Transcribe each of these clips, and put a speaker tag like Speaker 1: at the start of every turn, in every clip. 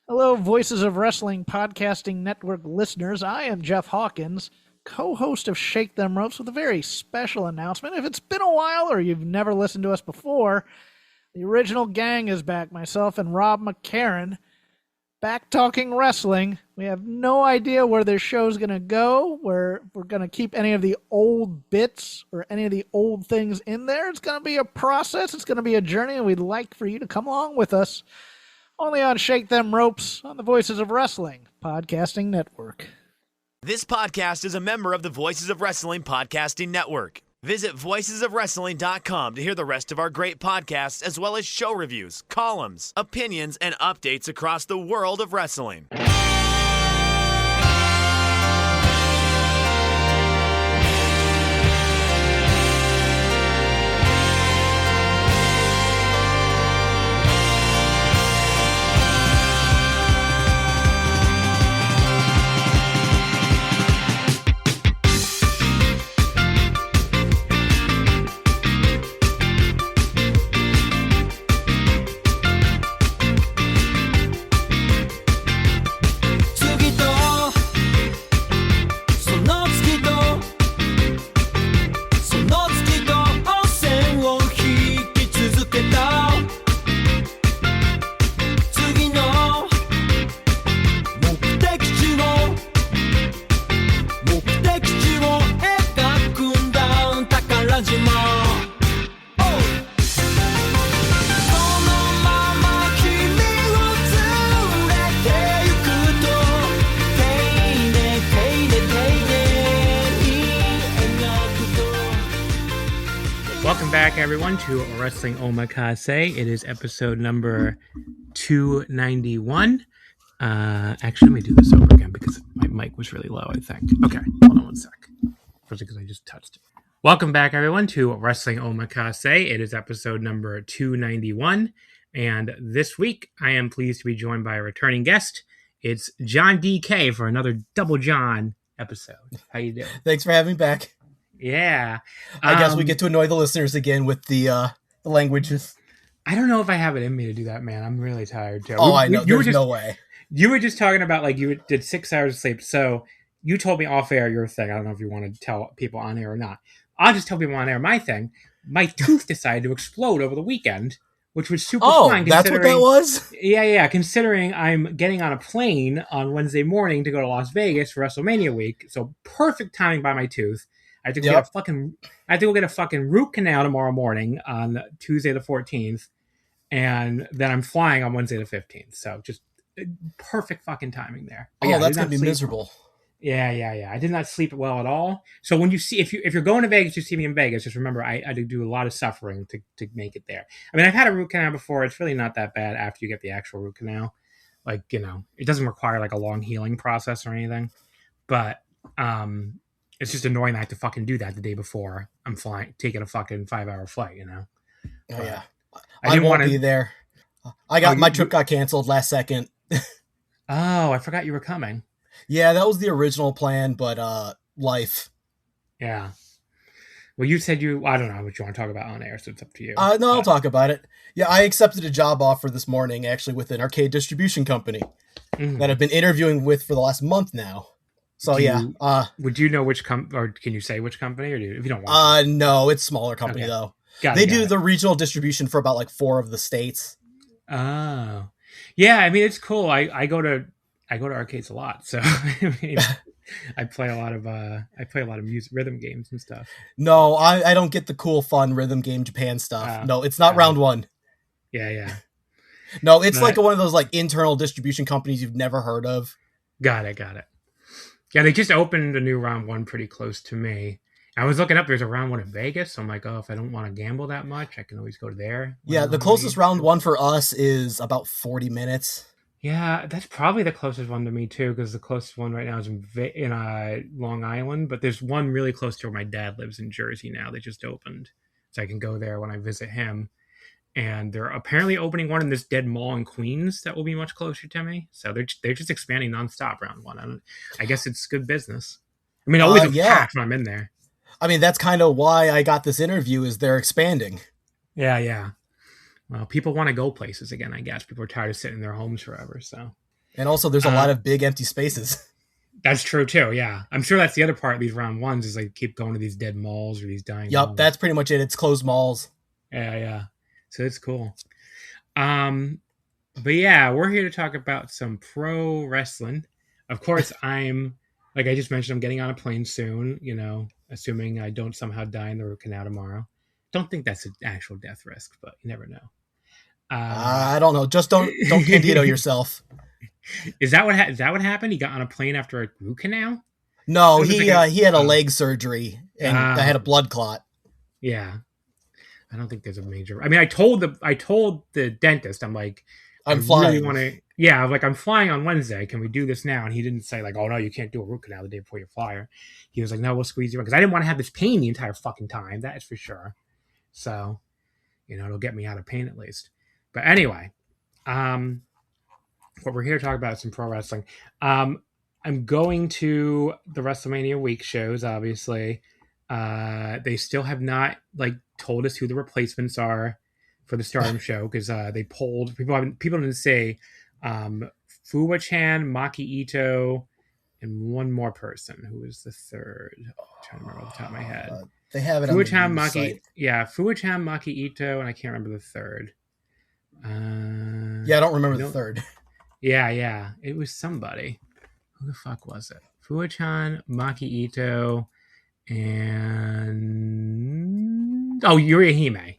Speaker 1: Hello, Voices of Wrestling Podcasting Network listeners. I am Jeff Hawkins, co-host of Shake Them Ropes, with a very special announcement. If it's been a while or you've never listened to us before, the original gang is back. Myself and Rob McCarran, back talking wrestling. We have no idea where this show's going to go, where we're going to keep any of the old bits or any of the old things in there. It's going to be a process. It's going to be a journey, and we'd like for you to come along with us. Only on Shake Them Ropes on the Voices of Wrestling Podcasting Network.
Speaker 2: This podcast is a member of the Voices of Wrestling Podcasting Network. Visit voicesofwrestling.com to hear the rest of our great podcasts, as well as show reviews, columns, opinions, and updates across the world of wrestling.
Speaker 3: Welcome back, everyone, to Wrestling Omakase. It is episode number 291. Actually, let me do this over again because my mic was really low, I think. Okay, hold on one sec. First, because I just touched it. Welcome back, everyone, to Wrestling Omakase. It is episode number 291. And this week, I am pleased to be joined by a returning guest. It's John DK for another Double John episode. How you doing?
Speaker 4: Thanks for having me back.
Speaker 3: Yeah.
Speaker 4: I guess we get to annoy the listeners again with the languages.
Speaker 3: I don't know if I have it in me to do that, man. I'm really tired, too.
Speaker 4: Oh, I know. There's no way.
Speaker 3: You were just talking about, like, you did 6 hours of sleep. So you told me off air your thing. I don't know if you want to tell people on air or not. I'll just tell people on air my thing. My tooth decided to explode over the weekend, which was super fun.
Speaker 4: Oh, that's what that was?
Speaker 3: Yeah. Considering I'm getting on a plane on Wednesday morning to go to Las Vegas for WrestleMania week. So perfect timing by my tooth. I have to go get a fucking root canal tomorrow morning on Tuesday the 14th, and then I'm flying on Wednesday the 15th. So just perfect fucking timing there.
Speaker 4: But that's gonna be miserable.
Speaker 3: Yeah. I did not sleep well at all. So when you see if you're going to Vegas, you see me in Vegas. Just remember, I do a lot of suffering to make it there. I mean, I've had a root canal before. It's really not that bad after you get the actual root canal. Like, you know, it doesn't require like a long healing process or anything, but it's just annoying that I have to fucking do that the day before I'm taking a fucking 5-hour flight, you know?
Speaker 4: Oh, yeah. I won't be there. My trip got canceled last second.
Speaker 3: Oh, I forgot you were coming.
Speaker 4: Yeah, that was the original plan, but life.
Speaker 3: Yeah. Well, you said I don't know what you want to talk about on air, so it's up to you.
Speaker 4: No, I'll talk about it. Yeah, I accepted a job offer this morning, actually, with an arcade distribution company that I've been interviewing with for the last month now. So
Speaker 3: would you know which or can you say which company, or if you don't want?
Speaker 4: No, it's a smaller company though. They do the regional distribution for about like 4 of the states.
Speaker 3: Oh, yeah. I mean, it's cool. I go to arcades a lot, so I mean, I play a lot of music, rhythm games and stuff.
Speaker 4: No, I don't get the cool, fun rhythm game Japan stuff. No, it's not round one.
Speaker 3: Yeah.
Speaker 4: No, it's like one of those like internal distribution companies you've never heard of.
Speaker 3: Got it. Yeah, they just opened a new round one pretty close to me. I was looking up, there's a round one in Vegas, so I'm like, if I don't want to gamble that much, I can always go there.
Speaker 4: Yeah, the closest round one for us is about 40 minutes.
Speaker 3: Yeah, that's probably the closest one to me, too, because the closest one right now is in Long Island, but there's one really close to where my dad lives in Jersey now. They just opened, so I can go there when I visit him. And they're apparently opening one in this dead mall in Queens that will be much closer to me. So they're just expanding nonstop round one. I guess it's good business. I mean, always packed when I'm in there.
Speaker 4: I mean, that's kind of why I got this interview, is they're expanding.
Speaker 3: Yeah. Well, people want to go places again, I guess. People are tired of sitting in their homes forever. So
Speaker 4: And also, there's a lot of big empty spaces.
Speaker 3: That's true too. Yeah, I'm sure that's the other part of these round ones is like keep going to these dead malls or these dying.
Speaker 4: Yup,
Speaker 3: malls.
Speaker 4: that's pretty much it. It's closed malls.
Speaker 3: Yeah. So it's cool. But yeah, we're here to talk about some pro wrestling. Of course, I'm like I just mentioned, I'm getting on a plane soon. You know, assuming I don't somehow die in the root canal tomorrow. Don't think that's an actual death risk, but you never know.
Speaker 4: I don't know. Just don't Candido yourself.
Speaker 3: Is that what happened? He got on a plane after a root canal?
Speaker 4: No, he had a leg surgery and I had a blood clot.
Speaker 3: Yeah, I don't think there's a major. I mean, I told the dentist, I'm like,
Speaker 4: I'm flying.
Speaker 3: I'm flying on Wednesday. Can we do this now? And he didn't say like, oh no, you can't do a root canal the day before your flyer. He was like, no, we'll squeeze you in because I didn't want to have this pain the entire fucking time. That is for sure. So, you know, it'll get me out of pain at least. But anyway, what we're here to talk about is some pro wrestling. I'm going to the WrestleMania week shows. Obviously, they still have not like told us who the replacements are for the Stardom show because they polled people. Didn't say Fuwa-chan, Maki Ito, and one more person. Who was the third? I'm trying to remember off the top of my head.
Speaker 4: They have it
Speaker 3: Fuwa-chan,
Speaker 4: on the
Speaker 3: Maki.
Speaker 4: site.
Speaker 3: Yeah, Fuwa-chan, Maki Ito, and I can't remember the third.
Speaker 4: Yeah, I don't remember the third.
Speaker 3: Yeah, it was somebody. Who the fuck was it? Fuwa-chan, Maki Ito, and Yurihime.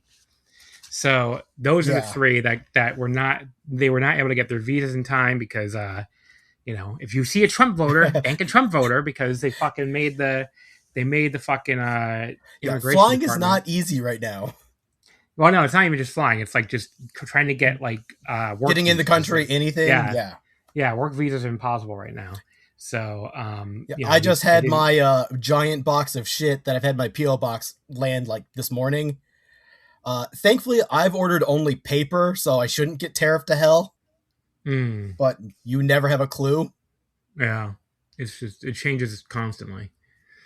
Speaker 3: So those are the three that were not able to get their visas in time because you know, if you see a Trump voter, thank a Trump voter because they fucking made the fucking immigration
Speaker 4: flying
Speaker 3: department.
Speaker 4: is not easy right now.
Speaker 3: Well, no, it's not even just flying. It's like just trying to get like work
Speaker 4: getting in the country, anything.
Speaker 3: Yeah, work visas are impossible right now. So, you know,
Speaker 4: I just had my giant box of shit that I've had my PO box land like this morning. Thankfully, I've ordered only paper, so I shouldn't get tariffed to hell. But you never have a clue.
Speaker 3: Yeah, it's just it changes constantly.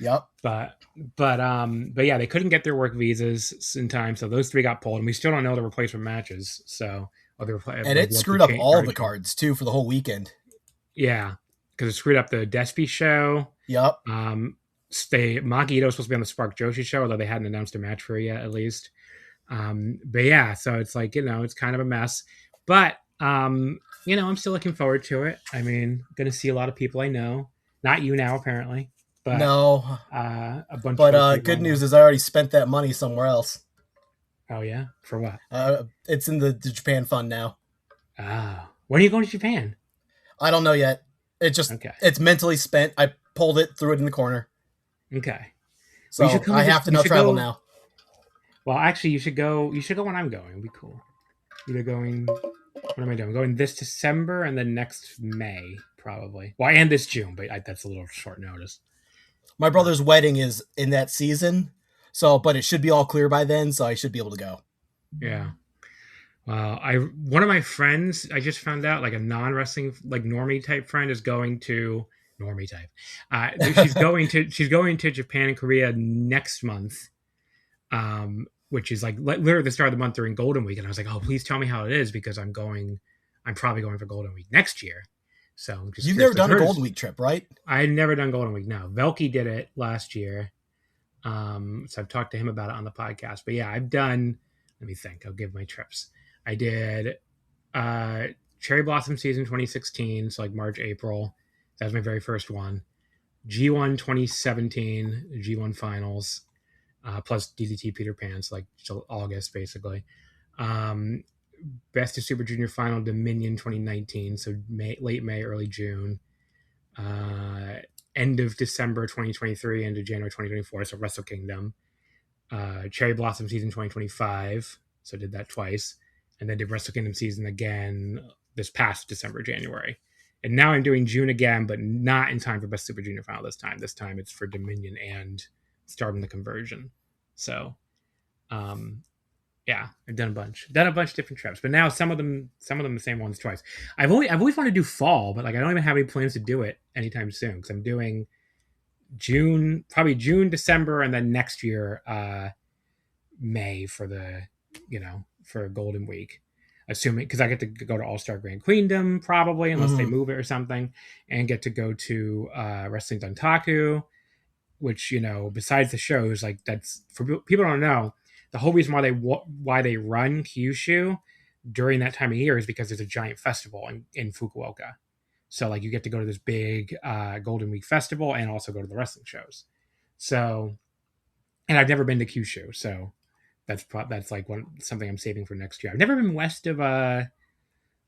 Speaker 4: Yep.
Speaker 3: But yeah, they couldn't get their work visas in time, so those three got pulled, and we still don't know the replacement matches. So,
Speaker 4: and it screwed up all the cards too for the whole weekend.
Speaker 3: Yeah, because it screwed up the Despy show.
Speaker 4: Yep.
Speaker 3: Maki Ito was supposed to be on the Spark Joshi show, although they hadn't announced a match for it yet, at least. But yeah, so it's like, you know, it's kind of a mess. But you know, I'm still looking forward to it. I mean, going to see a lot of people I know. Not you now, apparently. But,
Speaker 4: no.
Speaker 3: A bunch.
Speaker 4: But good news is I already spent that money somewhere else.
Speaker 3: Oh yeah, for what?
Speaker 4: It's in the Japan fund now.
Speaker 3: When are you going to Japan?
Speaker 4: I don't know yet. It's mentally spent. I pulled it, threw it in the corner.
Speaker 3: Okay.
Speaker 4: So I have to now travel now.
Speaker 3: Well, actually, you should go. You should go when I'm going. It'll be cool. Either going. What am I doing? I'm going this December and then next May, probably. Well, and this June, but that's a little short notice.
Speaker 4: My brother's wedding is in that season, but it should be all clear by then, so I should be able to go.
Speaker 3: Yeah. Well, one of my friends, I just found out, like a non-wrestling, like normie type friend, is going to normie type. She's going to Japan and Korea next month. Which is like literally the start of the month during Golden Week. And I was like, oh, please tell me how it is because I'm probably going for Golden Week next year. So I'm just
Speaker 4: You've never done a Golden Week trip, right?
Speaker 3: I had never done Golden Week. No, Velky did it last year. So I've talked to him about it on the podcast, but yeah, I've done, let me think, I'll give my trips. I did, Cherry Blossom season 2016. So like March, April. That was my very first one. G1 2017, G1 finals. Plus DDT Peter Pan, so like till August basically. Best of Super Junior Final Dominion 2019, so late May, early June. End of December 2023, end of January 2024, so Wrestle Kingdom. Cherry Blossom season 2025, so did that twice, and then did Wrestle Kingdom season again this past December, January. And now I'm doing June again, but not in time for Best Super Junior Final this time. This time it's for Dominion and Stardom the Conversion. So yeah, I've done a bunch of different trips, but now some of them the same ones twice. I've always wanted to do fall, but like I don't even have any plans to do it anytime soon because I'm doing June, December, and then next year May for the for Golden Week. assuming because I get to go to All Star Grand Queendom probably unless they
Speaker 4: Mhm.
Speaker 3: move it or something, and get to go to Wrestling Dontaku, which besides the shows, like that's for people who don't know, the whole reason why they run Kyushu during that time of year is because there's a giant festival in Fukuoka. So like you get to go to this big Golden Week festival and also go to the wrestling shows. So, and I've never been to Kyushu, so that's like something I'm saving for next year. I've never been west of I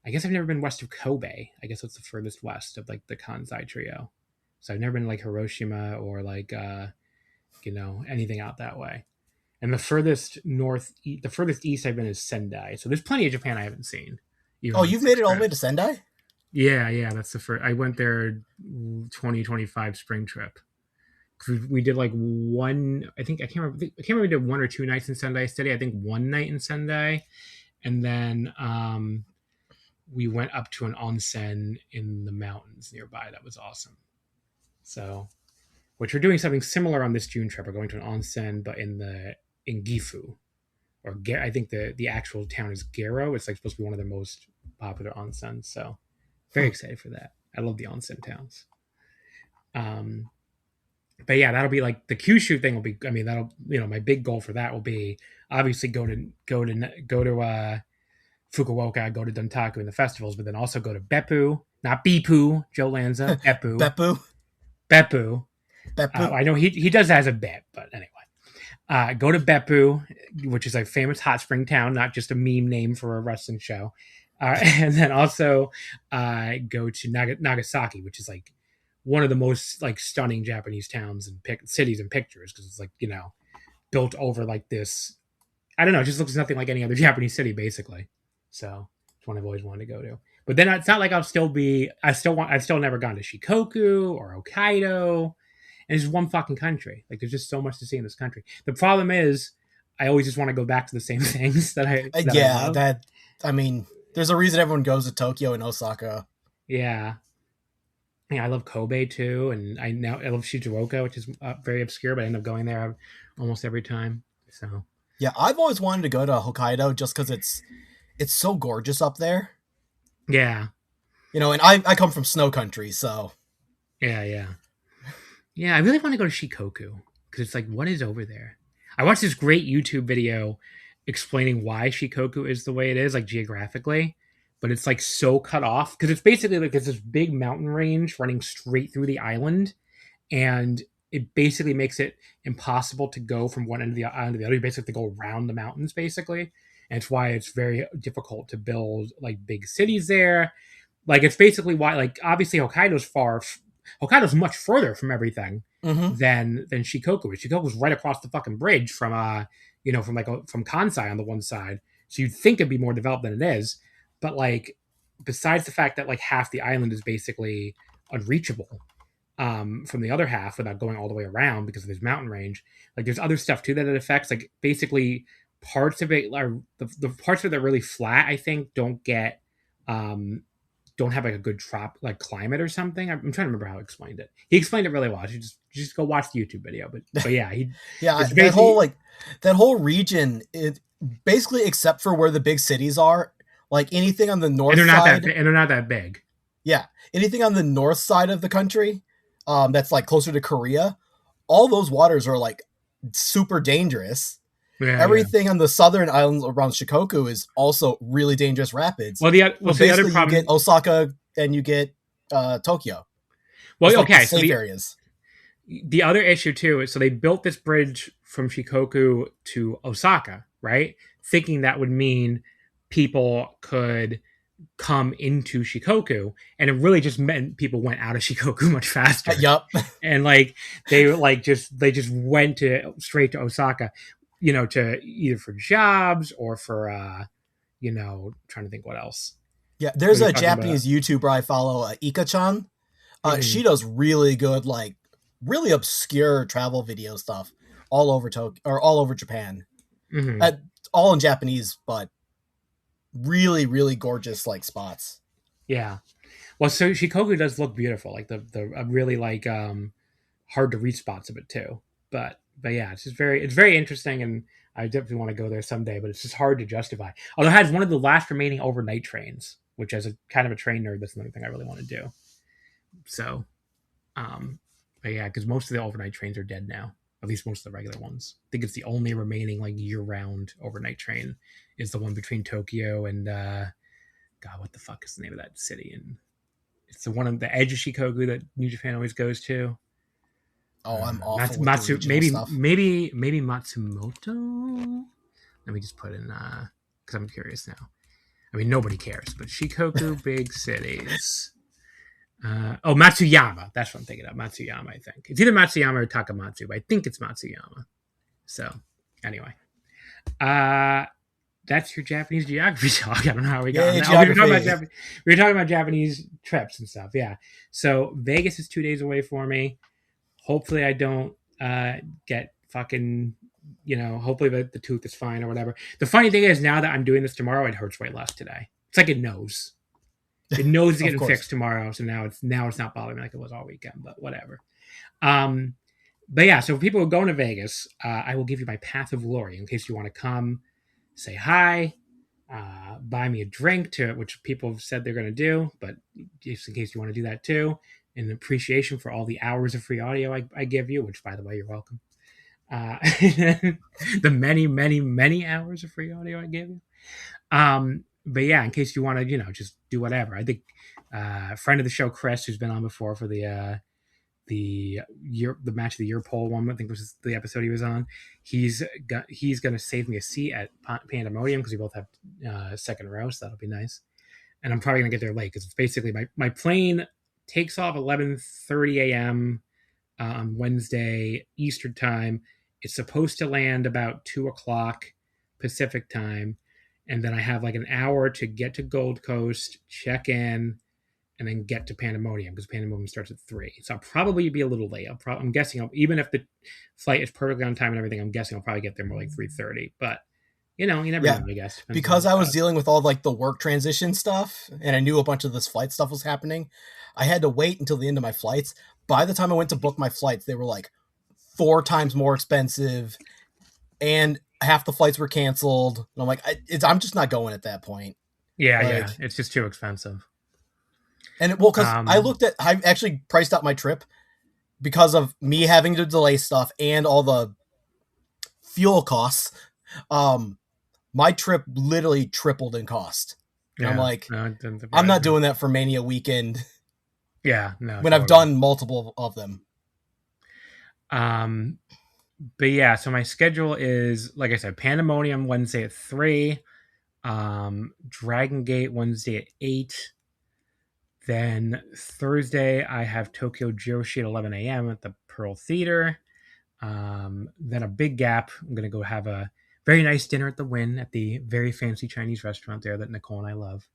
Speaker 3: guess I've never been west of Kobe. I guess that's the furthest west of like the Kansai trio. So I've never been like Hiroshima or like anything out that way. And the furthest east I've been is Sendai. So there's plenty of Japan I haven't seen.
Speaker 4: Oh, you've made it all the way to Sendai?
Speaker 3: Yeah, that's the first. I went there 2025 spring trip. We did like one. I can't remember. We did 1 or 2 nights in Sendai City. I think 1 night in Sendai, and then we went up to an onsen in the mountains nearby. That was awesome. So, which we're doing something similar on this June trip. We're going to an onsen, but in Gifu, or I think the actual town is Gero. It's like supposed to be one of the most popular onsens. So, very excited for that. I love the onsen towns. But yeah, that'll be like the Kyushu thing will be. I mean, that'll my big goal for that will be obviously go to Fukuoka, go to Dontaku in the festivals, but then also go to Beppu, not Bipu, Joe Lanza, Beppu,
Speaker 4: Beppu.
Speaker 3: I know he does that as a bet, but anyway, go to Beppu, which is a famous hot spring town, not just a meme name for a wrestling show, and then also go to Nagasaki, which is like one of the most like stunning Japanese towns and cities and pictures because it's like built over like this. I don't know, it just looks nothing like any other Japanese city basically. So it's one I've always wanted to go to. But then it's not like I've still never gone to Shikoku or Hokkaido. And it's just one fucking country. Like there's just so much to see in this country. The problem is I always just want to go back to the same things that I love.
Speaker 4: I mean, there's a reason everyone goes to Tokyo and Osaka.
Speaker 3: Yeah. Yeah, I love Kobe too, and I love Shizuoka, which is very obscure, but I end up going there almost every time. So
Speaker 4: yeah, I've always wanted to go to Hokkaido just because it's so gorgeous up there.
Speaker 3: Yeah,
Speaker 4: and I come from snow country, so
Speaker 3: yeah. I really want to go to Shikoku because it's like, what is over there? I watched this great YouTube video explaining why Shikoku is the way it is, like geographically. But it's like so cut off because it's basically like it's this big mountain range running straight through the island, and it basically makes it impossible to go from one end of the island to the other. You basically have to go around the mountains, basically, and it's why it's very difficult to build like big cities there. Like it's basically why, like obviously Hokkaido's much further from everything than Shikoku is. Shikoku's right across the fucking bridge from from Kansai on the one side, so you'd think it'd be more developed than it is. But like, besides the fact that like half the island is basically unreachable from the other half without going all the way around because of this mountain range, like there's other stuff too that it affects. Like basically, parts of it are the parts of it that are really flat. I think don't have like a good climate or something. I'm trying to remember how he explained it. He explained it really well. You just go watch the YouTube video. But yeah,
Speaker 4: that whole region, it basically except for where the big cities are. Like anything on the north side,
Speaker 3: they're not that big.
Speaker 4: Yeah, anything on the north side of the country, that's like closer to Korea, all those waters are like super dangerous. Yeah, everything on the southern islands around Shikoku is also really dangerous rapids.
Speaker 3: The other problem,
Speaker 4: you get Osaka and you get Tokyo.
Speaker 3: Well,
Speaker 4: it's
Speaker 3: okay,
Speaker 4: like the safe areas.
Speaker 3: The other issue too is so they built this bridge from Shikoku to Osaka, right? Thinking that would mean people could come into Shikoku, and it really just meant people went out of Shikoku much faster.
Speaker 4: Yup.
Speaker 3: And like they just went straight to Osaka, to either for jobs or for trying to think what else.
Speaker 4: Yeah, there's a Japanese YouTuber I follow, Ika-chan. She does really good, like really obscure travel video stuff all over Tokyo or all over Japan. All in Japanese, but really, really gorgeous like spots.
Speaker 3: Yeah. Well, so Shikoku does look beautiful, like the really like hard to reach spots of it too. But yeah, it's very interesting, and I definitely want to go there someday. But it's just hard to justify. Although it has one of the last remaining overnight trains, which as a kind of a train nerd, that's another thing I really want to do. So, but yeah, because most of the overnight trains are dead now. At least most of the regular ones. I think it's the only remaining like year-round overnight train is the one between Tokyo and God, what the fuck is the name of that city? And it's the one on the edge of Shikoku that New Japan always goes to.
Speaker 4: Oh, I'm awful with the regional
Speaker 3: maybe
Speaker 4: stuff.
Speaker 3: maybe Matsumoto. Let me just put in because I'm curious now. I mean, nobody cares, but Shikoku big cities. Matsuyama. That's what I'm thinking of. Matsuyama, I think. It's either Matsuyama or Takamatsu, but I think it's Matsuyama. So, anyway. That's your Japanese geography talk. I don't know how we got on that. We were talking about Japanese trips and stuff. Yeah. So, Vegas is 2 days away for me. Hopefully, I don't get fucking, hopefully the tooth is fine or whatever. The funny thing is, now that I'm doing this tomorrow, it hurts way less today. It's like it knows. It knows it's getting fixed tomorrow, so now it's not bothering me like it was all weekend, but whatever. But yeah, so for people who are going to Vegas, I will give you my path of glory in case you want to come, say hi, buy me a drink, which people have said they're going to do, but just in case you want to do that too, in appreciation for all the hours of free audio I give you, which by the way, you're welcome. The many, many, many hours of free audio I give you. But yeah, in case you want to, just do whatever. I think friend of the show, Chris, who's been on before for the match of the year poll one, I think was the episode he was on. He's going to save me a seat at Pandemonium because we both have second row, so that'll be nice. And I'm probably gonna get there late because it's basically my plane takes off 11:30 a.m. On Wednesday Eastern time. It's supposed to land about 2:00 Pacific time. And then I have like an hour to get to Gold Coast, check in, and then get to Pandemonium because Pandemonium starts at 3. So I'll probably be a little late. I'm guessing, even if the flight is perfectly on time and everything, I'm guessing I'll probably get there more like 3:30. But, you never know, I guess. Depends
Speaker 4: because I was dealing with all like the work transition stuff and I knew a bunch of this flight stuff was happening, I had to wait until the end of my flights. By the time I went to book my flights, they were like 4 times more expensive and half the flights were canceled. And I'm like, I'm just not going at that point.
Speaker 3: Yeah, it's just too expensive.
Speaker 4: And because I actually priced out my trip because of me having to delay stuff and all the fuel costs. My trip literally tripled in cost. And I'm like, I'm not doing that for Mania weekend.
Speaker 3: Yeah, no.
Speaker 4: When I've done multiple of them.
Speaker 3: But yeah, so my schedule is, like I said, Pandemonium Wednesday at 3, Dragon Gate Wednesday at 8. Then Thursday I have Tokyo Joshi at 11 a.m. at the Pearl Theater. Then a big gap. I'm going to go have a very nice dinner at the Wynn at the very fancy Chinese restaurant there that Nicole and I love,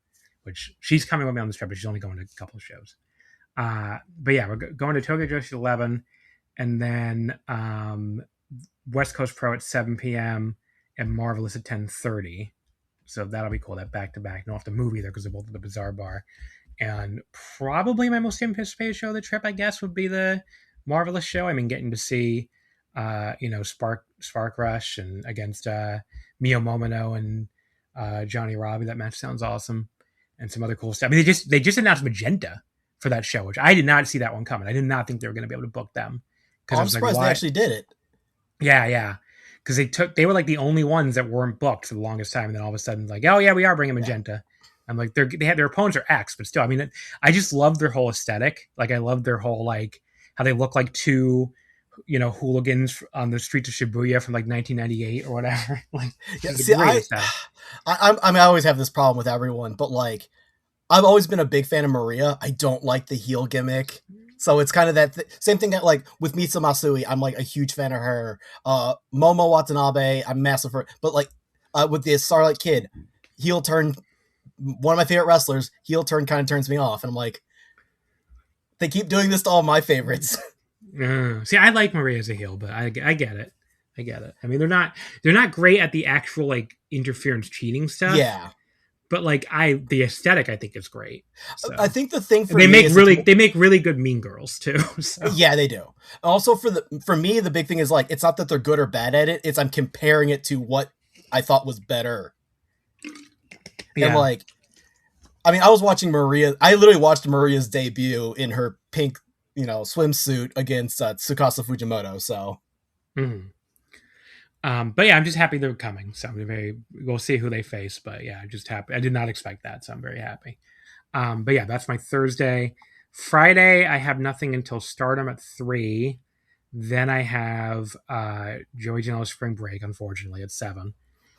Speaker 3: which she's coming with me on this trip, but she's only going to a couple of shows. But yeah, we're going to Tokyo Joshi at 11, and then West Coast Pro at 7 p.m. and Marvelous at 10:30. So that'll be cool. That back to back. Don't have to move either because they're both at the Bazaar Bar. And probably my most anticipated show of the trip, I guess, would be the Marvelous show. I mean, getting to see, Spark Rush and against Mio Momino and Johnny Robbie. That match sounds awesome, and some other cool stuff. I mean, they just announced Magenta for that show, which I did not see that one coming. I did not think they were going to be able to book them.
Speaker 4: I'm surprised they actually did it.
Speaker 3: Yeah. Because they were like the only ones that weren't booked for the longest time, and then all of a sudden, like, oh yeah, we are bringing Magenta. Yeah. I'm like, they had their opponents are X, but still, I mean, I just love their whole aesthetic. Like, I love their whole like how they look like two, hooligans on the streets of Shibuya from like 1998 or whatever. Like,
Speaker 4: yeah, see, I always have this problem with everyone, but like, I've always been a big fan of Maria. I don't like the heel gimmick. So it's kind of that same thing that like with Mitsu Masui, I'm like a huge fan of her. Momo Watanabe, I'm massive for, but like with the Starlight Kid, heel turn, one of my favorite wrestlers, heel turn kind of turns me off. And I'm like, they keep doing this to all my favorites.
Speaker 3: See, I like Maria as a heel, but I get it. I mean, they're not great at the actual like interference cheating stuff.
Speaker 4: Yeah.
Speaker 3: but like the aesthetic I think is great. So.
Speaker 4: I think the thing for
Speaker 3: they
Speaker 4: me
Speaker 3: make
Speaker 4: is
Speaker 3: they make really good Mean Girls too. So.
Speaker 4: Yeah, they do. Also for me, the big thing is like it's not that they're good or bad at it. It's I'm comparing it to what I thought was better. Yeah. And like, I mean, I was watching Maria. I literally watched Maria's debut in her pink, swimsuit against Tsukasa Fujimoto. So.
Speaker 3: Mm-hmm. But yeah, I'm just happy they're coming. So we'll see who they face. But yeah, I'm just happy. I did not expect that, so I'm very happy. But yeah, that's my Thursday. Friday, I have nothing until Stardom at 3. Then I have Joey Janela's Spring Break, unfortunately, at 7.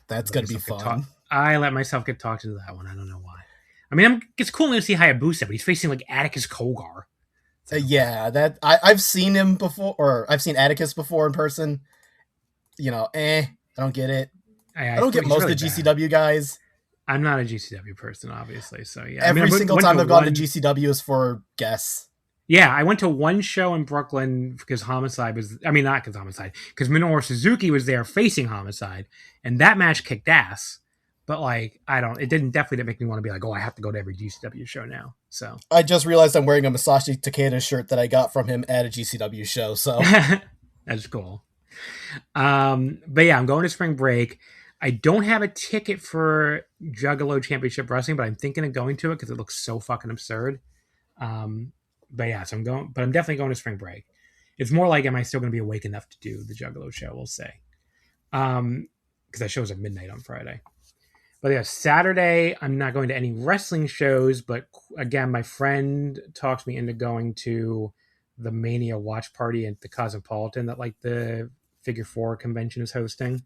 Speaker 4: That's gonna be fun.
Speaker 3: I let myself get talked into that one. I don't know why. I mean, it's cool to see Hayabusa, but he's facing like Atticus Kogar.
Speaker 4: So. Yeah, that I've seen him before, or I've seen Atticus before in person. I don't get it. I don't get most really of the GCW guys.
Speaker 3: I'm not a GCW person, obviously. So yeah,
Speaker 4: every single time I've gone to GCW is for guests.
Speaker 3: Yeah, I went to one show in Brooklyn because Homicide was. I mean, not because Homicide, because Minoru Suzuki was there facing Homicide, and that match kicked ass. But like, it definitely make me want to be like, I have to go to every GCW show now. So
Speaker 4: I just realized I'm wearing a Masashi Takeda shirt that I got from him at a GCW show. So
Speaker 3: that's cool. But yeah, I'm going to Spring Break. I don't have a ticket for Juggalo Championship Wrestling, but I'm thinking of going to it because it looks so fucking absurd. But yeah, so I'm definitely going to Spring Break. It's more like, am I still going to be awake enough to do the Juggalo show? We'll see. Because that show's at midnight on Friday. But yeah, Saturday, I'm not going to any wrestling shows, but again, my friend talked me into going to the Mania watch party at the Cosmopolitan that like the Figure 4 convention is hosting,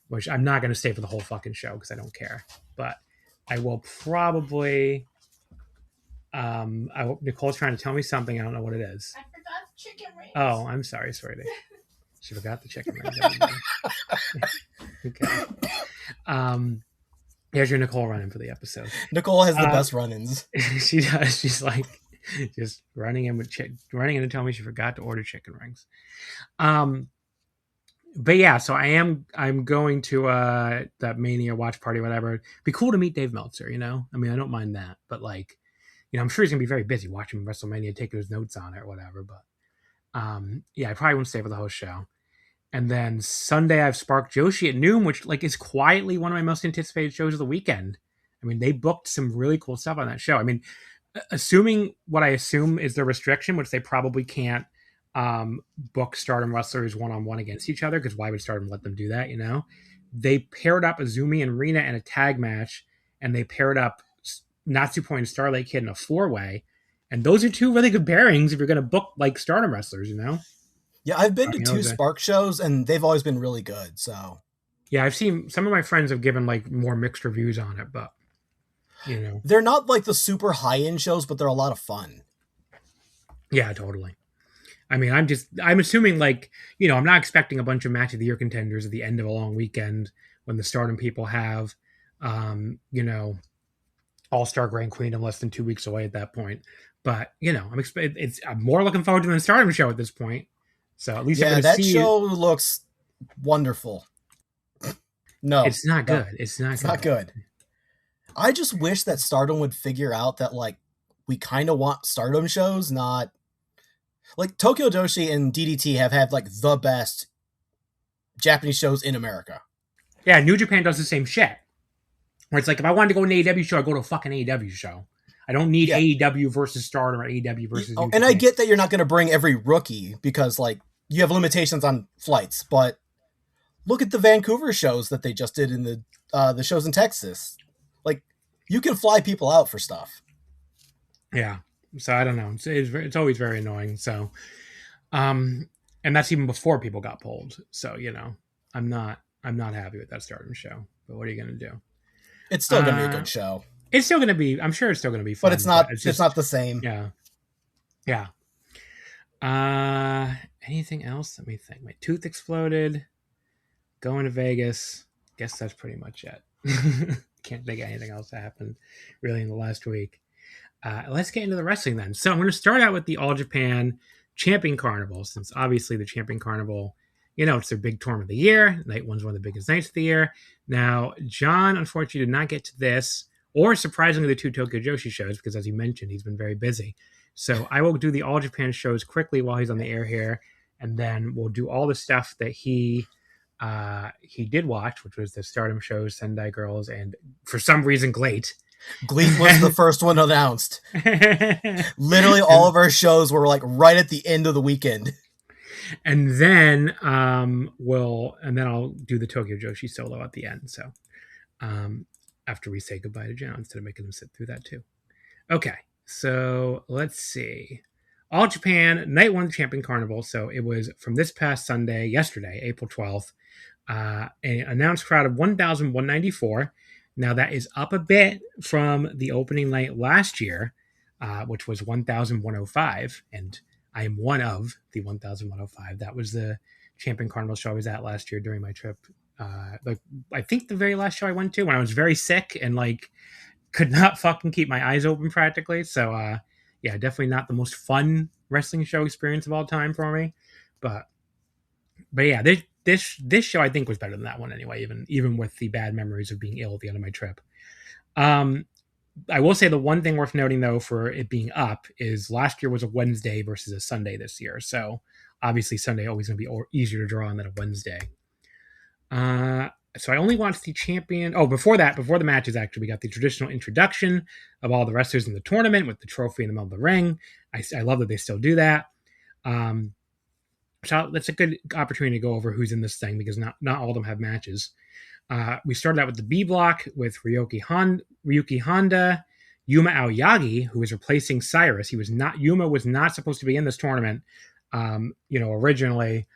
Speaker 3: which I'm not going to stay for the whole fucking show because I don't care. But I will probably... Nicole's trying to tell me something. I don't know what it is.
Speaker 5: I forgot the chicken rings.
Speaker 3: Oh, I'm sorry, sweetie. She forgot the chicken rings. Okay. Here's your Nicole run-in for the episode.
Speaker 4: Nicole has the best run-ins.
Speaker 3: She does. She's like just running in to tell me she forgot to order chicken rings. But yeah, so I'm going to that Mania watch party, whatever. It'd be cool to meet Dave Meltzer, I mean, I don't mind that, but like, I'm sure he's gonna be very busy watching WrestleMania, taking his notes on it or whatever. But yeah, I probably won't stay for the whole show. And then Sunday I have Spark Joshi at noon, which like is quietly one of my most anticipated shows of the weekend. I mean, they booked some really cool stuff on that show. I mean, assuming what I assume is the restriction, which they probably can't book Stardom wrestlers one-on-one against each other, because why would Stardom let them do that, They paired up Azumi and Rina in a tag match, and they paired up Natsupoi and Starlight Kid in a 4-way. And those are two really good pairings if you're going to book like Stardom wrestlers,
Speaker 4: Yeah, I've been to 2 Spark shows, and they've always been really good, so...
Speaker 3: Yeah, I've seen... Some of my friends have given, like, more mixed reviews on it, but,
Speaker 4: They're not, like, the super high-end shows, but they're a lot of fun.
Speaker 3: Yeah, totally. I mean, I'm assuming, like, I'm not expecting a bunch of Match of the Year contenders at the end of a long weekend when the Stardom people have, All-Star Grand Queen in less than 2 weeks away at that point. But, I'm more looking forward to the Stardom show at this point. So at least
Speaker 4: that show looks wonderful. No,
Speaker 3: it's not good. It's not
Speaker 4: good. I just wish that Stardom would figure out that like we kind of want Stardom shows, not like Tokyo Joshi and DDT have had like the best Japanese shows in America.
Speaker 3: Yeah, New Japan does the same shit. Where it's like if I wanted to go to an AEW show, I go to a fucking AEW show. I don't need AEW versus Stardom or AEW versus New Japan.
Speaker 4: I get that you're not going to bring every rookie because like you have limitations on flights, but look at the Vancouver shows that they just did in the shows in Texas. Like you can fly people out for stuff.
Speaker 3: Yeah. So I don't know. It's always very annoying. So, and that's even before people got pulled. So, I'm not happy with that Stardom show, but what are you going to do?
Speaker 4: It's still going to be a good show.
Speaker 3: It's still going to be, I'm sure it's still going to be fun.
Speaker 4: But it's not, it's not the same.
Speaker 3: Yeah. Yeah. Anything else? Let me think. My tooth exploded. Going to Vegas. Guess that's pretty much it. Can't think of anything else that happened really in the last week. Let's get into the wrestling then. So I'm going to start out with the All Japan Champion Carnival, since obviously the Champion Carnival, it's their big tournament of the year. Night one's one of the biggest nights of the year. Now, John, unfortunately, did not get to this. or surprisingly the 2 Tokyo Joshi shows, because as you mentioned, he's been very busy. So I will do the All Japan shows quickly while he's on the air here, and then we'll do all the stuff that he did watch, which was the Stardom shows, Sendai Girls, and for some reason GLEAT.
Speaker 4: GLEAT was the first one announced. Literally all of our shows were like right at the end of the weekend.
Speaker 3: And then I'll do the Tokyo Joshi solo at the end. So after we say goodbye to John, instead of making him sit through that too. Okay, so let's see. All Japan, night 1 Champion Carnival. So it was from this past Sunday, yesterday, April 12th. An announced crowd of 1,194. Now that is up a bit from the opening night last year, which was 1,105, and I am one of the 1,105. That was the Champion Carnival show I was at last year during my trip. I think the very last show I went to when I was very sick and like could not fucking keep my eyes open practically. So yeah, definitely not the most fun wrestling show experience of all time for me. But yeah, this show I think was better than that one anyway, even with the bad memories of being ill at the end of my trip. I will say the one thing worth noting though for it being up is last year was a Wednesday versus a Sunday this year. So obviously Sunday always going to be easier to draw on than a Wednesday. So I only watched the champion. Oh, before the matches, actually, we got the traditional introduction of all the wrestlers in the tournament with the trophy in the middle of the ring. I love that they still do that. So that's a good opportunity to go over who's in this thing because not all of them have matches. We started out with the B block with Ryuki Honda, Yuma Aoyagi, who was replacing Cyrus. Yuma was not supposed to be in this tournament. Originally,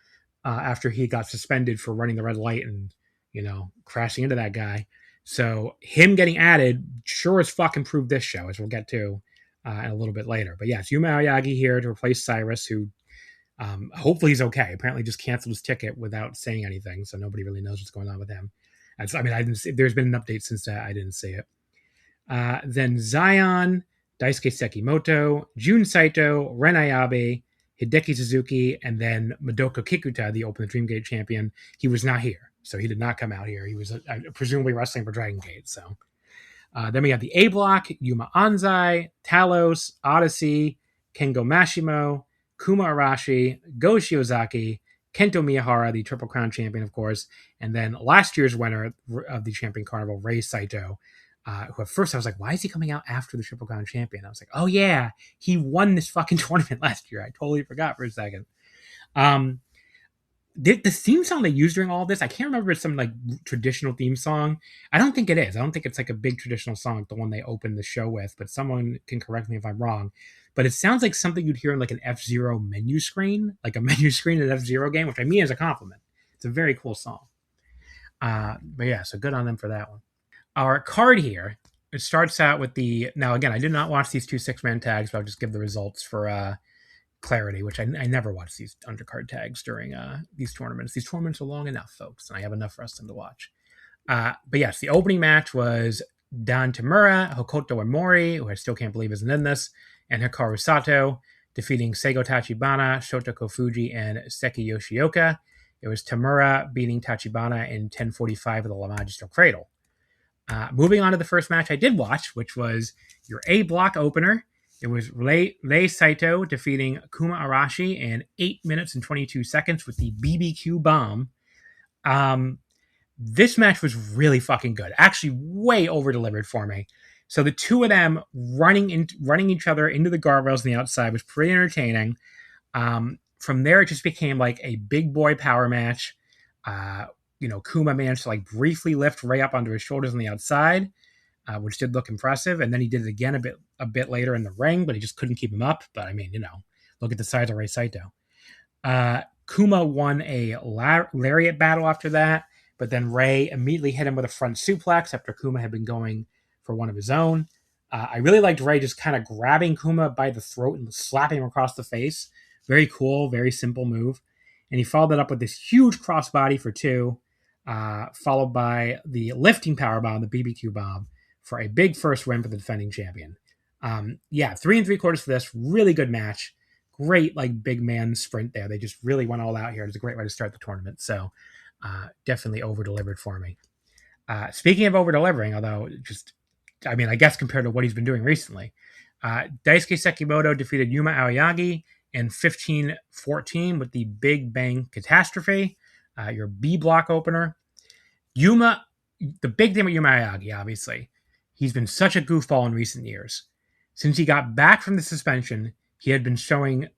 Speaker 3: after he got suspended for running the red light and crashing into that guy. So him getting added sure as fuck improved this show, as we'll get to a little bit later. But yes, Yuma Aoyagi here to replace Cyrus, who hopefully he's okay. Apparently just canceled his ticket without saying anything, so nobody really knows what's going on with him. I didn't see, there's been an update since that. I didn't see it. Then Zion, Daisuke Sekimoto, Jun Saito, Ren Ayabe, Hideki Suzuki, and then Madoka Kikuta, the Open the Dreamgate champion. He was not here, so he did not come out here. He was presumably wrestling for Dragon Gate. So then we got the A block: Yuma Anzai, Talos, Odyssey, Kengo Mashimo, Kuma Arashi, Go Shiozaki, Kento Miyahara, the Triple Crown champion, of course, and then last year's winner of the Champion Carnival, Rei Saito, who at first I was like, why is he coming out after the Triple Crown champion? I was like, oh yeah, he won this fucking tournament last year. I totally forgot for a second. The theme song they used during all of this, I can't remember if it's some like traditional theme song. I don't think it is. I don't think it's like a big traditional song, like the one they opened the show with, but someone can correct me if I'm wrong. But it sounds like something you'd hear in like an F-Zero menu screen, like a menu screen in an F-Zero game, which I mean as a compliment. It's a very cool song. But yeah, so good on them for that one. Our card here, it starts out with now again, I did not watch these 2 6-man tags, but I'll just give the results for clarity, which I never watch these undercard tags during these tournaments. These tournaments are long enough, folks, and I have enough wrestling to watch. But yes, the opening match was Dan Tamura, Hokuto Omori, who I still can't believe isn't in this, and Hikaru Sato, defeating Seigo Tachibana, Shota Kofuji, and Seki Yoshioka. It was Tamura beating Tachibana in 10:45 with the La Magistral Cradle. Moving on to the first match I did watch, which was your A block opener. It was Rei Saito defeating Kuma Arashi in 8 minutes and 22 seconds with the BBQ bomb. This match was really fucking good. Actually, way over-delivered for me. So the two of them running each other into the guardrails on the outside was pretty entertaining. From there, it just became like a big boy power match. Kuma managed to like briefly lift Rei up onto his shoulders on the outside, which did look impressive. And then he did it again a bit later in the ring, but he just couldn't keep him up. But I mean, look at the size of Rei Saito. Kuma won a lariat battle after that, but then Rei immediately hit him with a front suplex after Kuma had been going for one of his own. I really liked Rei just kind of grabbing Kuma by the throat and slapping him across the face. Very cool, very simple move. And he followed that up with this huge crossbody for 2, followed by the lifting powerbomb, the BBQ bomb, for a big first win for the defending champion. 3 3/4 for this. Really good match. Great, like, big man sprint there. They just really went all out here. It was a great way to start the tournament. So definitely over-delivered for me. Speaking of over-delivering, although just I mean, I guess compared to what he's been doing recently. Daisuke Sekimoto defeated Yuma Aoyagi in 15-14 with the Big Bang Catastrophe, your B block opener. Yuma, the big thing with Yuma Aoyagi, obviously, he's been such a goofball in recent years. Since he got back from the suspension, he had been showing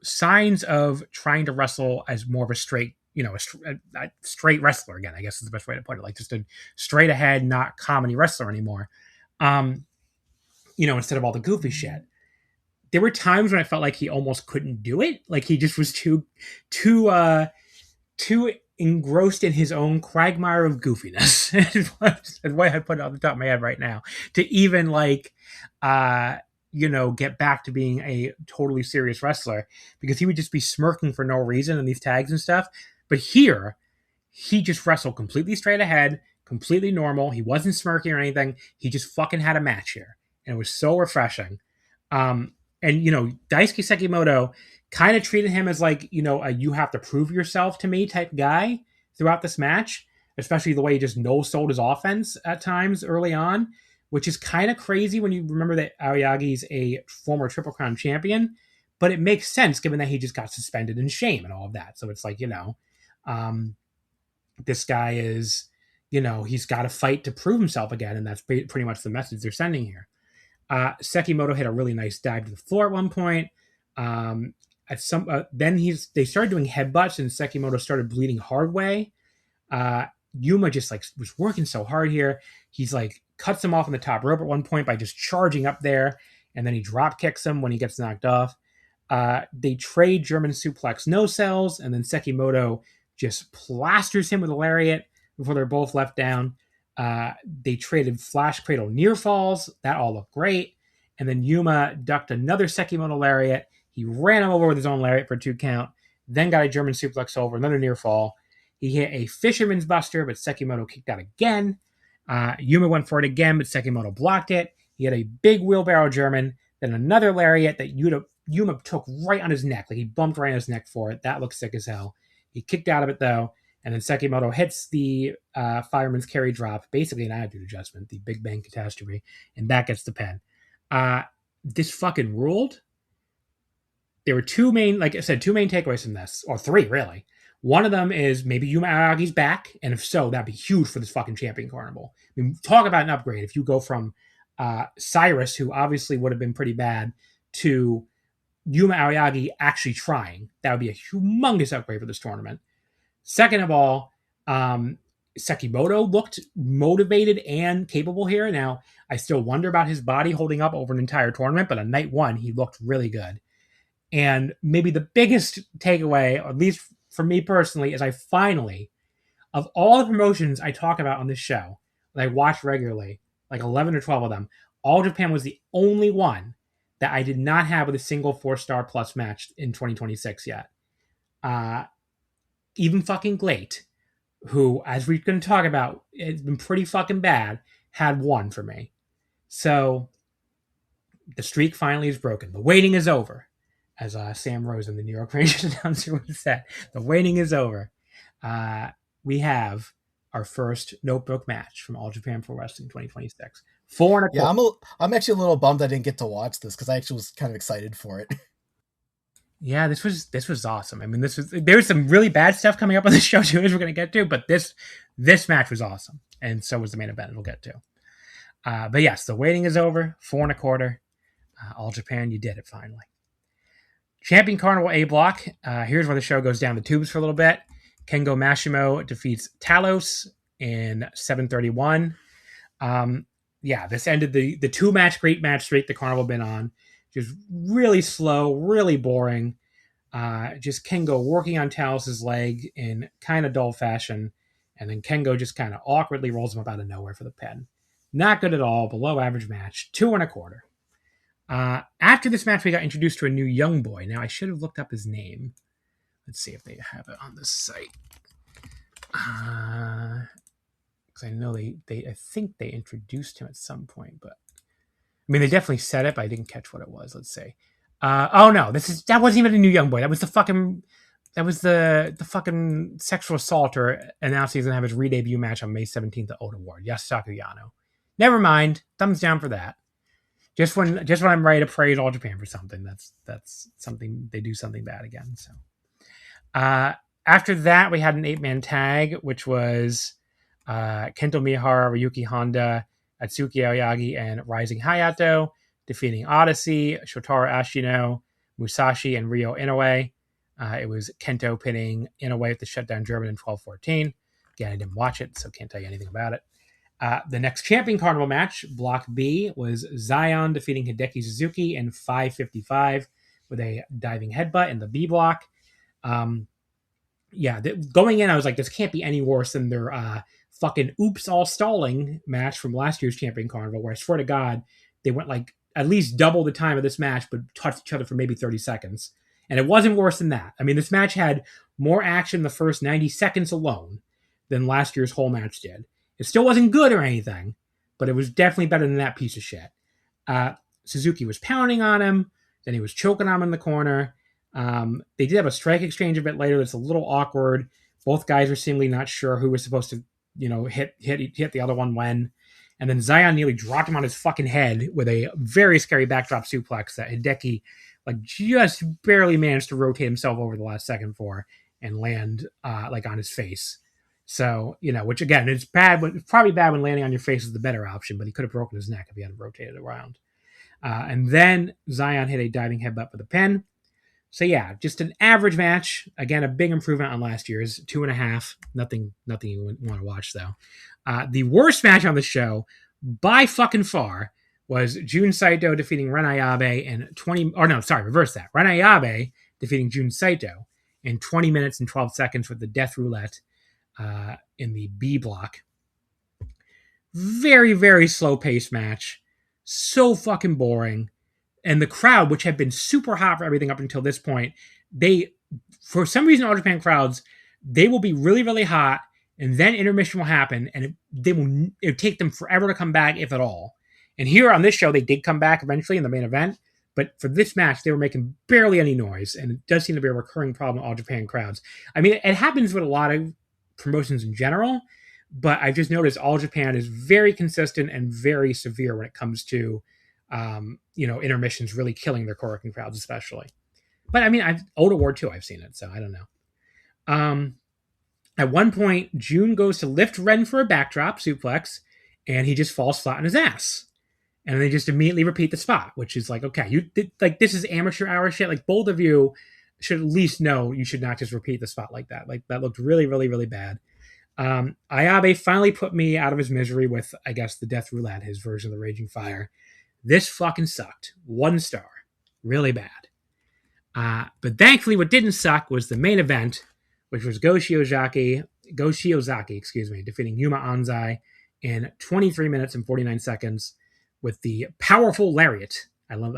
Speaker 3: signs of trying to wrestle as more of a straight, a straight wrestler again, I guess is the best way to put it. Like just a straight ahead, not comedy wrestler anymore. Instead of all the goofy shit. There were times when I felt like he almost couldn't do it. Like he just was too engrossed in his own quagmire of goofiness. The way I put it off the top of my head right now, to even get back to being a totally serious wrestler, because he would just be smirking for no reason in these tags and stuff. But here, he just wrestled completely straight ahead, completely normal. He wasn't smirking or anything. He just fucking had a match here. And it was so refreshing. Daisuke Sekimoto kind of treated him as like, a you have to prove yourself to me type guy throughout this match, especially the way he just no-sold his offense at times early on, which is kind of crazy when you remember that Aoyagi's a former Triple Crown champion, but it makes sense given that he just got suspended in shame and all of that. So it's like, this guy is, he's got to fight to prove himself again, and that's pretty much the message they're sending here. Sekimoto hit a really nice dive to the floor at one point. Then they started doing headbutts, and Sekimoto started bleeding hard way. Yuma just was working so hard here. He's cuts him off on the top rope at one point by just charging up there, and then he drop kicks him when he gets knocked off. They trade German suplex no sells, and then Sekimoto just plasters him with a lariat before they're both left down. They traded flash cradle near falls. That all looked great. And then Yuma ducked another Sekimoto lariat. He ran him over with his own lariat for a 2 count. Then got a German suplex over, another near fall. He hit a fisherman's buster, but Sekimoto kicked out again. Yuma went for it again, but Sekimoto blocked it. He had a big wheelbarrow German, then another lariat that Yuma took right on his neck. Like he bumped right on his neck for it. That looked sick as hell. He kicked out of it though. And then Sekimoto hits the fireman's carry drop, basically an attitude adjustment, the Big Bang Catastrophe, and that gets the pin. This fucking ruled. There were two main takeaways from this, or 3 really. One of them is maybe Yuma Aoyagi's back, and if so, that'd be huge for this fucking Champion Carnival. I mean, talk about an upgrade. If you go from Cyrus, who obviously would have been pretty bad, to Yuma Aoyagi actually trying, that would be a humongous upgrade for this tournament. Second of all, Sekimoto looked motivated and capable here. Now, I still wonder about his body holding up over an entire tournament, but on night 1, he looked really good. And maybe the biggest takeaway, or at least for me personally, is I finally, of all the promotions I talk about on this show, that I watch regularly, like 11 or 12 of them, All Japan was the only one that I did not have with a single 4-star plus match in 2026 yet. Even fucking GLEAT, who, as we're going to talk about, it's been pretty fucking bad, had 1 for me. So, the streak finally is broken. The waiting is over. As Sam Rosen, the New York Rangers announcer, would say, the waiting is over. We have our first notebook match from All Japan Pro Wrestling 2026. 4 1/4.
Speaker 4: Yeah, I'm actually a little bummed I didn't get to watch this, because I actually was kind of excited for it.
Speaker 3: Yeah, this was awesome. I mean, there's some really bad stuff coming up on the show too, as we're going to get to, but this match was awesome, and so was the main event. We'll get to. But yes, the waiting is over. 4 1/4. All Japan, you did it finally. Champion Carnival A block. Here's where the show goes down the tubes for a little bit. Kengo Mashimo defeats Talos in 7:31. This ended the 2-match great match streak the Carnival been on. Just really slow, really boring. Just Kengo working on Talos' leg in kind of dull fashion. And then Kengo just kind of awkwardly rolls him up out of nowhere for the pin. Not good at all. Below average match. 2 1/4. After this match, we got introduced to a new young boy. Now, I should have looked up his name. Let's see if they have it on the site. Because I know I think they introduced him at some point, but I mean, they definitely said it, but I didn't catch what it was. Let's see. Oh no, that wasn't even a new young boy. That was the fucking sexual assaulter announced he's gonna have his re-debut match on May 17th at Oda Ward. Yasuaki Yano. Never mind. Thumbs down for that. Just when I'm ready to praise All Japan for something, that's something they do something bad again. So after that, we had an 8-man tag, which was Kento Miyahara, Ryuki Honda, Atsuki Aoyagi, and Rising Hayato, defeating Odyssey, Shotaro Ashino, Musashi, and Ryo Inoue. It was Kento pinning Inoue with the shutdown German in 12-14. Again, I didn't watch it, so can't tell you anything about it. The next Champion Carnival match, Block B, was Zion defeating Hideki Suzuki in 5:55 with a diving headbutt in the B block. Going in, I was like, this can't be any worse than their fucking oops all stalling match from last year's Champion Carnival, where I swear to God, they went like at least double the time of this match, but touched each other for maybe 30 seconds. And it wasn't worse than that. I mean, this match had more action in the first 90 seconds alone than last year's whole match did. It still wasn't good or anything, but it was definitely better than that piece of shit. Suzuki was pounding on him, then he was choking on him in the corner. They did have a strike exchange a bit later that's a little awkward. Both guys were seemingly not sure who was supposed to, hit the other one when. And then Zion nearly dropped him on his fucking head with a very scary backdrop suplex that Hideki just barely managed to rotate himself over the last second for and land on his face. So, which again, it's bad. It's probably bad when landing on your face is the better option, but he could have broken his neck if he hadn't rotated around. And then Zion hit a diving headbutt for the pin. So yeah, just an average match. Again, a big improvement on last year's 2.5. Nothing you would want to watch though. The worst match on the show by fucking far was Jun Saito defeating Ren Ayabe in 20. Or no, sorry, reverse that. Ren Ayabe defeating Jun Saito in 20 minutes and 12 seconds with the Death Roulette in the B block. Very, very slow paced match. So fucking boring. And the crowd, which had been super hot for everything up until this point, for some reason, All Japan crowds, they will be really, really hot, and then intermission will happen, and it will take them forever to come back, if at all. And here on this show, they did come back eventually in the main event, but for this match, they were making barely any noise, and it does seem to be a recurring problem with All Japan crowds. I mean, it happens with a lot of promotions in general, but I've just noticed All Japan is very consistent and very severe when it comes to intermissions really killing their Korakuen crowds, especially. But I mean, Old Award too, I've seen it, so I don't know. At one point, June goes to lift Ren for a backdrop suplex, and he just falls flat on his ass. And they just immediately repeat the spot, which is like, okay, this is amateur hour shit. Like, both of you should at least know you should not just repeat the spot like that. Like, that looked really, really, really bad. Ayabe finally put me out of his misery with, I guess, the Death Roulette, his version of the Raging Fire. This fucking sucked. 1 star. Really bad. But thankfully, what didn't suck was the main event, which was Go Shiozaki, defeating Yuma Anzai in 23 minutes and 49 seconds with the powerful lariat. I love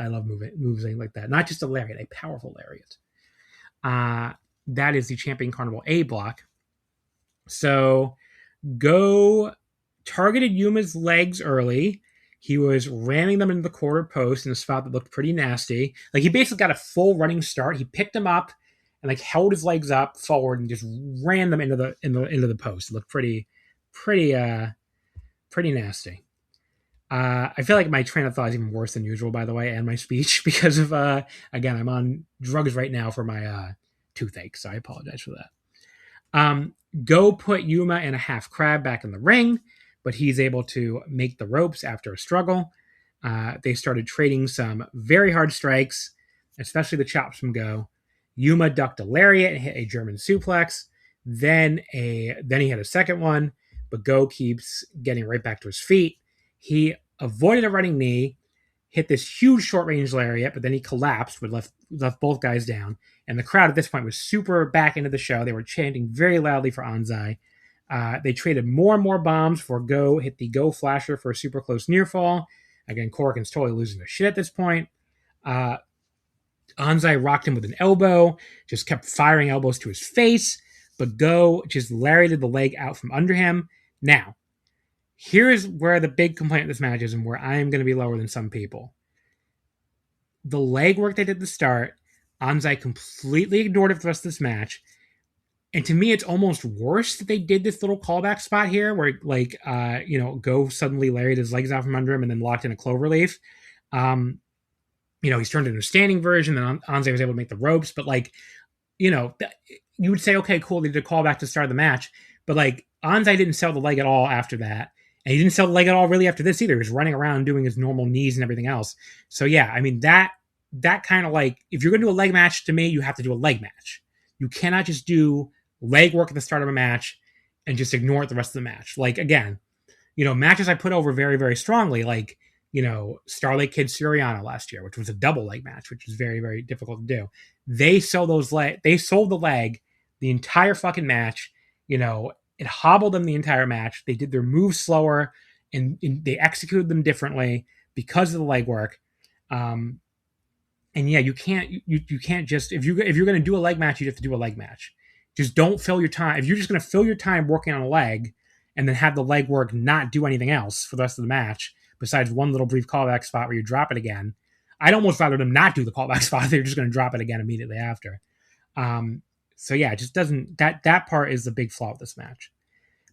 Speaker 3: moves like that. Not just a lariat, a powerful lariat. That is the Champion Carnival A block. So Go targeted Yuma's legs early. He was ramming them into the quarter post in a spot that looked pretty nasty. Like, he basically got a full running start. He picked him up and held his legs up forward and just ran them into the post. It looked pretty nasty. I feel like my train of thought is even worse than usual, by the way, and my speech, because of again, I'm on drugs right now for my toothache, so I apologize for that. Go put Yuma in a half crab back in the ring, but he's able to make the ropes after a struggle. They started trading some very hard strikes, especially the chops from Go. Yuma ducked a lariat and hit a German suplex. Then he had a second one, but Go keeps getting right back to his feet. He avoided a running knee, hit this huge short-range lariat, but then he collapsed, but left both guys down. And the crowd at this point was super back into the show. They were chanting very loudly for Anzai. They traded more and more bombs for Go, hit the Go Flasher for a super close near fall. Again, Korakuen's totally losing their shit at this point. Anzai rocked him with an elbow, just kept firing elbows to his face, but Go just lariated the leg out from under him. Now, here's where the big complaint of this match is and where I am going to be lower than some people. The leg work they did at the start, Anzai completely ignored it for the rest of this match. And to me, it's almost worse that they did this little callback spot here where, like, Go suddenly lariated his legs out from under him and then locked in a cloverleaf. He's turned into a standing version. Then Anze was able to make the ropes. But, like, you would say, okay, cool, they did a callback to start the match. But, like, Anze didn't sell the leg at all after that. And he didn't sell the leg at all really after this either. He was running around doing his normal knees and everything else. So, yeah, I mean, that kind of, like, if you're going to do a leg match, to me, you have to do a leg match. You cannot just do leg work at the start of a match and just ignore it the rest of the match. Like, again, matches I put over very, very strongly, like, Starlight Kid Suriano last year, which was a double leg match, which was very, very difficult to do. They sold the leg the entire fucking match. It hobbled them the entire match. They did their moves slower and they executed them differently because of the leg work. And yeah, you can't just, if you're going to do a leg match, you have to do a leg match. Just don't fill your time. If you're just going to fill your time working on a leg and then have the leg work not do anything else for the rest of the match, besides one little brief callback spot where you drop it again, I'd almost rather them not do the callback spot if they're just going to drop it again immediately after. So yeah, it just doesn't, that part is the big flaw of this match.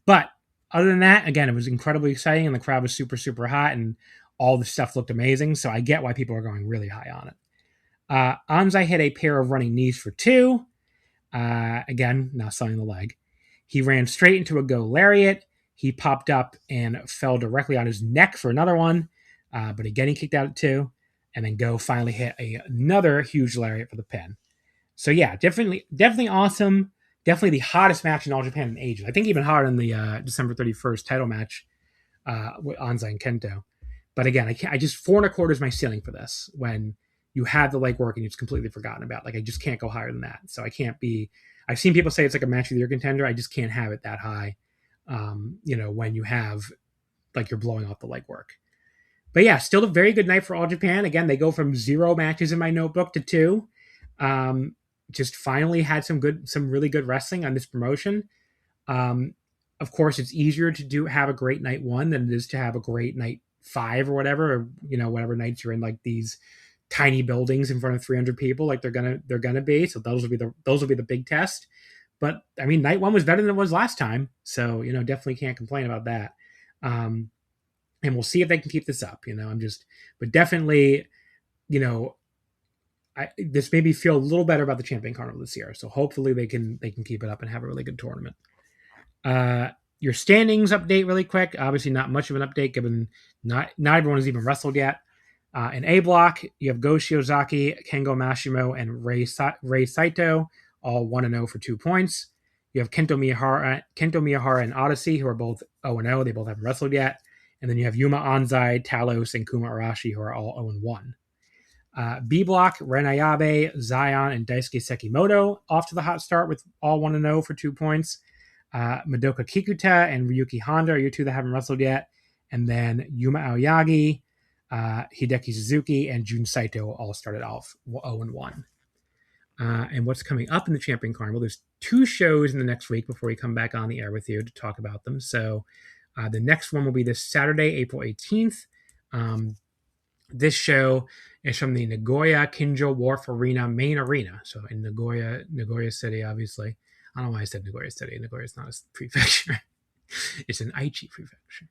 Speaker 3: But other than that, again, it was incredibly exciting and the crowd was super, super hot and all the stuff looked amazing. So I get why people are going really high on it. Anze hit a pair of running knees for 2. Again, not selling the leg. He ran straight into a go lariat. He popped up and fell directly on his neck for another one. But again, he kicked out at 2. And then Go finally hit another huge lariat for the pin. So yeah, definitely awesome. Definitely the hottest match in All Japan in ages. I think even hotter than the December 31st title match with Anze and Kento. But again, I just 4.25 is my ceiling for this when you have the leg work and it's completely forgotten about. Like, I just can't go higher than that. So I can't be, I've seen people say it's like a match of the year contender. I just can't have it that high, when you have, like, you're blowing off the leg work. But yeah, still a very good night for All Japan. Again, they go from 0 matches in my notebook to 2. Just finally had some really good wrestling on this promotion. Of course, it's easier to have a great night 1 than it is to have a great night 5 or whatever, or, whatever nights you're in, like, these tiny buildings in front of 300 people, like they're gonna be. So those will be the big test. But I mean, night 1 was better than it was last time, so definitely can't complain about that. And we'll see if they can keep this up. But definitely, this made me feel a little better about the Champion Carnival this year. So hopefully they can keep it up and have a really good tournament. Your standings update really quick. Obviously, not much of an update given not everyone has even wrestled yet. In A block, you have Go Shiozaki, Kengo Mashimo, and Rei Saito, all 1-0 for 2 points. You have Kento Miyahara and Odyssey, who are both 0-0. They both haven't wrestled yet. And then you have Yuma Anzai, Talos, and Kuma Arashi, who are all 0-1. B block, Ren Ayabe, Zion, and Daisuke Sekimoto off to the hot start with all 1-0 for 2 points. Madoka Kikuta and Ryuki Honda are your 2 that haven't wrestled yet. And then Yuma Aoyagi, Hideki Suzuki, and Jun Saito all started off 0-1. And what's coming up in the Champion Carnival, there's 2 shows in the next week before we come back on the air with you to talk about them. So the next one will be this Saturday, April 18th. This show is from the Nagoya Kinjo Wharf Arena main arena. So in Nagoya City, obviously. I don't know why I said Nagoya City. Nagoya is not a prefecture. It's an Aichi prefecture.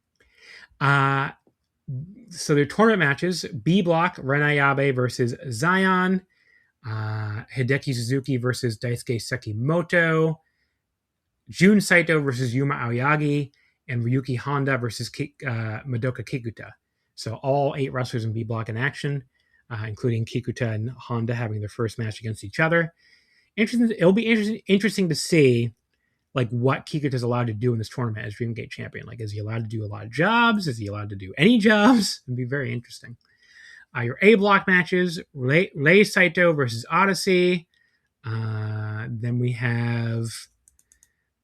Speaker 3: So their tournament matches: B block, Ren Ayabe versus Zion, Hideki Suzuki versus Daisuke Sekimoto, Jun Saito versus Yuma Aoyagi, and Ryuki Honda versus Madoka Kikuta. So all 8 wrestlers in B block in action, including Kikuta and Honda having their first match against each other. It'll be interesting to see, like, what Kikuta is allowed to do in this tournament as Dream Gate champion. Like, is he allowed to do a lot of jobs? Is he allowed to do any jobs? It'd be very interesting. Your A block matches: Rei Saito versus Odyssey. Then we have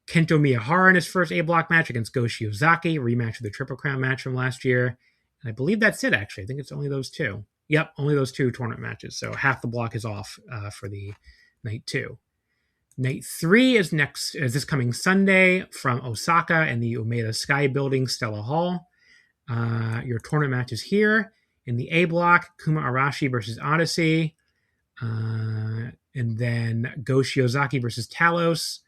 Speaker 3: Kento Miyahara in his first A block match against Go Shiozaki, rematch of the Triple Crown match from last year. And I believe that's it, actually. I think it's only those 2. Yep, only those 2 tournament matches. So half the block is off for the night 2. Night 3 is this coming Sunday from Osaka in the Umeda Sky Building, Stella Hall. Your tournament matches here. In the A block, Kuma Arashi versus Odyssey. And then Go Shiozaki versus Talos.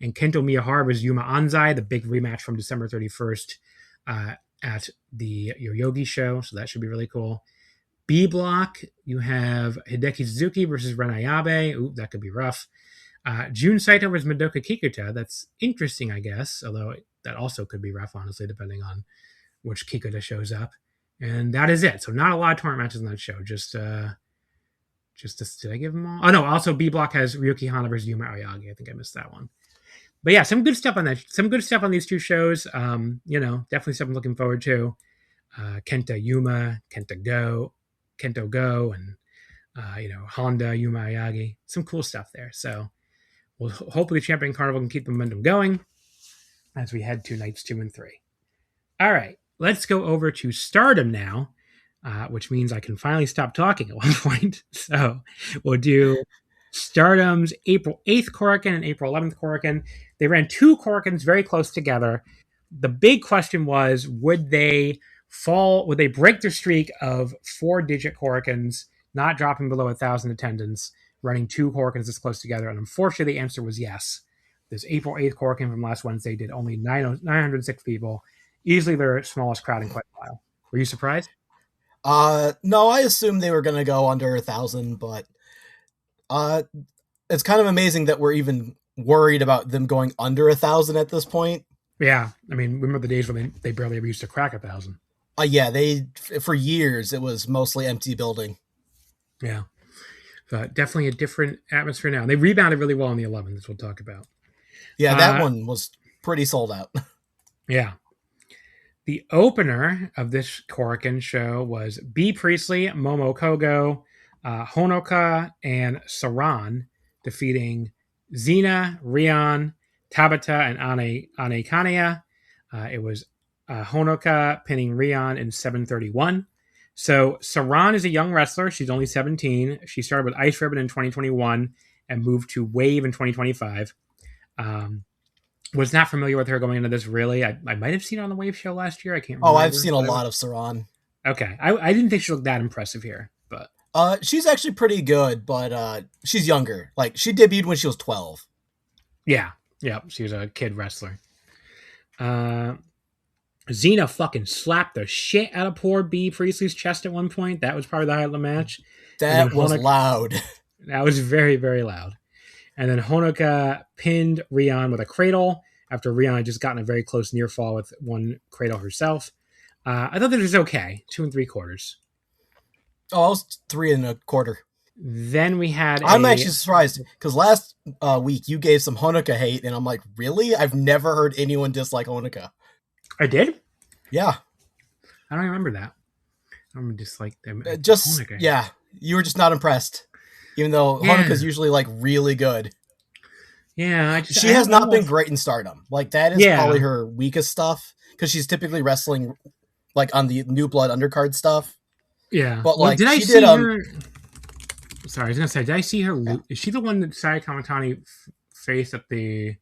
Speaker 3: And Kento Miyahara versus Yuma Anzai, the big rematch from December 31st at the Yoyogi show. So that should be really cool. B block, you have Hideki Suzuki versus Ren Ayabe. Ooh, that could be rough. Jun Saito versus Madoka Kikuta. That's interesting, I guess, although that also could be rough, honestly, depending on which Kikuta shows up. And that is it. So not a lot of tournament matches on that show. Did I give them all? Oh, no. Also, B block has Ryuki Hana versus Yuma Aoyagi. I think I missed that one. But yeah, some good stuff on that. Some good stuff on these two shows. Definitely something I'm looking forward to. Kenta Yuma, Kento Go, and Honda, Yuma Aoyagi. Some cool stuff there. So we'll hopefully Champion Carnival can keep the momentum going as we head to nights 2 and 3. All right, let's go over to Stardom now, which means I can finally stop talking at one point. So we'll do Stardom's April 8th Korakuen and April 11th Korakuen. They ran 2 Korakuens very close together. The big question was, would they break their streak of 4-digit Korakuens, not dropping below 1,000 attendance, running 2 Korakuens this close together? And unfortunately, the answer was yes. This April 8th Korakuen from last Wednesday did only 906 people, easily their smallest crowd in quite a while. Were you surprised?
Speaker 4: No, I assumed they were going to go under 1,000, but it's kind of amazing that we're even worried about them going under 1,000 at this point.
Speaker 3: Yeah, I mean, remember the days when they barely ever used to crack 1,000.
Speaker 4: Yeah, for years it was mostly empty building.
Speaker 3: Yeah, but definitely a different atmosphere now. And they rebounded really well in the 11th, as we'll talk about.
Speaker 4: Yeah, that one was pretty sold out.
Speaker 3: Yeah. The opener of this Korakuen show was B. Priestley, Momo Kogo, Honoka, and Saran, defeating Xena, Rion, Tabata, and Ane Kanaya. It was Honoka pinning Rion in 7:31. So Saran is a young wrestler. She's only 17. She started with Ice Ribbon in 2021 and moved to Wave in 2025. Was not familiar with her going into this, really. I might have seen her on the Wave show last year. I can't remember.
Speaker 4: Oh, I've seen a lot of Saran.
Speaker 3: Okay. I didn't think she looked that impressive here, but
Speaker 4: she's actually pretty good, but she's younger. Like, she debuted when she was 12.
Speaker 3: Yeah. She was a kid wrestler. Xena fucking slapped the shit out of poor B. Priestley's chest at one point. That was probably the highlight of the match.
Speaker 4: That was loud.
Speaker 3: That was very, very loud. And then Honoka pinned Rion with a cradle after Rion had just gotten a very close near fall with one cradle herself. I thought that was okay. 2 3/4.
Speaker 4: Oh, I was 3 1/4.
Speaker 3: Then we had
Speaker 4: I'm actually surprised because last week you gave some Honoka hate, and I'm like, really? I've never heard anyone dislike Honoka.
Speaker 3: I did?
Speaker 4: Yeah.
Speaker 3: I don't remember that. I don't dislike them.
Speaker 4: Honoka. Yeah. You were just not impressed. Even though Honoka's usually like really good.
Speaker 3: Yeah.
Speaker 4: She has not been great in Stardom. Like, that is probably her weakest stuff because she's typically wrestling like on the New Blood undercard stuff.
Speaker 3: Yeah.
Speaker 4: But like,
Speaker 3: did I
Speaker 4: she
Speaker 3: see
Speaker 4: did
Speaker 3: her? Sorry, I was gonna say, did I see her? Yeah. Is she the one that Saya Kamatani faced at the? I'm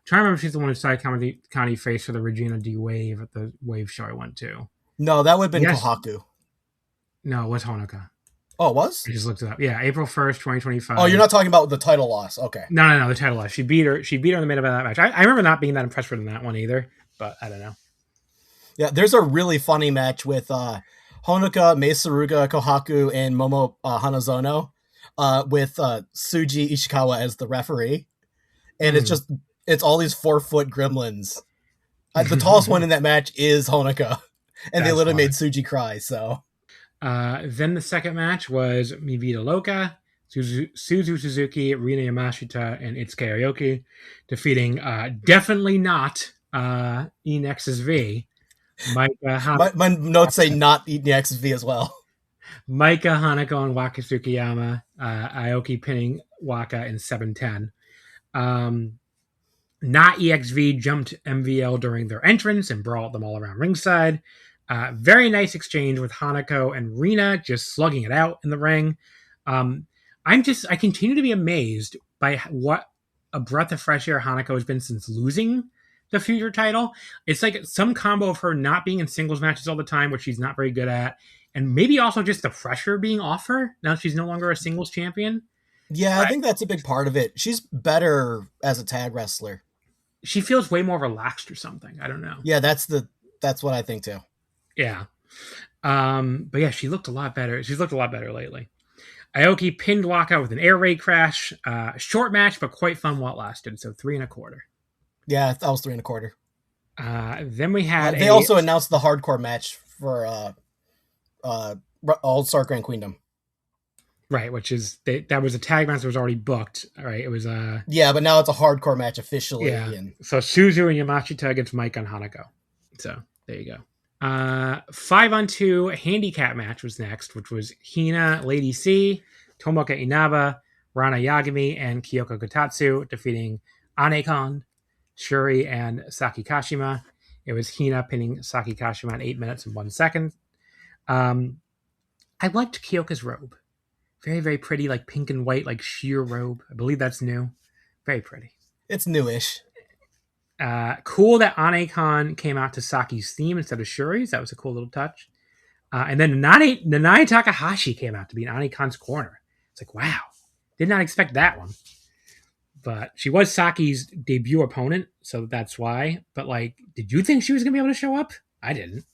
Speaker 3: trying to remember if she's the one that Saya Kamatani faced for the Regina D Wave at the Wave show I went to.
Speaker 4: No, that would have been Kohaku.
Speaker 3: No, it was Honoka.
Speaker 4: Oh, it was?
Speaker 3: I just looked it up. Yeah, April 1st, 2025.
Speaker 4: Oh, you're not talking about the title loss. Okay.
Speaker 3: No, the title loss. She beat her in the main event of that match. I remember not being that impressed with that one either, but I don't know.
Speaker 4: Yeah, there's a really funny match with Honoka, Meisuruga, Kohaku, and Momo Hanazono with Tsuji Ishikawa as the referee. And it's all these 4-foot gremlins. The tallest one in that match is Honoka. And they literally made Tsuji cry, so...
Speaker 3: Then the second match was Mi Vida Loca, Suzu Suzuki, Rina Yamashita, and Itsuki Aoki, defeating definitely not Enex's V.
Speaker 4: My notes say not Enex's V as well.
Speaker 3: Maika Hanako and Waka Tsukiyama, Aoki pinning Waka in 7:10. Not EXV jumped MVL during their entrance and brought them all around ringside. Very nice exchange with Hanako and Rina just slugging it out in the ring. I continue to be amazed by what a breath of fresh air Hanako has been since losing the future title. It's like some combo of her not being in singles matches all the time, which she's not very good at, and maybe also just the pressure being off her now she's no longer a singles champion.
Speaker 4: Yeah, I think that's a big part of it. She's better as a tag wrestler.
Speaker 3: she feels way more relaxed or something. I don't know.
Speaker 4: Yeah, that's what I think too.
Speaker 3: Yeah. But yeah, she looked a lot better. She's looked a lot better lately. Aoki pinned Waka with an air raid crash. Short match, but quite fun while it lasted. So 3 1/4.
Speaker 4: Yeah, that was 3 1/4.
Speaker 3: Then we had
Speaker 4: they also announced the hardcore match for All-Star Grand Queendom.
Speaker 3: Right, which is that was a tag match that was already booked. Right, it was
Speaker 4: yeah, but now it's a hardcore match officially.
Speaker 3: Yeah.
Speaker 4: And
Speaker 3: so Suzu and Yamashita against Mike and Hanako. So there you go. 5-on-2 handicap match was next, which was Hina, Lady C, Tomoka Inaba, Rana Yagami, and Kyoko Kotatsu defeating Anekon, Shuri, and Saki Kashima. It was Hina pinning Saki Kashima in 8 minutes and 1 second. I liked Kyoko's robe. Very, very pretty, like pink and white, like sheer robe. I believe that's new. Very pretty.
Speaker 4: It's newish.
Speaker 3: Cool that Anekon came out to Saki's theme instead of Shuri's. That was a cool little touch. And then Nanae Takahashi came out to be in Anekon's corner. It's like, wow. Did not expect that one. But she was Saki's debut opponent, so that's why. But, like, did you think she was going to be able to show up? I didn't.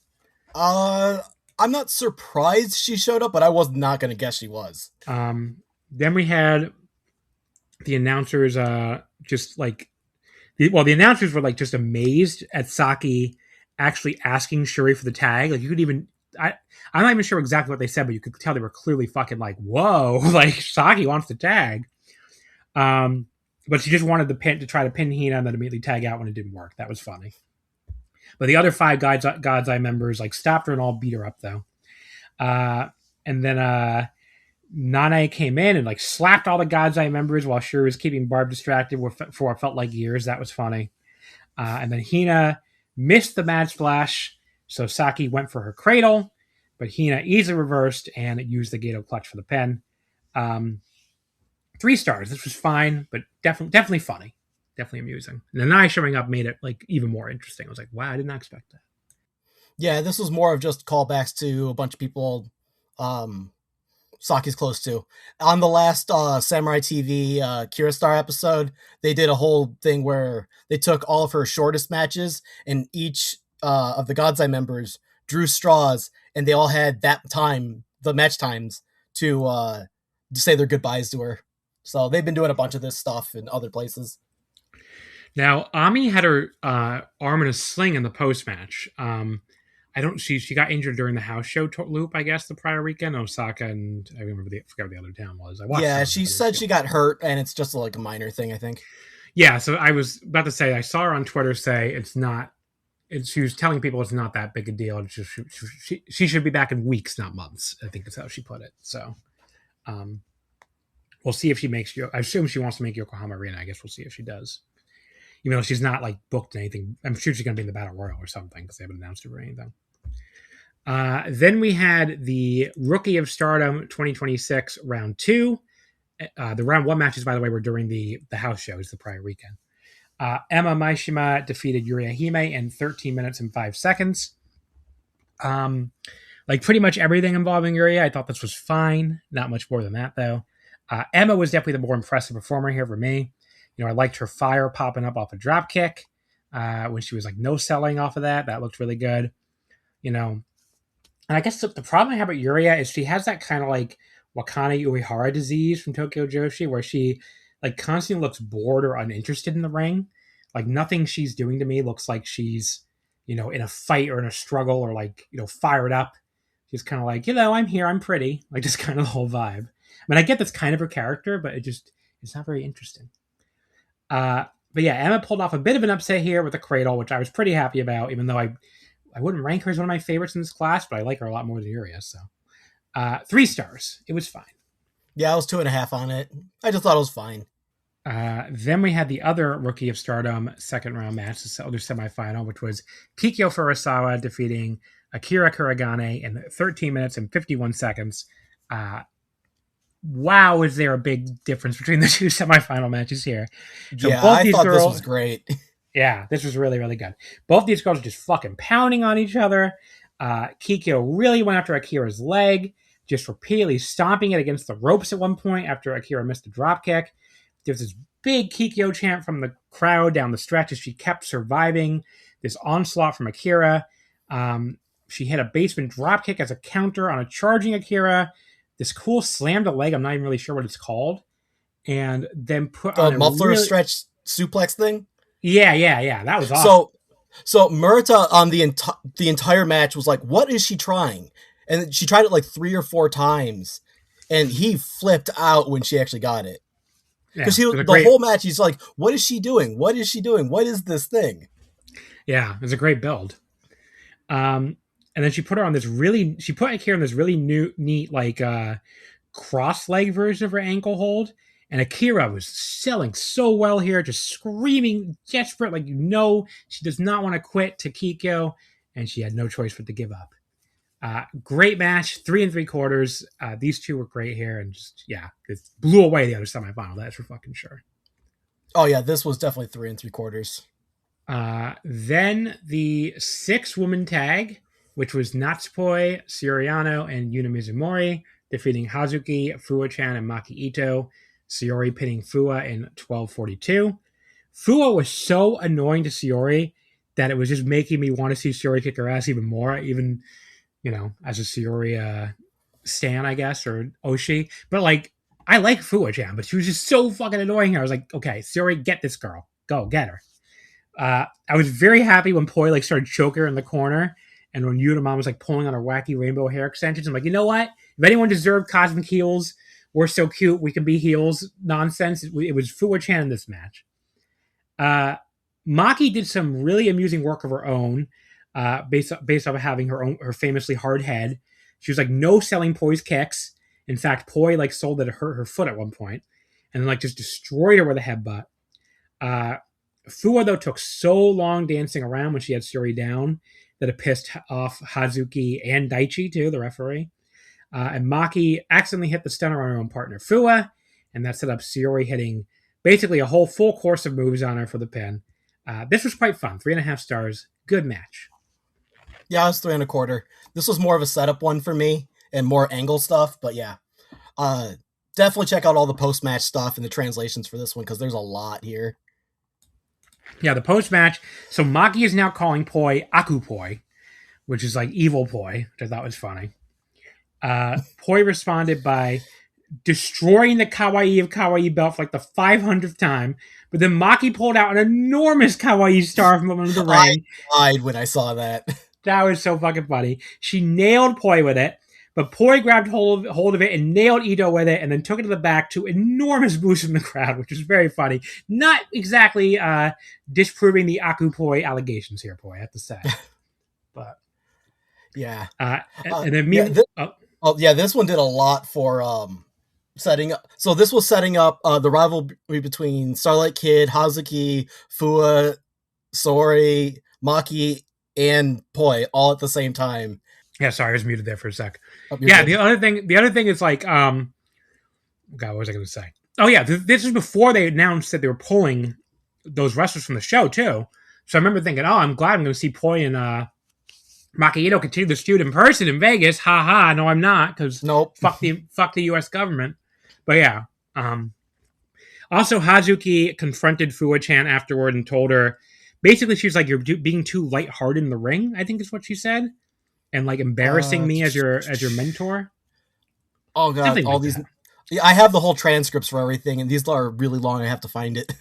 Speaker 4: I'm not surprised she showed up, but I was not going to guess she was.
Speaker 3: Then we had the announcers just, like... the announcers were, like, just amazed at Saki actually asking Shuri for the tag. Like, you could even... I'm not even sure exactly what they said, but you could tell they were clearly fucking like, whoa, like, Saki wants the tag. But she just wanted to try to pin Hina and then immediately tag out when it didn't work. That was funny. But the other 5 God's Eye members, like, stopped her and all beat her up, though. And then Nanae came in and, like, slapped all the God's Eye members while Shuri was keeping Barb distracted for what felt like years. That was funny. And then Hina missed the Mad Splash, so Saki went for her cradle, but Hina easily reversed and used the Gato clutch for the pin. 3 stars. This was fine, but definitely funny. Definitely amusing. And Nanae showing up made it, like, even more interesting. I was like, wow, I did not expect that.
Speaker 4: Yeah, this was more of just callbacks to a bunch of people Saki's close to. On the last Samurai TV Kira Star episode, they did a whole thing where they took all of her shortest matches, and each of the God's Eye members drew straws, and they all had the match times to say their goodbyes to her. So they've been doing a bunch of this stuff in other places.
Speaker 3: Now, Ami had her arm in a sling in the post-match. She got injured during the house show loop, I guess, the prior weekend. Osaka and I forgot what the other town was.
Speaker 4: She said she got hurt, and it's just like a minor thing, I think.
Speaker 3: Yeah, so I was about to say, I saw her on Twitter say she was telling people it's not that big a deal. It's just, she should be back in weeks, not months, I think is how she put it. So, we'll see if she makes I assume she wants to make Yokohama Arena. I guess we'll see if she does. Even though she's not, like, booked anything. I'm sure she's going to be in the Battle Royal or something because they haven't announced her or anything. Then we had the Rookie of Stardom 2026 Round 2. The Round 1 matches, by the way, were during the house shows the prior weekend. Emma Maishima defeated Yuria Hime in 13 minutes and 5 seconds. Like, pretty much everything involving Yuria, I thought this was fine. Not much more than that, though. Emma was definitely the more impressive performer here for me. I liked her fire popping up off a drop kick when she was, like, no-selling off of that. That looked really good. And I guess the problem I have with Yuria is she has that kind of, like, Wakane Uehara disease from Tokyo Joshi, where she, like, constantly looks bored or uninterested in the ring. Like, nothing she's doing to me looks like she's, in a fight or in a struggle or, like, fired up. She's kind of like, I'm here, I'm pretty. Like, just kind of the whole vibe. I mean, I get that's kind of her character, but it's not very interesting. But yeah, Emma pulled off a bit of an upset here with a cradle, which I was pretty happy about, even though I wouldn't rank her as one of my favorites in this class, but I like her a lot more than Yuria. So 3 stars. It was fine.
Speaker 4: Yeah, I was 2.5 on it. I just thought it was fine.
Speaker 3: Then we had the other Rookie of Stardom second round match, the other semifinal, which was Kikyo Furusawa defeating Akira Kuragane in 13 minutes and 51 seconds. Wow, is there a big difference between the 2 semifinal matches here?
Speaker 4: So yeah, I thought this was great.
Speaker 3: Yeah, this was really, really good. Both these girls are just fucking pounding on each other. Kikyo really went after Akira's leg, just repeatedly stomping it against the ropes at one point after Akira missed a drop kick. There's this big Kikyo chant from the crowd down the stretch as she kept surviving this onslaught from Akira. She hit a basement dropkick as a counter on a charging Akira. This cool slam to leg, I'm not even really sure what it's called. And then put on
Speaker 4: The
Speaker 3: a
Speaker 4: muffler stretch suplex thing?
Speaker 3: Yeah. That was awesome.
Speaker 4: So Murata on the entire match was like, what is she trying? And she tried it like 3 or 4 times. And he flipped out when she actually got it. Because whole match, he's like, what is she doing? What is she doing? What is this thing?
Speaker 3: Yeah, it was a great build. And then she put Akira on this really neat, like, cross leg version of her ankle hold. And Akira was selling so well here, just screaming, desperate, like, she does not want to quit to Kikyo. And she had no choice but to give up. Great match, 3 3/4. These two were great here, and it blew away the other semifinal. That's for fucking sure.
Speaker 4: Oh yeah, this was definitely 3 3/4.
Speaker 3: Then the 6-woman tag, which was Natsupoi, Suriano, and Yuna Mizumori, defeating Hazuki, Fua-chan, and Maki Ito. Sayori pinning Fua in 12:42. Fua was so annoying to Sayori that it was just making me want to see Sayori kick her ass even more, even, as a Sayori stan, I guess, or Oshi. But, like, I like Fua-chan, but she was just so fucking annoying here. I was like, okay, Sayori, get this girl. Go, get her. I was very happy when Poi, started choking her in the corner, and when Yudamon was, pulling on her wacky rainbow hair extensions. I'm like, you know what? If anyone deserved cosmic heels, we're so cute, we can be heels nonsense. It was Fua-chan in this match. Maki did some really amusing work of her own, based off of having her famously hard head. She was no selling Poi's kicks. In fact, Poi sold it to hurt her foot at one point, and then just destroyed her with a headbutt. Fua though took so long dancing around when she had Sayori down that it pissed off Hazuki and Daichi too, the referee. And Maki accidentally hit the stunner on her own partner Fua, and that set up Sayori hitting basically a whole full course of moves on her for the pin. This was quite fun. 3.5 stars. Good match.
Speaker 4: Yeah, it was 3 1/4. This was more of a setup one for me and more angle stuff, but yeah. Definitely check out all the post-match stuff and the translations for this one because there's a lot here.
Speaker 3: Yeah, the post-match. So Maki is now calling Poi Aku Poi, which is evil Poi, which I thought was funny. Poi responded by destroying the Kawaii of Kawaii belt for the 500th time, but then Maki pulled out an enormous Kawaii star from under the ring.
Speaker 4: I died when I saw that.
Speaker 3: That was so fucking funny. She nailed Poi with it, but Poi grabbed hold of it and nailed Ito with it, and then took it to the back to enormous boost from the crowd, which was very funny. Not exactly disproving the Aku Poi allegations here, Poi, I have to say. But
Speaker 4: yeah.
Speaker 3: And then
Speaker 4: this one did a lot for setting up. So this was setting up the rivalry between Starlight Kid, Hazuki, Fua, Sori, Maki, and Poi all at the same time.
Speaker 3: Yeah, sorry, I was muted there for a sec. The other thing is God, what was I going to say? Oh yeah, this is before they announced that they were pulling those wrestlers from the show too. So I remember thinking, I'm glad I'm going to see Poi and Maki Ito continue this feud in person in Vegas. Ha ha! No, I'm not, because
Speaker 4: nope.
Speaker 3: Fuck the U.S. government. But yeah. Also, Hazuki confronted Fua-chan afterward and told her, basically, she was like, "You're being too lighthearted in the ring," I think is what she said, and embarrassing me as your mentor.
Speaker 4: Oh god, something all these. Yeah, I have the whole transcripts for everything, and these are really long. I have to find it.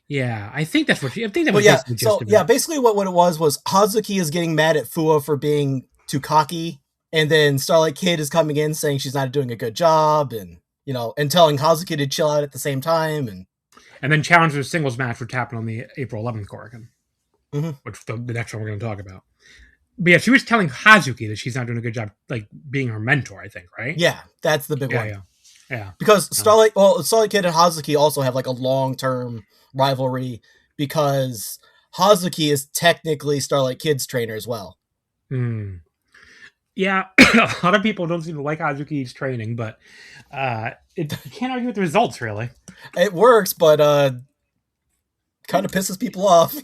Speaker 3: Yeah, I think that's what she. I think that was basically just
Speaker 4: so yeah, basically what it was Hazuki is getting mad at Fua for being too cocky, and then Starlight Kid is coming in saying she's not doing a good job, and and telling Hazuki to chill out at the same time,
Speaker 3: and then challenge a singles match, which happened on the April 11th Korakuen, which the next one we're going to talk about. But yeah, she was telling Hazuki that she's not doing a good job, being her mentor. I think, right?
Speaker 4: Yeah, that's the big one.
Speaker 3: Yeah.
Speaker 4: Because Starlight Kid and Hazuki also have a long-term rivalry because Hazuki is technically Starlight Kid's trainer as well.
Speaker 3: Yeah, a lot of people don't seem to like Hazuki's training, but you can't argue with the results, really.
Speaker 4: It works, but kind of pisses people off.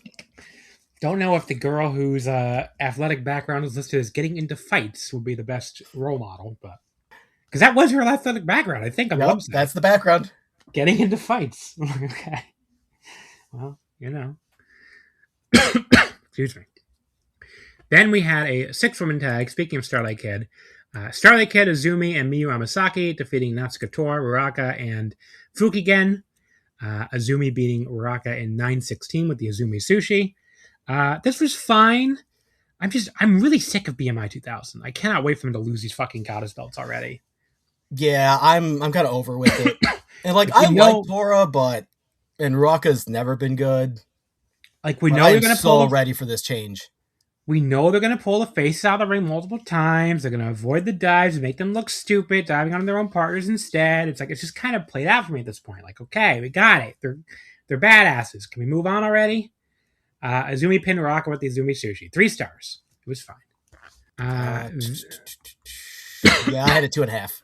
Speaker 3: Don't know if the girl whose athletic background is listed as getting into fights would be the best role model, but because that was her athletic background, I think, on the website.
Speaker 4: That's the background.
Speaker 3: getting into fights. I'm like, okay. Well, excuse me. Then we had a 6-woman tag. Speaking of Starlight Kid, Starlight Kid, Azumi, and Miyu Amasaki defeating Natsuko Tora, Uraka, and Fukigen. Azumi beating Uraka in 9-16 with the Azumi Sushi. This was fine. I'm really sick of BMI 2000. I cannot wait for them to lose these fucking goddess belts already.
Speaker 4: Yeah, I'm kind of over with it. And like I like Tora, and Uraka's never been good.
Speaker 3: Like we know they're gonna
Speaker 4: so ready for this change.
Speaker 3: We know they're going to pull the faces out of the ring multiple times. They're going to avoid the dives, make them look stupid, diving on their own partners instead. It's like, it's just kind of played out for me at this point. Like, okay, we got it. They're badasses. Can we move on already? Azumi pinned Uraka with the Azumi Sushi. 3 stars. It was fine.
Speaker 4: Yeah, I had a 2.5.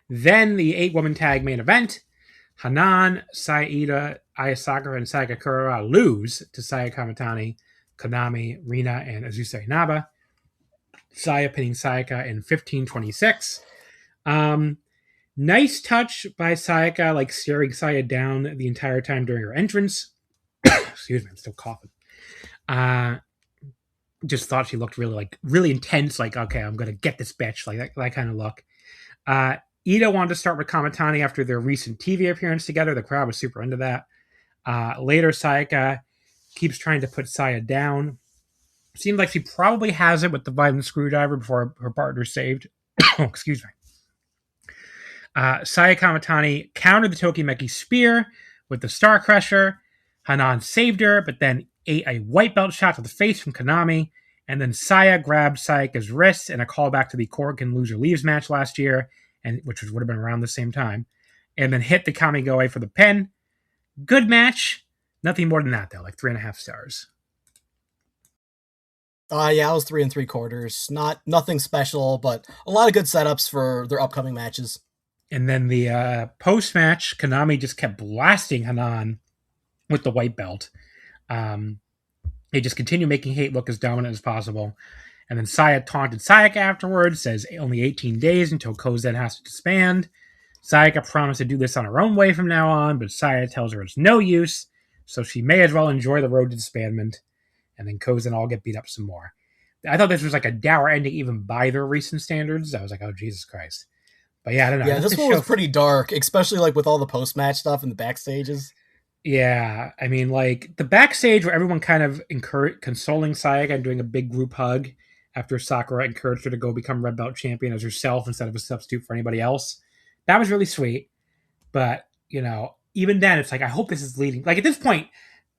Speaker 3: Then the 8-woman tag main event. Hanan, Saida, Ayasaka, and Sayaka Kura lose to Saya Kamatani, Konami, Rina, and Azuse Inaba. Saya pinning Sayaka in 15-26. Nice touch by Sayaka, like staring Saya down the entire time during her entrance. Excuse me, I'm still coughing. Just thought she looked really intense, like, okay, I'm going to get this bitch, like that kind of look. Ida wanted to start with Kamatani after their recent TV appearance together. The crowd was super into that. Later, Sayaka keeps trying to put Saya down. Seems like she probably has it with the violent screwdriver before her partner's saved. Excuse me. Saya Kamatani countered the Tokimeki spear with the Star Crusher. Hanan saved her, but then ate a white belt shot to the face from Konami. And then Saya grabbed Sayaka's wrist in a callback to the Korakuen Loser Leaves match last year, which would have been around the same time. And then hit the Kamigoe for the pin. Good match. Nothing more than that, though. Like 3.5 stars.
Speaker 4: Yeah, I was 3 3/4. Nothing special, but a lot of good setups for their upcoming matches.
Speaker 3: And then the post-match, Konami just kept blasting Hanan with the white belt. They just continue making Hate look as dominant as possible. And then Saya taunted Sayaka afterwards, says only 18 days until Kozen has to disband. Sayaka promised to do this on her own way from now on, but Saya tells her it's no use, so she may as well enjoy the road to disbandment. And then Kozen all get beat up some more. I thought this was like a dour ending even by their recent standards. I was like, oh, Jesus Christ. But yeah, I don't know.
Speaker 4: Yeah, this one was pretty dark, especially like with all the post-match stuff and the backstages.
Speaker 3: Yeah, I mean, like the backstage where everyone kind of consoling Sayaka and doing a big group hug after Sakura encouraged her to go become Red Belt champion as herself instead of a substitute for anybody else. That was really sweet. But, even then, it's like, I hope this is leading. Like, at this point,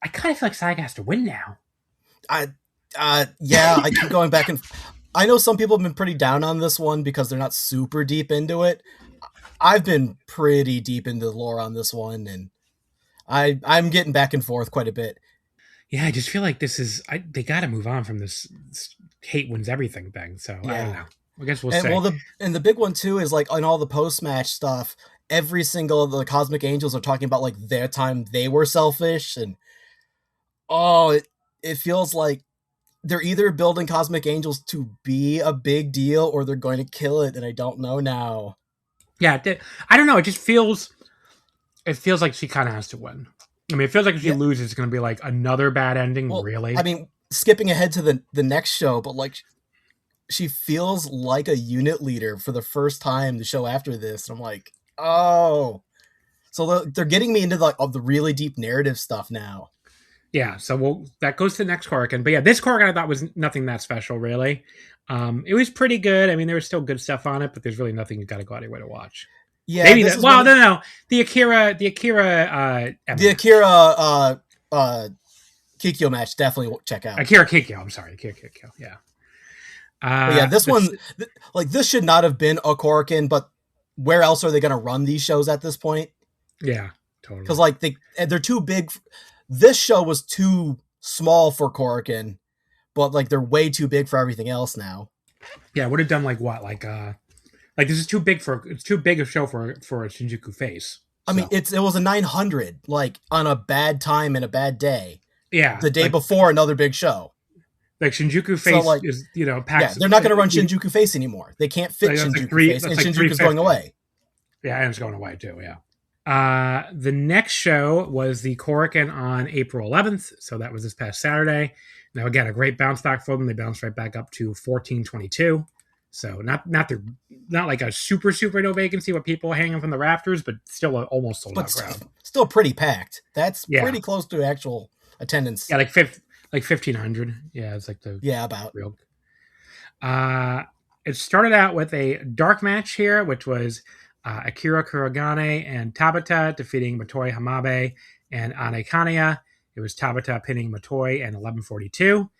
Speaker 3: I kind of feel like Sayaka has to win now.
Speaker 4: Yeah, I keep going back and... I know some people have been pretty down on this one because they're not super deep into it. I've been pretty deep into the lore on this one, and I'm getting back and forth quite a bit.
Speaker 3: Yeah, I just feel like this is... they got to move on from this Hate wins everything thing, so yeah. I don't know. I guess we'll see.
Speaker 4: Well, the big one, too, is like on all the post-match stuff, every single of the Cosmic Angels are talking about like their time they were selfish, and it feels like they're either building Cosmic Angels to be a big deal or they're going to kill it, and I don't know now.
Speaker 3: Yeah, I don't know. It just feels like she kind of has to win. I mean, it feels like if she loses, it's going to be like another bad ending, really.
Speaker 4: I mean, skipping ahead to the next show, but like she feels like a unit leader for the first time the show after this, and I'm like, oh. So they're getting me into the really deep narrative stuff now.
Speaker 3: Yeah, so that goes to the next Korakuen. But yeah, this Korakuen I thought was nothing that special, really. It was pretty good. I mean, there was still good stuff on it, but there's really nothing you got to go out of your way to watch.
Speaker 4: Yeah,
Speaker 3: maybe that. Well, no. The Akira
Speaker 4: Kikyo match, definitely check out.
Speaker 3: Akira Kikyo. I'm sorry, Akira Kikyo. Yeah.
Speaker 4: This one, like this should not have been a Korakuen, but where else are they going to run these shows at this point?
Speaker 3: Yeah, totally.
Speaker 4: Because like they're too big. This show was too small for Korakuen, but like they're way too big for everything else now.
Speaker 3: Yeah, would have done like what? Like this is too big it's too big a show for a Shinjuku face.
Speaker 4: So. I mean, it was a 900, like on a bad time and a bad day.
Speaker 3: Yeah.
Speaker 4: The day before another big show.
Speaker 3: Like Shinjuku face is, packed.
Speaker 4: Yeah, they're not going to run Shinjuku face anymore. They can't fit Shinjuku face, and Shinjuku's going away.
Speaker 3: Yeah, and it's going away too, yeah. The next show was the Korakuen on April 11th. So that was this past Saturday. Now, again, a great bounce back for them. They bounced right back up to 1422. So not like a super no vacancy with people hanging from the rafters, but still an almost sold out crowd.
Speaker 4: Still pretty packed. That's pretty close to actual attendance.
Speaker 3: Yeah, like 1,500. Yeah, it's like the
Speaker 4: about
Speaker 3: real. It started out with a dark match here, which was Akira Kuragane and Tabata defeating Motoi Hamabe and Ane Kaniya. It was Tabata pinning Motoi and 11:42.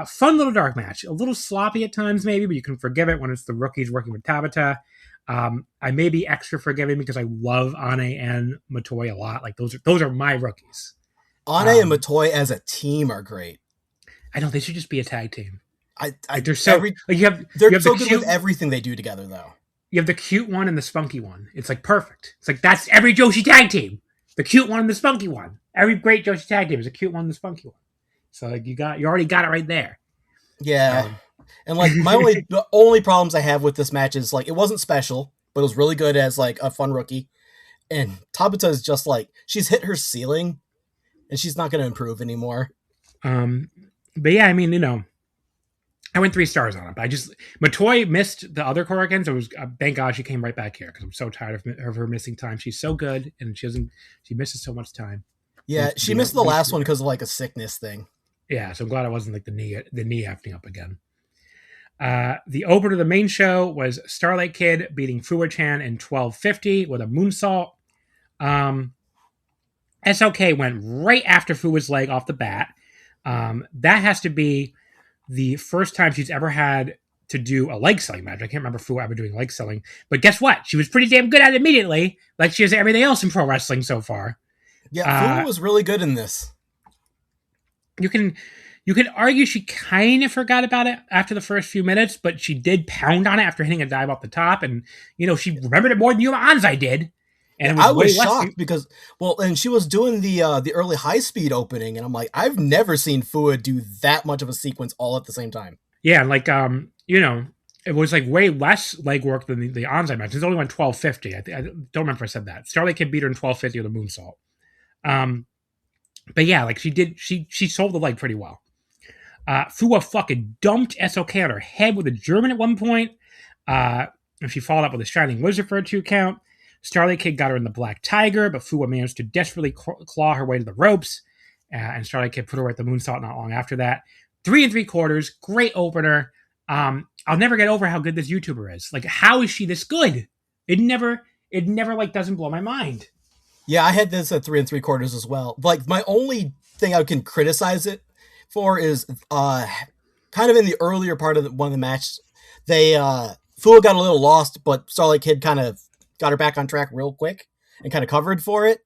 Speaker 3: Fun little dark match. A little sloppy at times, maybe, but you can forgive it when it's the rookies working with Tabata. I may be extra forgiving because I love Ane and Motoi a lot. Like those are my rookies.
Speaker 4: Ane and Motoi as a team are great.
Speaker 3: I know they should just be a tag team.
Speaker 4: They're so good with everything they do together, though.
Speaker 3: You have the cute one and the spunky one. It's like perfect. It's like that's every Joshi tag team. The cute one and the spunky one. Every great Joshi tag team is a cute one and the spunky one. So like you already got it right there.
Speaker 4: Yeah. And like the only problems I have with this match is like it wasn't special, but it was really good as like a fun rookie. And Tabata is just like she's hit her ceiling and she's not gonna improve anymore.
Speaker 3: But yeah, I mean, I went 3 stars on it, but Motoi missed the other Korakuens. It was thank God she came right back here because I'm so tired of her missing time. She's so good and she misses so much time.
Speaker 4: Yeah, she missed the last one because of like a sickness thing.
Speaker 3: Yeah, so I'm glad it wasn't like the knee acting up again. The opener of the main show was Starlight Kid beating Fuwa-chan in 12:50 with a moonsault. SLK went right after Fuwa's leg off the bat. That has to be the first time she's ever had to do a leg selling match. I can't remember Fuwa ever doing leg selling, but guess what? She was pretty damn good at it immediately, like she is everything else in pro wrestling so far.
Speaker 4: Yeah, Fuwa was really good in this.
Speaker 3: You can argue she kind of forgot about it after the first few minutes, but she did pound on it after hitting a dive off the top, and she remembered it more than Yuma Anzai did. And
Speaker 4: I was shocked because, and she was doing the early high speed opening, and I'm like, I've never seen Fuwa do that much of a sequence all at the same time.
Speaker 3: Yeah, like it was like way less leg work than the Anzai match. It's only went 12:50. I don't remember if I said that. Starlight Kid beat her in 12:50 with a moonsault. But yeah, like she sold the leg pretty well. Fuwa fucking dumped SOK on her head with a German at one point. And she followed up with a Shining Wizard for a 2 count. Starlight Kid got her in the Black Tiger, but Fuwa managed to desperately claw her way to the ropes. And Starlight Kid put her right the moonsault not long after that. 3 3/4, great opener. I'll never get over how good this YouTuber is. Like, how is she this good? It never like doesn't blow my mind.
Speaker 4: Yeah, I had this at 3 3/4 as well. Like, my only thing I can criticize it for is kind of in the earlier part of one of the matches, Fuwa got a little lost, but Starlight Kid kind of got her back on track real quick and kind of covered for it.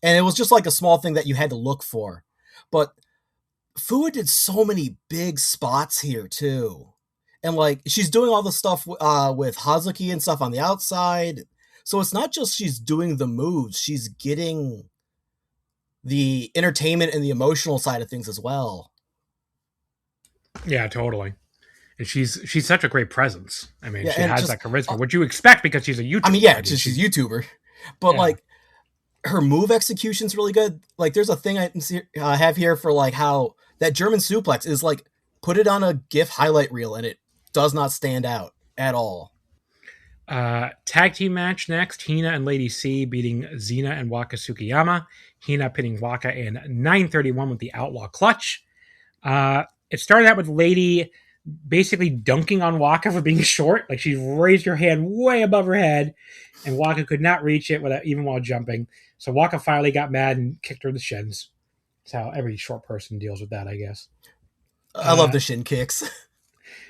Speaker 4: And it was just like a small thing that you had to look for. But Fuwa did so many big spots here too. And like she's doing all the stuff with Hazuki and stuff on the outside. So it's not just she's doing the moves, she's getting the entertainment and the emotional side of things as well.
Speaker 3: Yeah, totally. And she's such a great presence. I mean, she has that charisma. What you expect because she's a YouTuber.
Speaker 4: I mean, yeah, she's a YouTuber. But like her move execution's really good. Like there's a thing I have here for like how that German suplex is like put it on a GIF highlight reel and it does not stand out at all.
Speaker 3: Tag team match next. Hina and Lady C beating Xena and Waka Tsukiyama. Hina pinning Waka in 9:31 with the Outlaw Clutch. It started out with Lady basically dunking on Waka for being short. Like she raised her hand way above her head and Waka could not reach it even while jumping. So Waka finally got mad and kicked her in the shins. That's how every short person deals with that, I guess.
Speaker 4: I love the shin kicks.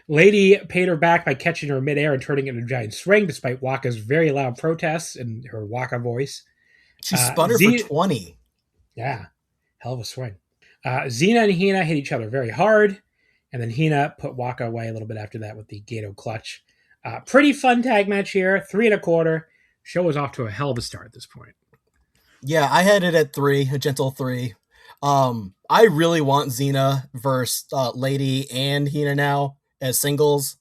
Speaker 3: Lady paid her back by catching her midair and turning it into a giant swing, despite Waka's very loud protests and her Waka voice.
Speaker 4: She spun her for 20.
Speaker 3: Yeah, hell of a swing. Xena and Hina hit each other very hard, and then Hina put Waka away a little bit after that with the Gato clutch. Pretty fun tag match here, 3 1/4. Show was off to a hell of a start at this point.
Speaker 4: Yeah, I had it at 3, a gentle 3. I really want Xena versus Lady and Hina now as singles.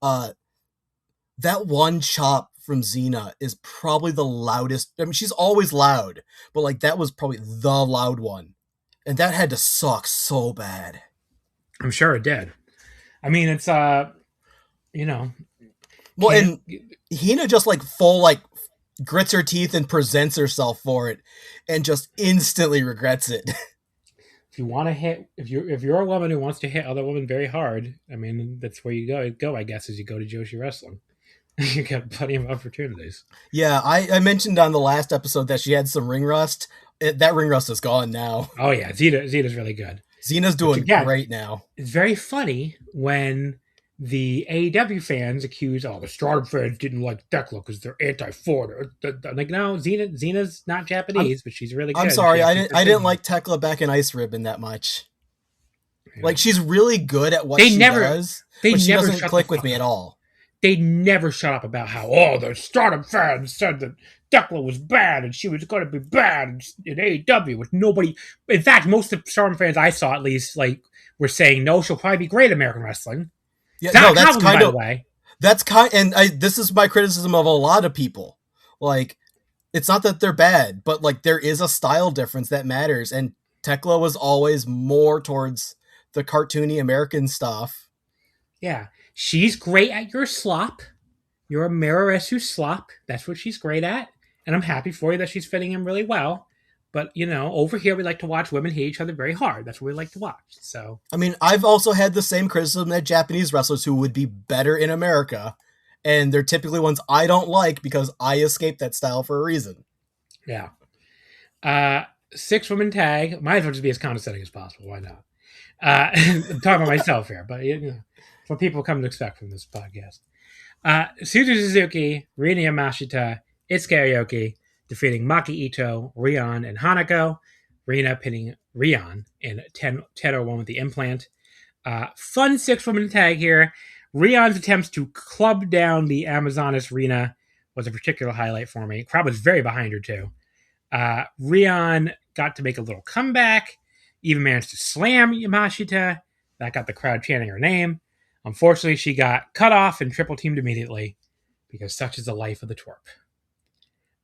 Speaker 4: That one chop from Xena is probably the loudest. I mean, she's always loud, but like that was probably the loud one. And that had to suck so bad.
Speaker 3: I'm sure it did. I mean, it's, you know.
Speaker 4: Well, and Hina just like full, like, grits her teeth and presents herself for it and just instantly regrets it.
Speaker 3: If you want to hit, if you're a woman who wants to hit other women very hard, I mean, that's where you go, I guess, as you go to Joshi Wrestling. You got plenty of opportunities.
Speaker 4: Yeah, I mentioned on the last episode that she had some ring rust. That ring rust is gone now.
Speaker 3: Oh, yeah. Zena's really good.
Speaker 4: Xena's doing great now.
Speaker 3: It's very funny when the AEW fans accuse, the Stardom fans didn't like Thekla because they're anti-Ford. Like, no, Xena's not Japanese, but she's really good.
Speaker 4: I'm sorry, I didn't like Thekla back in Ice Ribbon that much. Yeah. Like, she's really good at what she does, but she doesn't click with me at all.
Speaker 3: They never shut up about how, the Stardom fans said that Thekla was bad and she was going to be bad in AEW with nobody. In fact, most of the Stardom fans I saw, at least, like, were saying, no, she'll probably be great in American wrestling.
Speaker 4: Yeah, no, that's kind of, this is my criticism of a lot of people. Like, it's not that they're bad, but like there is a style difference that matters. And Thekla was always more towards the cartoony American stuff.
Speaker 3: Yeah. She's great at your slop. Your Miraresu slop. That's what she's great at. And I'm happy for you that she's fitting in really well. But, over here, we like to watch women hit each other very hard. That's what we like to watch. So,
Speaker 4: I mean, I've also had the same criticism that Japanese wrestlers who would be better in America. And they're typically ones I don't like because I escaped that style for a reason.
Speaker 3: Yeah. 6-woman tag. Might as well just be as condescending as possible. Why not? I'm talking about myself here, but it's what people come to expect from this podcast. Suzu Suzuki, Rina Yamashita, Itsuki Aoki, defeating Maki Ito, Rion, and Hanako. Rina pinning Rion in 10-01 with the implant. Fun 6-woman tag here. Rion's attempts to club down the Amazoness Rina was a particular highlight for me. Crowd was very behind her, too. Rion got to make a little comeback, even managed to slam Yamashita. That got the crowd chanting her name. Unfortunately, she got cut off and triple teamed immediately because such is the life of the twerp.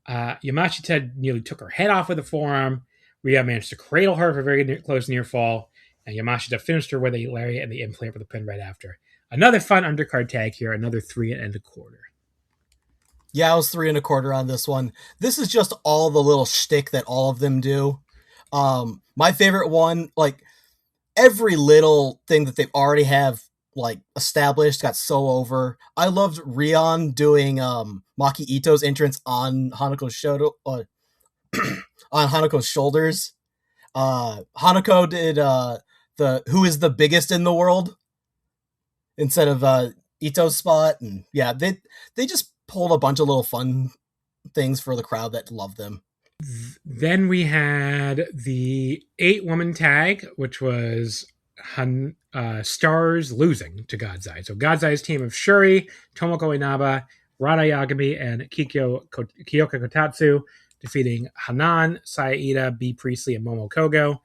Speaker 3: Yamashita nearly took her head off with a forearm. Rhea managed to cradle her for a very close near fall, and Yamashita finished her with a lariat and the implant with a pin right after. Another fun undercard tag here, another 3 1/4.
Speaker 4: Yeah, I was 3 1/4 on this one. This is just all the little shtick that all of them do. My favorite one, like every little thing that they've already have like established got so over. I loved Rion doing Maki Ito's entrance on Hanako's shoulder, on Hanako's shoulders. Hanako did the who is the biggest in the world instead of Ito's spot, and yeah, they just pulled a bunch of little fun things for the crowd that loved them.
Speaker 3: Then we had the 8-woman tag, which was Stars losing to God's Eye. So God's Eye's team of Shuri, Tomoko Inaba, Rana Yagami, and Kyoka Kotatsu defeating Hanan, Saida, B. Priestley, and Momo Kogo.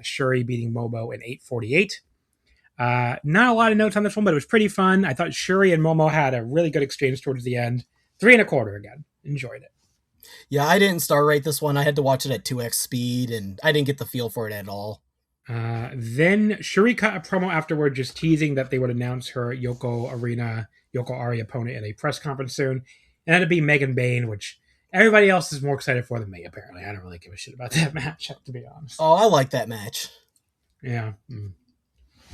Speaker 3: Shuri beating Momo in 8:48. Not a lot of notes on this one, but it was pretty fun. I thought Shuri and Momo had a really good exchange towards the end. 3 1/4 again. Enjoyed it.
Speaker 4: Yeah, I didn't star rate this one. I had to watch it at 2x speed, and I didn't get the feel for it at all.
Speaker 3: Then Shuri cut a promo afterward, just teasing that they would announce her Yoko Ari opponent in a press conference soon. And that'd be Megan Bain, which everybody else is more excited for than me, apparently. I don't really give a shit about that match, to be honest.
Speaker 4: Oh, I like that match.
Speaker 3: Yeah.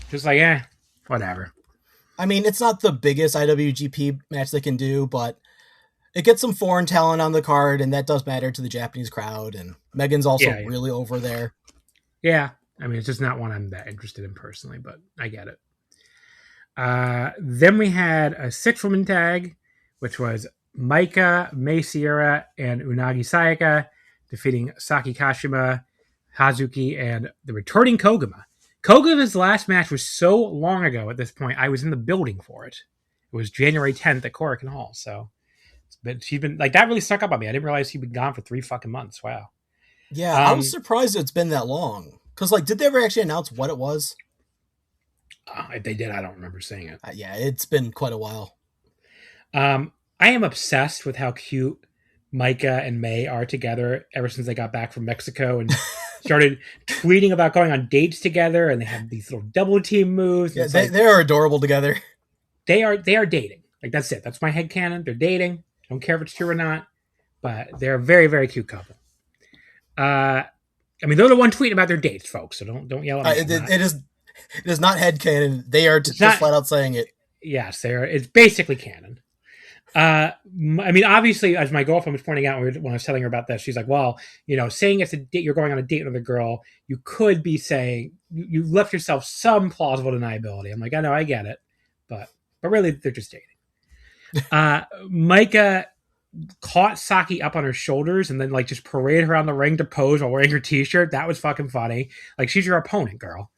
Speaker 3: Just like, whatever.
Speaker 4: I mean, it's not the biggest IWGP match they can do, but it gets some foreign talent on the card, and that does matter to the Japanese crowd. And Megan's also really over there.
Speaker 3: Yeah. I mean, it's just not one I'm that interested in personally, but I get it. Then we had a 6-woman tag, which was Maika, Mei Sierra, and Unagi Sayaka defeating Saki Kashima, Hazuki, and the returning Koguma. Koguma's last match was so long ago at this point, I was in the building for it. It was January 10th at Korakuen Hall, so she's been like, that really stuck up on me. I didn't realize she'd been gone for 3 fucking months. Wow.
Speaker 4: Yeah, I was surprised it's been that long. Because, like, did they ever actually announce what it was?
Speaker 3: If they did, I don't remember seeing it.
Speaker 4: Yeah, it's been quite a while.
Speaker 3: I am obsessed with how cute Micah and May are together ever since they got back from Mexico and started tweeting about going on dates together, and they have these little double team moves.
Speaker 4: Yeah, they are adorable together.
Speaker 3: They are dating. Like, that's it. That's my headcanon. They're dating. I don't care if it's true or not, but they're a very, very cute couple. I mean, they're the one tweeting about their dates, folks. So don't yell at me.
Speaker 4: It is not headcanon. They are just flat out saying it.
Speaker 3: Yes, they are. It's basically canon. I mean, obviously, as my girlfriend was pointing out when I was telling her about this, she's like, well, saying it's a date, you're going on a date with a girl, you could be saying you left yourself some plausible deniability. I'm like, I know, I get it, but really, they're just dating. Micah caught Saki up on her shoulders and then like just paraded her around the ring to pose while wearing her t-shirt. That was fucking funny. Like, she's your opponent, girl.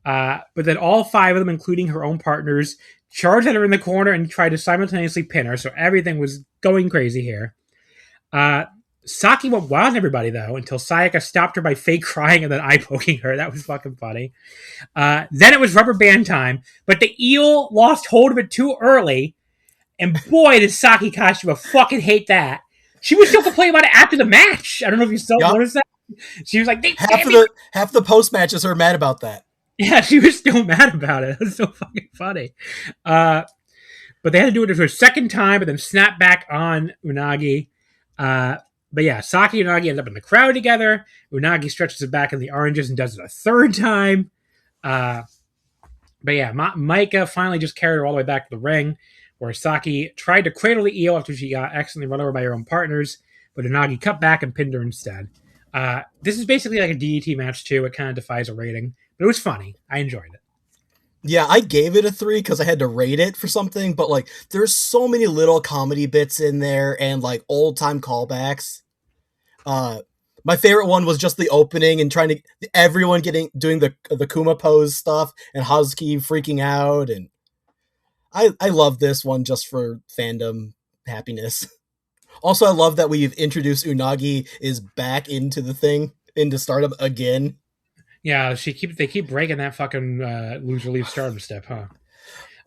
Speaker 3: But then all 5 of them, including her own partners, charged at her in the corner and tried to simultaneously pin her. So everything was going crazy here. Saki went wild on everybody, though, until Sayaka stopped her by fake crying and then eye-poking her. That was fucking funny. Then it was rubber band time, but the eel lost hold of it too early. And boy, did Saki Kashima fucking hate that. She was still complaining about it after the match. I don't know if you still noticed that. She was like,
Speaker 4: half the post matches are mad about that.
Speaker 3: Yeah, she was still mad about it. It was so fucking funny. But they had to do it for a second time, but then snap back on Unagi. But yeah, Saki and Unagi end up in the crowd together. Unagi stretches it back in the oranges and does it a third time. But yeah, Micah finally just carried her all the way back to the ring, where Saki tried to cradle the eel after she got accidentally run over by her own partners, but Unagi cut back and pinned her instead. This is basically like a DDT match too. It kind of defies a rating, but it was funny. I enjoyed it.
Speaker 4: Yeah, I gave it a 3 because I had to rate it for something, but like there's so many little comedy bits in there and like old time callbacks. My favorite one was just the opening and everyone doing the Kuma pose stuff and Hazuki freaking out, and I love this one just for fandom happiness. Also, I love that we've introduced Unagi is back into Stardom again.
Speaker 3: Yeah, they keep breaking that fucking lose or leave Stardom step, huh?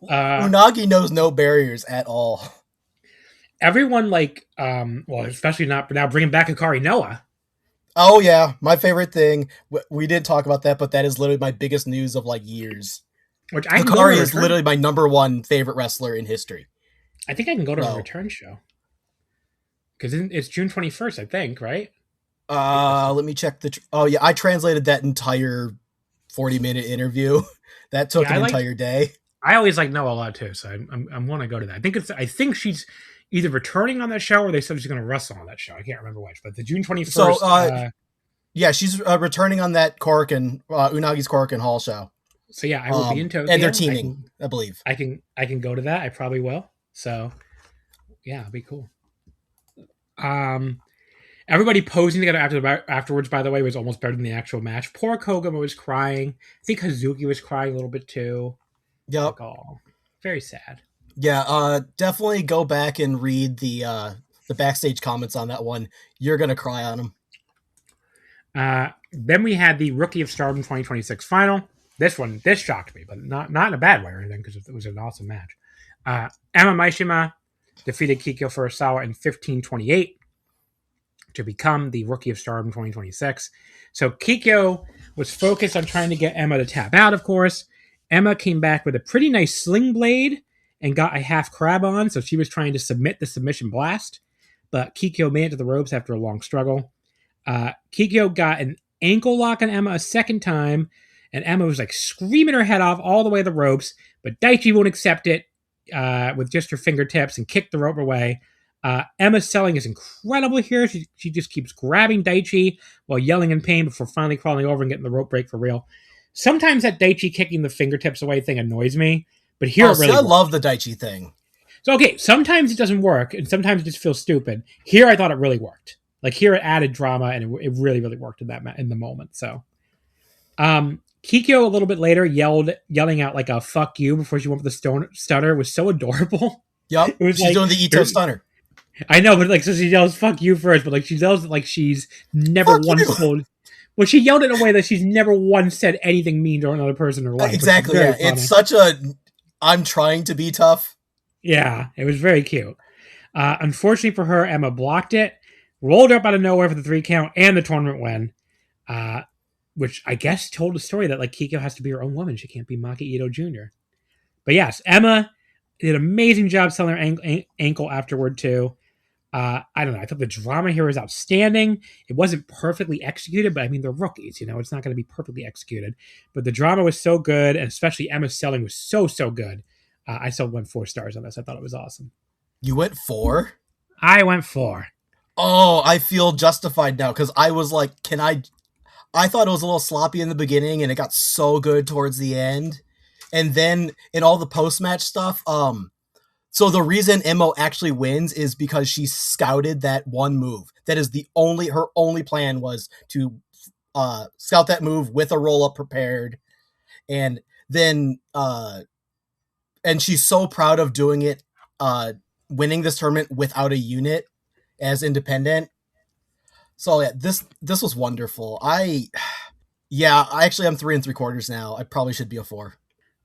Speaker 4: Unagi knows no barriers at all.
Speaker 3: Everyone especially not now bringing back Hikari Noah.
Speaker 4: Oh yeah, my favorite thing. We did talk about that, but that is literally my biggest news of like years.
Speaker 3: Which
Speaker 4: Hikari is literally my number 1 favorite wrestler in history.
Speaker 3: I think I can go to a return show. Because it's June 21st, I think, right?
Speaker 4: Let me check oh yeah, I translated that entire 40-minute interview. That took an entire day.
Speaker 3: I always like Noah a lot too, so I want to go to that. I think she's either returning on that show or they said she's going to wrestle on that show. I can't remember which, but the June 21st.
Speaker 4: So, yeah, she's returning on that Unagi's Korakuen Hall show.
Speaker 3: So yeah, I will be in Tokyo.
Speaker 4: And they're teaming, I believe.
Speaker 3: I can go to that. I probably will. So yeah, it'll be cool. Everybody posing together afterwards, by the way, was almost better than the actual match. Poor Koguma was crying. I think Hazuki was crying a little bit too.
Speaker 4: Yep.
Speaker 3: Very sad.
Speaker 4: Yeah, definitely go back and read the backstage comments on that one. You're gonna cry on them.
Speaker 3: Then we had the Rookie of Stardom 2026 final. This shocked me, but not in a bad way or anything, because it was an awesome match. Emma Maishima defeated Kikyo Furusawa in 15:28 to become the Rookie of Stardom 2026. So Kikyo was focused on trying to get Emma to tap out, of course. Emma came back with a pretty nice sling blade and got a half crab on, so she was trying to submit the submission blast, but Kikyo made it to the ropes after a long struggle. Kikyo got an ankle lock on Emma a second time, and Emma was like screaming her head off all the way to the ropes, but Daichi won't accept it with just her fingertips and kicked the rope away. Emma's selling is incredible here. She just keeps grabbing Daichi while yelling in pain before finally crawling over and getting the rope break for real. Sometimes that Daichi kicking the fingertips away thing annoys me, but here it really works.
Speaker 4: I love the Daichi thing.
Speaker 3: So, okay, sometimes it doesn't work, and sometimes it just feels stupid. Here, I thought it really worked. Like, here it added drama, and it really, really worked in the moment. So, Kikyo a little bit later yelling out like a "fuck you" before she went with the stunner was so adorable.
Speaker 4: Yep, she's doing the Ito stunner.
Speaker 3: I know, but like, so she yells "fuck you" first, but like she yells it like she's never once told. Well, she yelled it in a way that she's never once said anything mean to another person in her life.
Speaker 4: Exactly. Yeah. It's such a "I'm trying to be tough."
Speaker 3: Yeah, it was very cute. Unfortunately for her, Emma blocked it, rolled her up out of nowhere for the 3 count and the tournament win, which I guess told the story that like Kiko has to be her own woman. She can't be Maki Ito Jr. But yes, Emma did an amazing job selling her ankle afterward too. I don't know. I thought the drama here was outstanding. It wasn't perfectly executed, but I mean, they're rookies, you know, it's not going to be perfectly executed. But the drama was so good, and especially Emma's selling was so good. I still went 4 stars on this. I thought it was awesome.
Speaker 4: You went 4?
Speaker 3: I went 4.
Speaker 4: Oh, I feel justified now because I was like, I thought it was a little sloppy in the beginning, and it got so good towards the end. And then in all the post-match stuff, so the reason Emo actually wins is because she scouted that one move. That is her only plan was to scout that move with a roll-up prepared. And then, and she's so proud of doing it, winning this tournament without a unit as independent. So yeah, this was wonderful. I actually I'm 3 3/4 now. I probably should be a 4.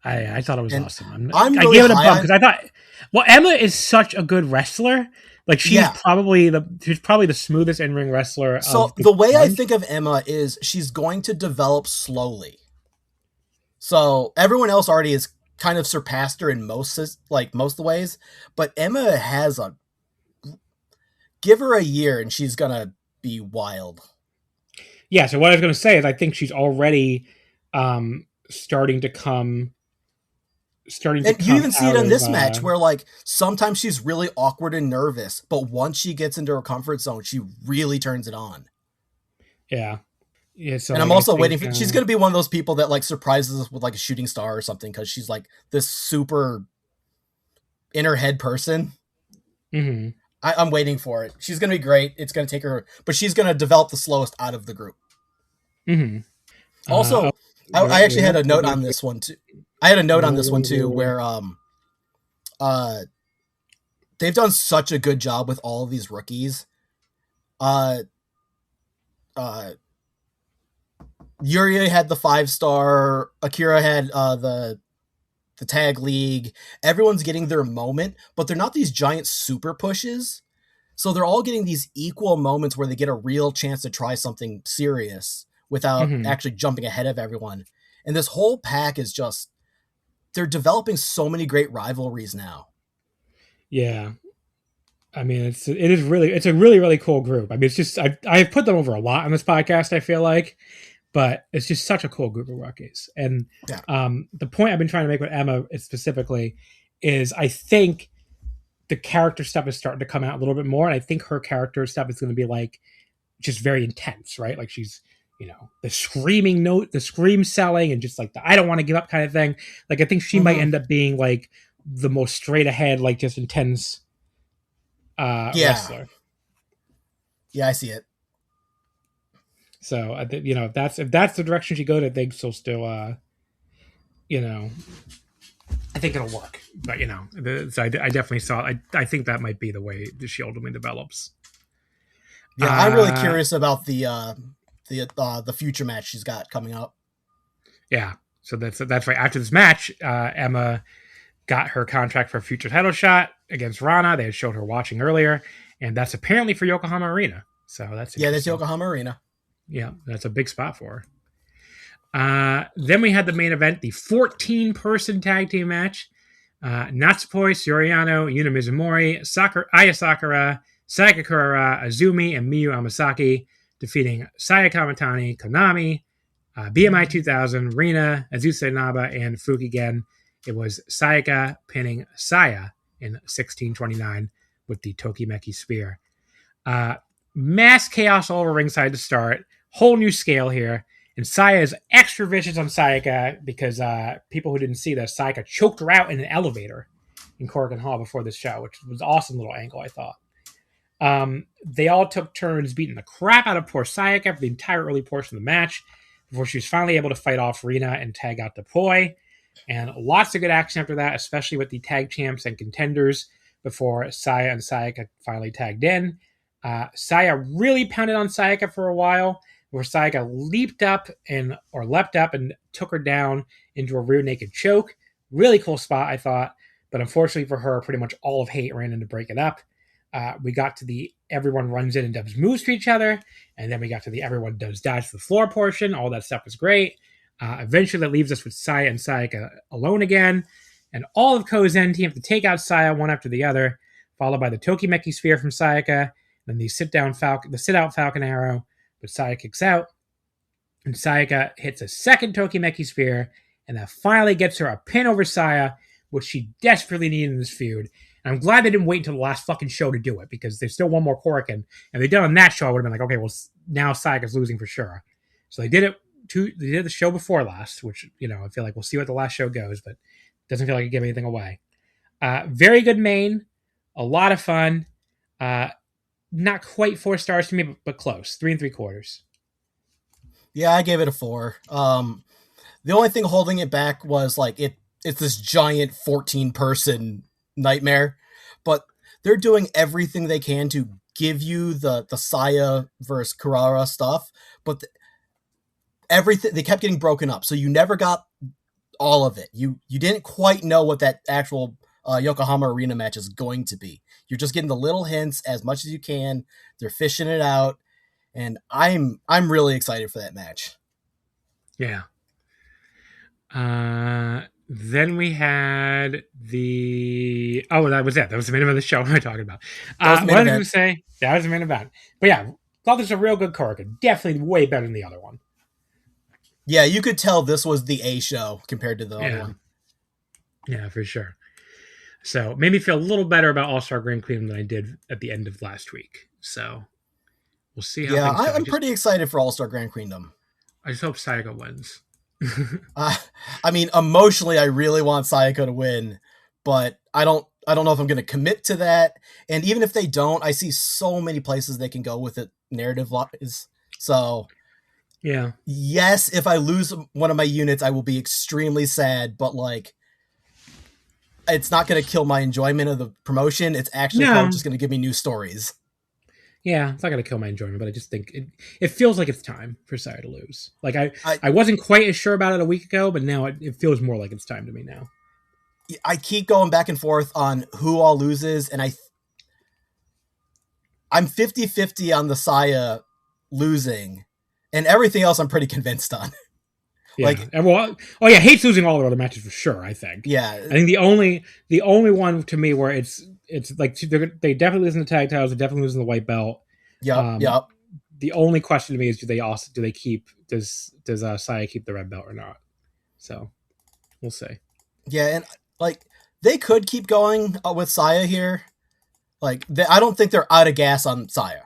Speaker 3: I thought it was awesome.
Speaker 4: I
Speaker 3: gave it a bump because I thought, well, Emma is such a good wrestler. Like she's probably the smoothest in-ring wrestler.
Speaker 4: So the way I think of Emma is she's going to develop slowly. So everyone else already has kind of surpassed her in most of the ways, but Emma has give her a year and she's gonna be wild.
Speaker 3: Yeah. So what I was going to say is I think she's already starting to come. And
Speaker 4: you even see it in this match where like sometimes she's really awkward and nervous, but once she gets into her comfort zone, she really turns it on.
Speaker 3: Yeah. So
Speaker 4: and I'm also waiting for she's going to be one of those people that like surprises us with like a shooting star or something because she's like this super in her head person.
Speaker 3: Mm-hmm.
Speaker 4: I'm waiting for it. She's going to be great. It's going to take her, but she's going to develop the slowest out of the group.
Speaker 3: Mm-hmm.
Speaker 4: Also, I actually had a note on this one too. I had a note on this one too, where they've done such a good job with all of these rookies. Yuria had the 5-star, Akira had the tag league. Everyone's getting their moment, but they're not these giant super pushes. So they're all getting these equal moments where they get a real chance to try something serious without actually jumping ahead of everyone. And this whole pack is just, they're developing so many great rivalries now.
Speaker 3: Yeah. I mean, it's a really cool group. I mean, it's just, I've put them over a lot on this podcast, I feel like, but it's just such a cool group of rookies. And the point I've been trying to make with Emma specifically is I think the character stuff is starting to come out a little bit more. And I think her character stuff is going to be like just very intense, right? Like she's, you know, the screaming note, the scream selling, and just like the I don't want to give up kind of thing. Like I think she might end up being like the most straight ahead, like just intense wrestler.
Speaker 4: Yeah, I see it.
Speaker 3: So you know, if that's the direction she goes, I think she'll still, you know, I think it'll work. But you know, so I definitely saw. I think that might be the way she ultimately develops.
Speaker 4: Yeah, I'm really curious about the future match she's got coming up.
Speaker 3: Yeah, so that's right. After this match, Emma got her contract for a future title shot against Rana. They had showed her watching earlier, and that's apparently for Yokohama Arena. So that's
Speaker 4: Yokohama Arena.
Speaker 3: Yeah, that's a big spot for her. Then we had the main event, the 14-person tag team match. Natsupoi, Soriano, Yuna Mizumori, Aya Sakura, Sayaka Kurara, Azumi, and Miyu Amasaki, defeating Saya Kamatani, Konami, BMI 2000, Rina, Azuse Naba, and Fukigen. It was Sayaka pinning Saya in 1629 with the Tokimeki Spear. Mass chaos all over ringside to start. Whole new scale here. And Saya is extra vicious on Sayaka because people who didn't see this, Sayaka choked her out in an elevator in Korakuen Hall before this show, which was an awesome little angle, I thought. They all took turns beating the crap out of poor Sayaka for the entire early portion of the match before she was finally able to fight off Rina and tag out Deploy. And lots of good action after that, especially with the tag champs and contenders before Saya and Sayaka finally tagged in. Saya really pounded on Sayaka for a while, where Sayaka leapt up and took her down into a rear naked choke. Really cool spot, I thought. But unfortunately for her, pretty much all of Hate ran in to break it up. We got to the everyone runs in and does moves to each other, and then we got to the everyone does dives to the floor portion. All that stuff was great. Eventually, that leaves us with Saya and Sayaka alone again, and all of Kozen team have to take out Saya one after the other, followed by the Tokimeki Sphere from Sayaka, then the sit-out Falcon Arrow, but Saya kicks out, and Sayaka hits a second Tokimeki Sphere, and that finally gets her a pin over Saya, which she desperately needed in this feud. And I'm glad they didn't wait until the last fucking show to do it, because there's still one more Korakuen. And they did on that show, I would have been like, okay, well, now Sayaka's losing for sure. So they did the show before last, which, I feel like we'll see what the last show goes, but it doesn't feel like it gave anything away. Very good main, a lot of fun. Not quite 4 stars to me, but close. 3 3/4.
Speaker 4: Yeah, I gave it a 4. The only thing holding it back was it's this giant 14-person nightmare, but they're doing everything they can to give you the Saya versus Kurara stuff, but everything, they kept getting broken up, so you never got all of it. You didn't quite know what that actual Yokohama Arena match is going to be. You're just getting the little hints as much as you can. They're fishing it out, and I'm really excited for that match.
Speaker 3: Yeah. Then we had that was it. That was the main event of the show we were talking about. What I was going to say, that was the main event. But yeah, thought this was a real good Korakuen. Definitely way better than the other one.
Speaker 4: Yeah, you could tell this was the A show compared to the other one.
Speaker 3: Yeah, for sure. So made me feel a little better about All-Star Grand Queen than I did at the end of last week. So we'll see how things go.
Speaker 4: I'm pretty excited for All-Star Grand Queendom.
Speaker 3: I just hope Sayaka wins.
Speaker 4: I mean, emotionally, I really want Sayaka to win, but I don't know if I'm going to commit to that. And even if they don't, I see so many places they can go with it narrative-wise. So,
Speaker 3: yeah.
Speaker 4: Yes, if I lose one of my units, I will be extremely sad, but it's not going to kill my enjoyment of the promotion. It's actually probably just going to give me new stories.
Speaker 3: Yeah, it's not going to kill my enjoyment, but I just think it feels like it's time for Saya to lose. Like I wasn't quite as sure about it a week ago, but now it feels more like it's time to me now.
Speaker 4: I keep going back and forth on who all loses, and I'm 50-50 on the Saya losing, and everything else I'm pretty convinced on.
Speaker 3: Yeah. Hate's losing all their other matches for sure, I think.
Speaker 4: Yeah.
Speaker 3: I think the only one to me where it's like they definitely lose in the tag titles, they definitely lose in the white belt.
Speaker 4: Yep.
Speaker 3: The only question to me is does Saya keep the red belt or not? So we'll see.
Speaker 4: Yeah, and they could keep going with Saya here. I don't think they're out of gas on Saya,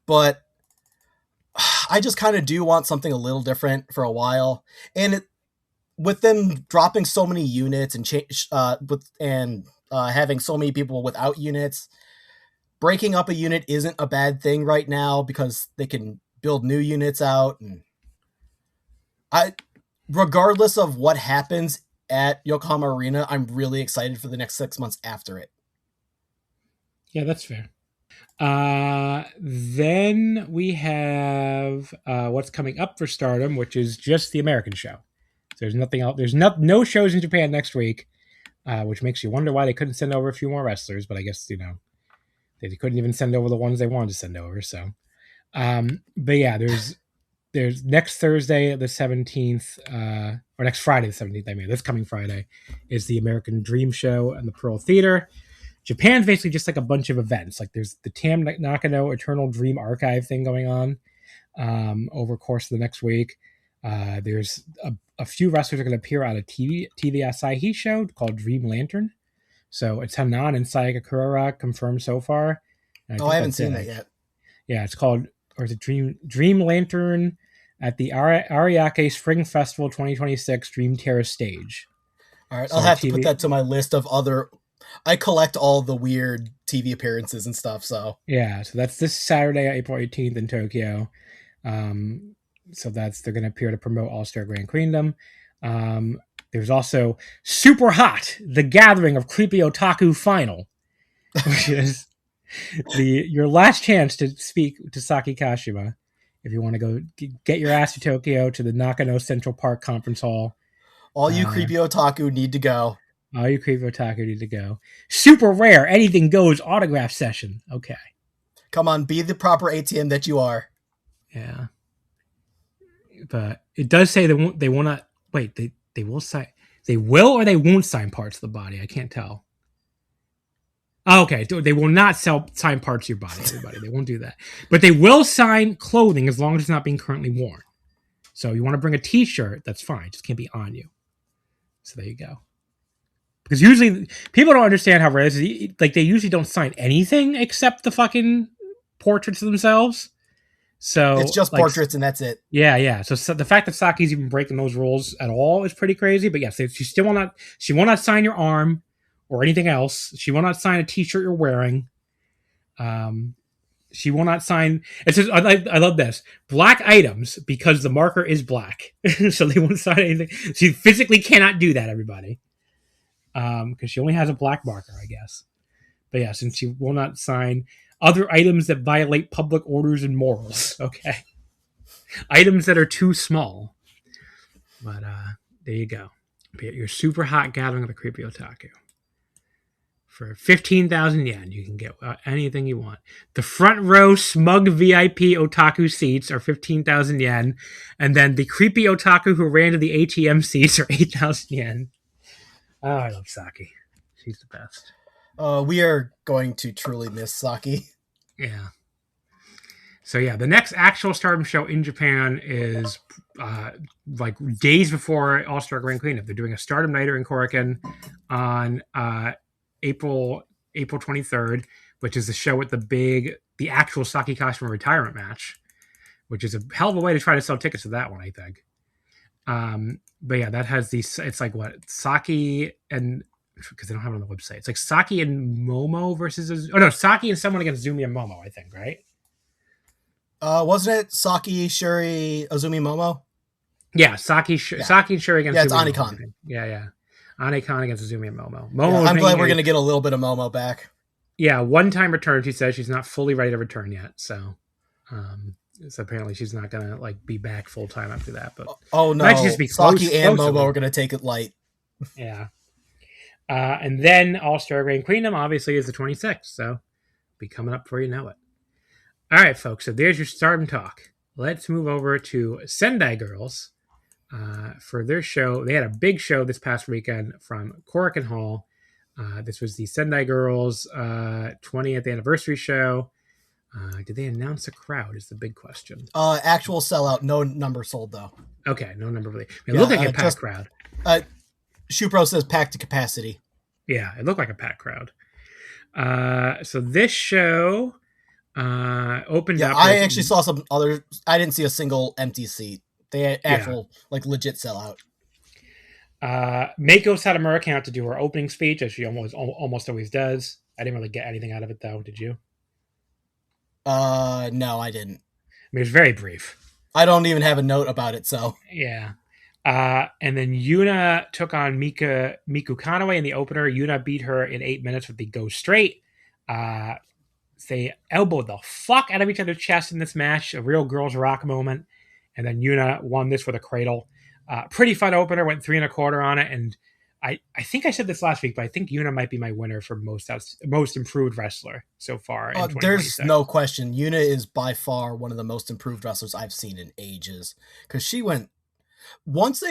Speaker 4: but I just kind of do want something a little different for a while. And with them dropping so many units and having so many people without units, breaking up a unit isn't a bad thing right now because they can build new units out. And regardless of what happens at Yokohama Arena, I'm really excited for the next 6 months after it.
Speaker 3: Yeah, that's fair. Then we have what's coming up for Stardom, which is just the American show. So there's nothing else. There's no shows in Japan next week, which makes you wonder why they couldn't send over a few more wrestlers. But I guess they couldn't even send over the ones they wanted to send over. So, but yeah, there's next Thursday the 17th, or next Friday the 17th. I mean, this coming Friday is the American Dream Show and the Pearl Theater. Japan's basically just like a bunch of events. Like there's the Tam Nakano Eternal Dream Archive thing going on over the course of the next week. There's a few wrestlers are going to appear on a TV Asahi show called Dream Lantern. So it's Hanan and Sayaka Kurara confirmed so far.
Speaker 4: I haven't seen that yet.
Speaker 3: Yeah, it's called, or is it Dream Lantern at the Ariake Spring Festival 2026 Dream Terrace stage.
Speaker 4: All right, I'll have to put that to my list of other. I collect all the weird TV appearances and stuff, so.
Speaker 3: Yeah, so that's this Saturday, April 18th in Tokyo. So they're going to appear to promote All-Star Grand Queendom. There's also Super Hot, The Gathering of Creepy Otaku Final, which is your last chance to speak to Saki Kashima if you want to go get your ass to Tokyo to the Nakano Central Park Conference Hall.
Speaker 4: All you creepy otaku need to go.
Speaker 3: All you creepy otaku need to go. Super rare. Anything goes autograph session. Okay.
Speaker 4: Come on, be the proper ATM that you are.
Speaker 3: Yeah. But it does say they will not. Wait, they will sign. They will or they won't sign parts of the body. I can't tell. Oh, okay. They will not sign parts of your body, everybody. They won't do that. But they will sign clothing as long as it's not being currently worn. So you want to bring a t-shirt, that's fine. It just can't be on you. So there you go. Because usually people don't understand how rare this is. Like, they usually don't sign anything except the fucking portraits of themselves. So
Speaker 4: it's just portraits and that's it.
Speaker 3: Yeah. So the fact that Saki's even breaking those rules at all is pretty crazy. But yes, she will not sign your arm or anything else. She will not sign a t-shirt you're wearing. She will not sign. It says, I love this. Black items because the marker is black. So they won't sign anything. She physically cannot do that, everybody. Because she only has a black marker, I guess. But yes, and she will not sign other items that violate public orders and morals. Okay. Items that are too small. But there you go. Be at your super hot gathering of the creepy otaku. For 15,000 yen, you can get anything you want. The front row smug VIP otaku seats are 15,000 yen. And then the creepy otaku who ran to the ATM seats are 8,000 yen. Oh, I love Saki. She's the best.
Speaker 4: We are going to truly miss Saki.
Speaker 3: Yeah. So yeah, the next actual Stardom show in Japan is like days before All-Star Grand Cleanup. They're doing a Stardom Nighter in Korakuen on April 23rd, which is the show with the actual Saki Kashima retirement match, which is a hell of a way to try to sell tickets to that one, I think. But yeah, that has it's like what, Saki and, because they don't have it on the website. It's like Saki and Momo versus, Saki and someone against Zumi and Momo, I think, right?
Speaker 4: Wasn't it Saki, Shuri, Azumi, Momo?
Speaker 3: Yeah, Saki and Shuri against
Speaker 4: Zumi. Yeah, it's
Speaker 3: Momo,
Speaker 4: Anikon.
Speaker 3: Yeah. Anikon against Azumi and Momo.
Speaker 4: I'm glad we're going to get a little bit of Momo back.
Speaker 3: Yeah, one-time return. She says she's not fully ready to return yet, so apparently she's not going to be back full-time after that. But
Speaker 4: oh no,
Speaker 3: just be
Speaker 4: Saki and Momo are going to take it light.
Speaker 3: Yeah. And then All-Star Grand Queendom obviously is the 26th, so be coming up before you know it. All right, folks, so there's your Stardom talk. Let's move over to Sendai Girls for their show. They had a big show this past weekend from Korakuen Hall. This was the Sendai Girls 20th anniversary show. Did they announce a crowd is the big question.
Speaker 4: Actual sellout, no number sold though.
Speaker 3: Okay, no number really. It looked like a packed crowd.
Speaker 4: Shupro says packed to capacity.
Speaker 3: Yeah, it looked like a packed crowd. So this show opened up.
Speaker 4: I actually saw some other. I didn't see a single empty seat. They had actual legit sellout.
Speaker 3: Mako Satomura came out to do her opening speech, as she almost always does. I didn't really get anything out of it though. Did you?
Speaker 4: No, I didn't.
Speaker 3: I mean, it was very brief.
Speaker 4: I don't even have a note about it, so.
Speaker 3: Yeah. And then Yuna took on Miku Kanaway in the opener. Yuna beat her in 8 minutes with the go straight. They elbowed the fuck out of each other's chest in this match. A real girls rock moment. And then Yuna won this with a cradle. Pretty fun opener. Went 3 1/4 on it. And I think I said this last week, but I think Yuna might be my winner for most improved wrestler so far.
Speaker 4: There's no question. Yuna is by far one of the most improved wrestlers I've seen in ages. Because she went... Once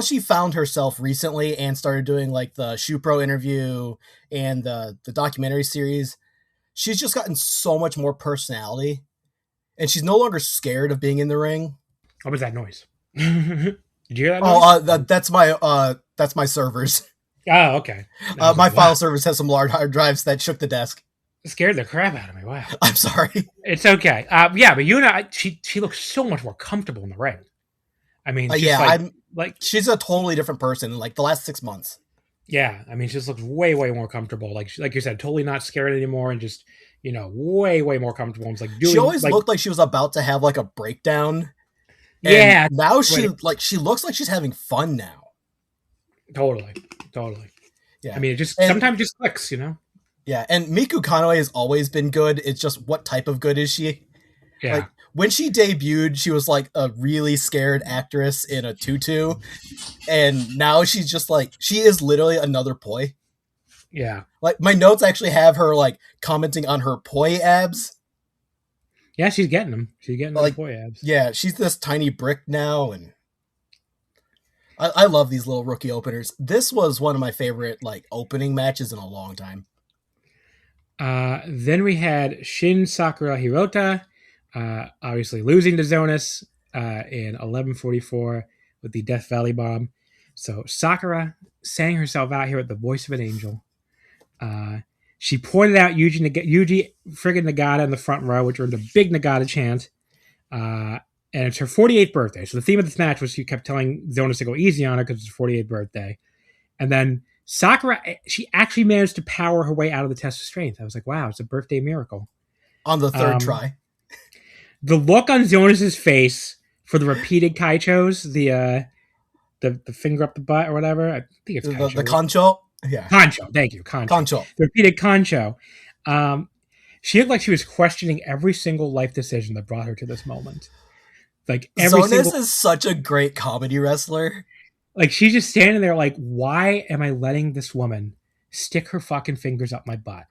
Speaker 4: she found herself recently and started doing like the Shupro interview and the documentary series, she's just gotten so much more personality, and she's no longer scared of being in the ring.
Speaker 3: What was that noise? Did you hear that noise?
Speaker 4: That's my servers.
Speaker 3: Oh, okay.
Speaker 4: My file service has some large hard drives that shook the desk.
Speaker 3: It scared the crap out of me. Wow.
Speaker 4: I'm sorry.
Speaker 3: It's okay. But Yuna, she looks so much more comfortable in the ring. I mean,
Speaker 4: she's a totally different person in like the last 6 months.
Speaker 3: Yeah, I mean, she just looks way, way more comfortable. Like you said, totally not scared anymore, and just way, way more comfortable. And
Speaker 4: she always looked like she was about to have like a breakdown.
Speaker 3: Yeah,
Speaker 4: and now she looks like she's having fun now.
Speaker 3: Totally. Yeah, I mean, sometimes just clicks,
Speaker 4: Yeah, and Miku Kanaway has always been good. It's just what type of good is she?
Speaker 3: Yeah.
Speaker 4: when she debuted, she was like a really scared actress in a tutu, and now she's just like, she is literally another poi.
Speaker 3: Yeah.
Speaker 4: Like, my notes actually have her like commenting on her poi abs.
Speaker 3: Yeah, she's getting them. She's getting
Speaker 4: Like,
Speaker 3: the poi abs.
Speaker 4: Yeah, she's this tiny brick now, and I love these little rookie openers. This was one of my favorite like opening matches in a long time.
Speaker 3: Then we had Shin Sakura Hirota, obviously losing to Zonas in 11:44 with the Death Valley Bomb. So Sakura sang herself out here with the voice of an angel. She pointed out Yuji friggin' Nagata in the front row, which earned a big Nagata chant. And it's her 48th birthday. So the theme of this match was she kept telling Zonas to go easy on her because it's her 48th birthday. And then Sakura, she actually managed to power her way out of the test of strength. I was like, wow, it's a birthday miracle.
Speaker 4: On the third try.
Speaker 3: The look on Zonas's face for the repeated kaichos, the finger up the butt or whatever. I think it's kaicho.
Speaker 4: The concho. Yeah.
Speaker 3: Concho. Thank you. Concho. The repeated concho. She looked like she was questioning every single life decision that brought her to this moment. Like
Speaker 4: Zonas is such a great comedy wrestler.
Speaker 3: Like, she's just standing there like, why am I letting this woman stick her fucking fingers up my butt?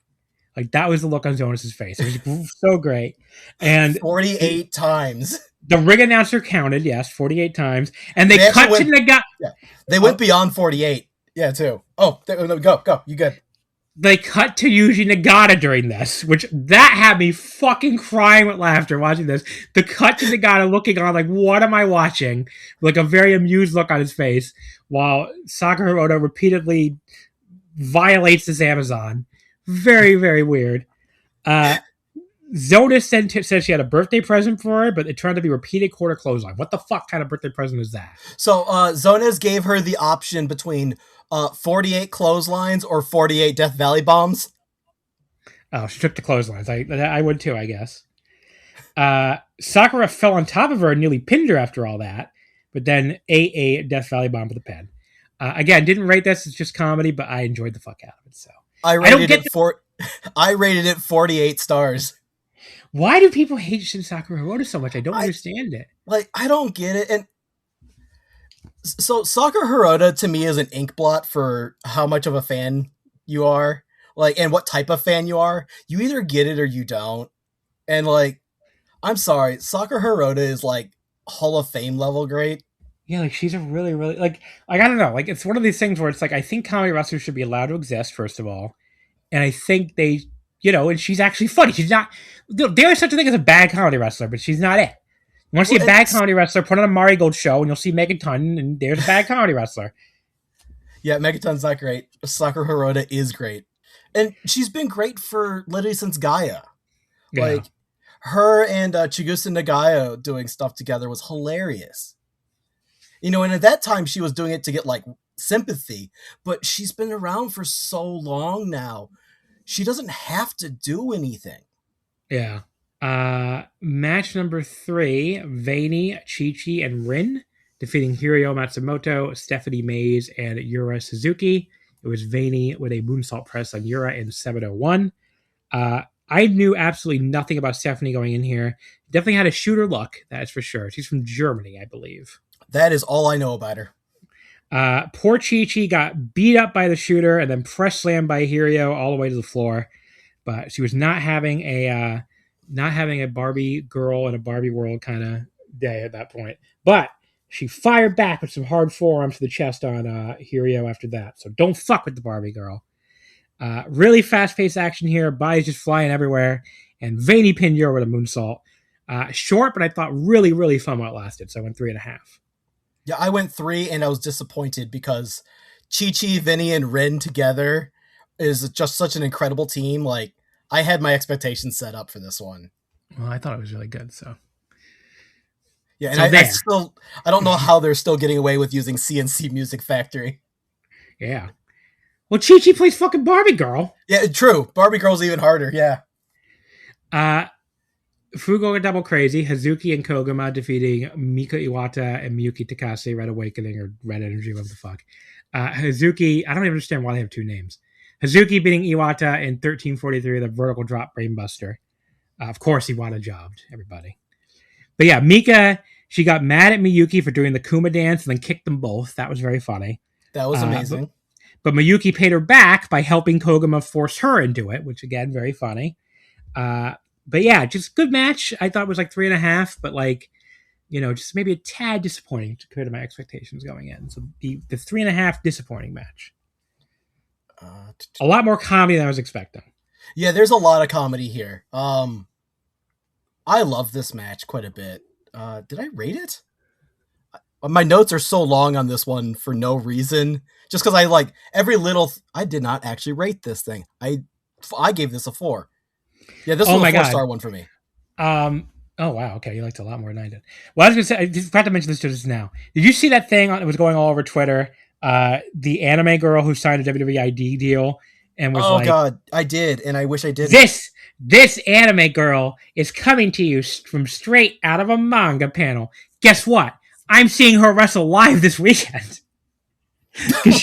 Speaker 3: Like, that was the look on Zonas's face. It was so great. And
Speaker 4: 48 times.
Speaker 3: The ring announcer counted, yes, 48 times. And they cut to Nagata.
Speaker 4: Yeah. They went beyond 48. Yeah, too. Oh, go. You good.
Speaker 3: They cut to Yuji Nagata during this, which that had me fucking crying with laughter watching this. The cut to Nagata looking on like, what am I watching? Like a very amused look on his face, while Sakura Hirota repeatedly violates this Amazon. Very, very weird. Zonas said she had a birthday present for her, but it turned to be repeated quarter clothesline. What the fuck kind of birthday present is that?
Speaker 4: So Zonas gave her the option between 48 clotheslines or 48 Death Valley bombs.
Speaker 3: Oh, she took the clotheslines. I would too, I guess. Sakura fell on top of her and nearly pinned her after all that, but then ate a Death Valley bomb with a pen. Again, didn't rate this. It's just comedy, but I enjoyed the fuck out of it. So
Speaker 4: I rated it 48 stars.
Speaker 3: Why do people hate Shin Sakura Hirota so much? I don't understand it.
Speaker 4: Like, I don't get it. And so Sakura Hirota to me is an ink blot for how much of a fan you are, like, and what type of fan you are. You either get it or you don't. And like, I'm sorry, Sakura Hirota is like Hall of Fame level great.
Speaker 3: Yeah, like she's a really, really like I don't know. Like, it's one of these things where it's like, I think comedy wrestlers should be allowed to exist, first of all. And I think they, and she's actually funny. She's not, there is such a thing as a bad comedy wrestler, but she's not it. You want to see a bad comedy wrestler, put on a Marigold show, and you'll see Megaton, and there's a bad comedy wrestler.
Speaker 4: Yeah, Megaton's not great. Sakura Hirota is great. And she's been great for literally since Gaia. Yeah. Like, her and Chigusa Nagaya doing stuff together was hilarious. And at that time, she was doing it to get, like, sympathy. But she's been around for so long now. She doesn't have to do anything.
Speaker 3: Yeah. Match number 3, Vani, Chi-Chi, and Rin defeating Hiroyo Matsumoto, Stephanie Mays, and Yura Suzuki. It was Vani with a moonsault press on Yura in 7:01. I knew absolutely nothing about Stephanie going in here. Definitely had a shooter look, that's for sure. She's from Germany, I believe.
Speaker 4: That is all I know about her.
Speaker 3: Poor Chi-Chi got beat up by the shooter and then press slammed by Hiroyo all the way to the floor. But she was not having a Barbie girl in a Barbie world kind of day at that point. But she fired back with some hard forearms to the chest on Hiroyo after that. So don't fuck with the Barbie girl. Really fast-paced action here. Bodies just flying everywhere. And Vani pinned Yura with a moonsault. Short, but I thought really, really fun while it lasted. So I went 3.5.
Speaker 4: Yeah, I went 3, and I was disappointed because Chi-Chi, Vinny, and Rin together is just such an incredible team. Like, I had my expectations set up for this one.
Speaker 3: Well, I thought it was really good, so.
Speaker 4: Yeah, and so I don't know how they're still getting away with using CNC Music Factory.
Speaker 3: Yeah. Well, Chi-Chi plays fucking Barbie Girl.
Speaker 4: Yeah, true. Barbie Girl's even harder, yeah.
Speaker 3: Fugo Double Crazy, Hazuki and Koguma defeating Mika Iwata and Miyuki Takase, Red Awakening or Red Energy, whatever the fuck. Hazuki, I don't even understand why they have 2 names. Hazuki beating Iwata in 13:43, the vertical drop brainbuster. Of course, Iwata jobbed, everybody. But yeah, Mika, she got mad at Miyuki for doing the Kuma dance and then kicked them both. That was very funny.
Speaker 4: That was amazing.
Speaker 3: But Miyuki paid her back by helping Koguma force her into it, which again, very funny. But yeah, just good match. I thought it was like 3.5, but like, just maybe a tad disappointing compared to my expectations going in. So the 3.5 disappointing match. A lot more comedy than I was expecting.
Speaker 4: Yeah, there's a lot of comedy here. I love this match quite a bit. Did I rate it? My notes are so long on this one for no reason. Just because I like every little... I did not actually rate this thing. I gave this a 4. Yeah, this was a 4-star one for me.
Speaker 3: Oh, wow. Okay, you liked it a lot more than I did. Well, I was going to say, I just forgot to mention this just now. Did you see that thing that was going all over Twitter? The anime girl who signed a WWE ID deal and was like... Oh,
Speaker 4: God, I did, and I wish I didn't.
Speaker 3: This anime girl is coming to you from straight out of a manga panel. Guess what? I'm seeing her wrestle live this weekend. Because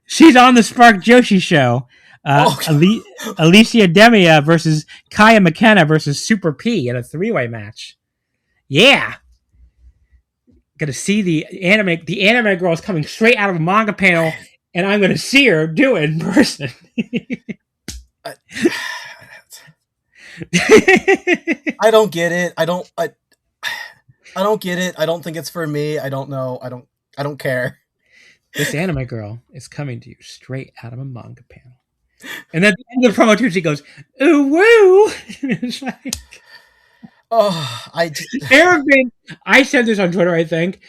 Speaker 3: she's on the Spark Joshi show. Alicia Demia versus Kaya McKenna versus Super P in a 3-way match. Yeah. Gonna see the anime girl is coming straight out of a manga panel, and I'm gonna see her do it in person.
Speaker 4: I don't get it. I don't get it. I don't think it's for me. I don't know. I don't care.
Speaker 3: This anime girl is coming to you straight out of a manga panel. And then at the end of the promo too, she goes, ooh woo. It's like, I said this on Twitter, I think.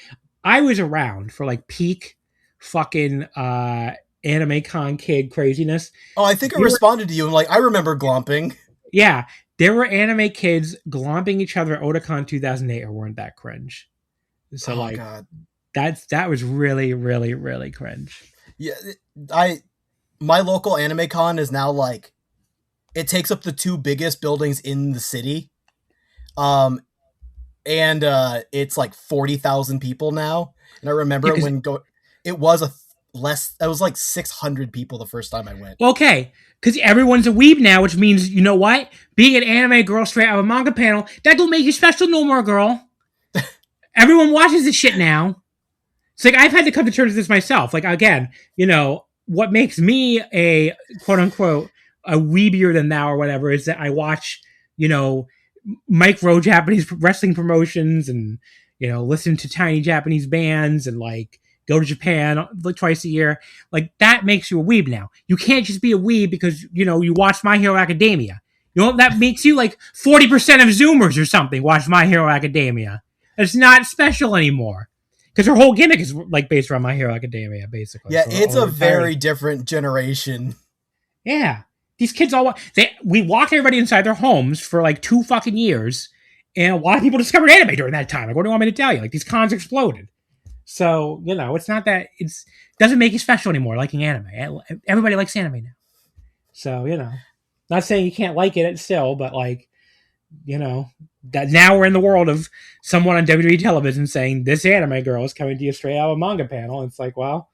Speaker 3: I was around for like peak fucking anime con kid craziness.
Speaker 4: Oh, I think I responded to you and like, I remember glomping.
Speaker 3: Yeah. There were anime kids glomping each other at Otakon 2008 or weren't that cringe. So God. That was really, really, really cringe.
Speaker 4: Yeah. My local anime con is now like, it takes up the 2 biggest buildings in the city. And it's like 40,000 people now. And I remember it was like 600 people the first time I went.
Speaker 3: Okay. Because everyone's a weeb now, which means, you know what? Being an anime girl straight out of a manga panel, that don't make you special no more, girl. Everyone watches this shit now. It's like, I've had to come to terms with this myself. Like, again, what makes me a quote-unquote a weebier than thou or whatever is that I watch, micro Japanese wrestling promotions and, listen to tiny Japanese bands and, like, go to Japan like twice a year. Like, that makes you a weeb now. You can't just be a weeb because, you watch My Hero Academia. That makes you like 40% of Zoomers or something watch My Hero Academia. It's not special anymore. Because her whole gimmick is like based around My Hero Academia, basically.
Speaker 4: Yeah, it's a very different generation.
Speaker 3: Yeah. These kids we locked everybody inside their homes for like 2 fucking years. And a lot of people discovered anime during that time. Like, what do you want me to tell you? Like, these cons exploded. So, it's not that doesn't make you special anymore liking anime. Everybody likes anime now. So, not saying you can't like it still, but like, that now we're in the world of someone on WWE television saying this anime girl is coming to you straight out of a manga panel. And it's like, well,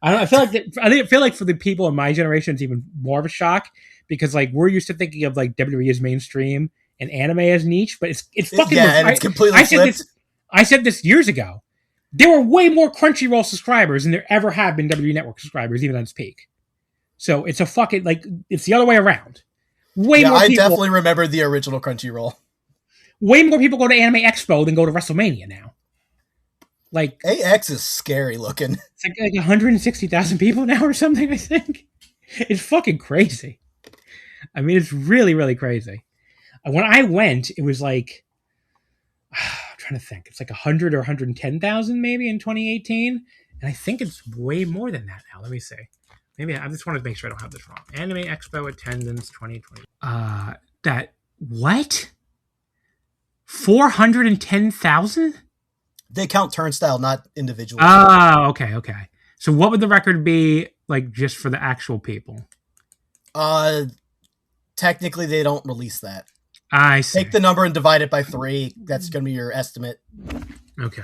Speaker 3: I feel like for the people in my generation, it's even more of a shock because like we're used to thinking of like WWE as mainstream and anime as niche, but it's fucking
Speaker 4: and it's completely flipped.
Speaker 3: I said this years ago. There were way more Crunchyroll subscribers than there ever have been WWE Network subscribers, even on its peak. So it's a fucking it's the other way around. Way more people. I
Speaker 4: definitely remember the original Crunchyroll.
Speaker 3: Way more people go to Anime Expo than go to WrestleMania now. Like
Speaker 4: AX is scary looking.
Speaker 3: It's like 160,000 people now or something, I think. It's fucking crazy. I mean, it's really, really crazy. When I went, it was like, I'm trying to think. It's like 100 or 110,000 maybe in 2018. And I think it's way more than that now. Let me see. Maybe I just want to make sure I don't have this wrong. Anime Expo attendance 2020. What? 410,000?
Speaker 4: They count turnstile, not individuals.
Speaker 3: Oh, okay. So what would the record be like just for the actual people?
Speaker 4: Technically they don't release that.
Speaker 3: I see.
Speaker 4: Take the number and divide it by 3. That's going to be your estimate.
Speaker 3: Okay.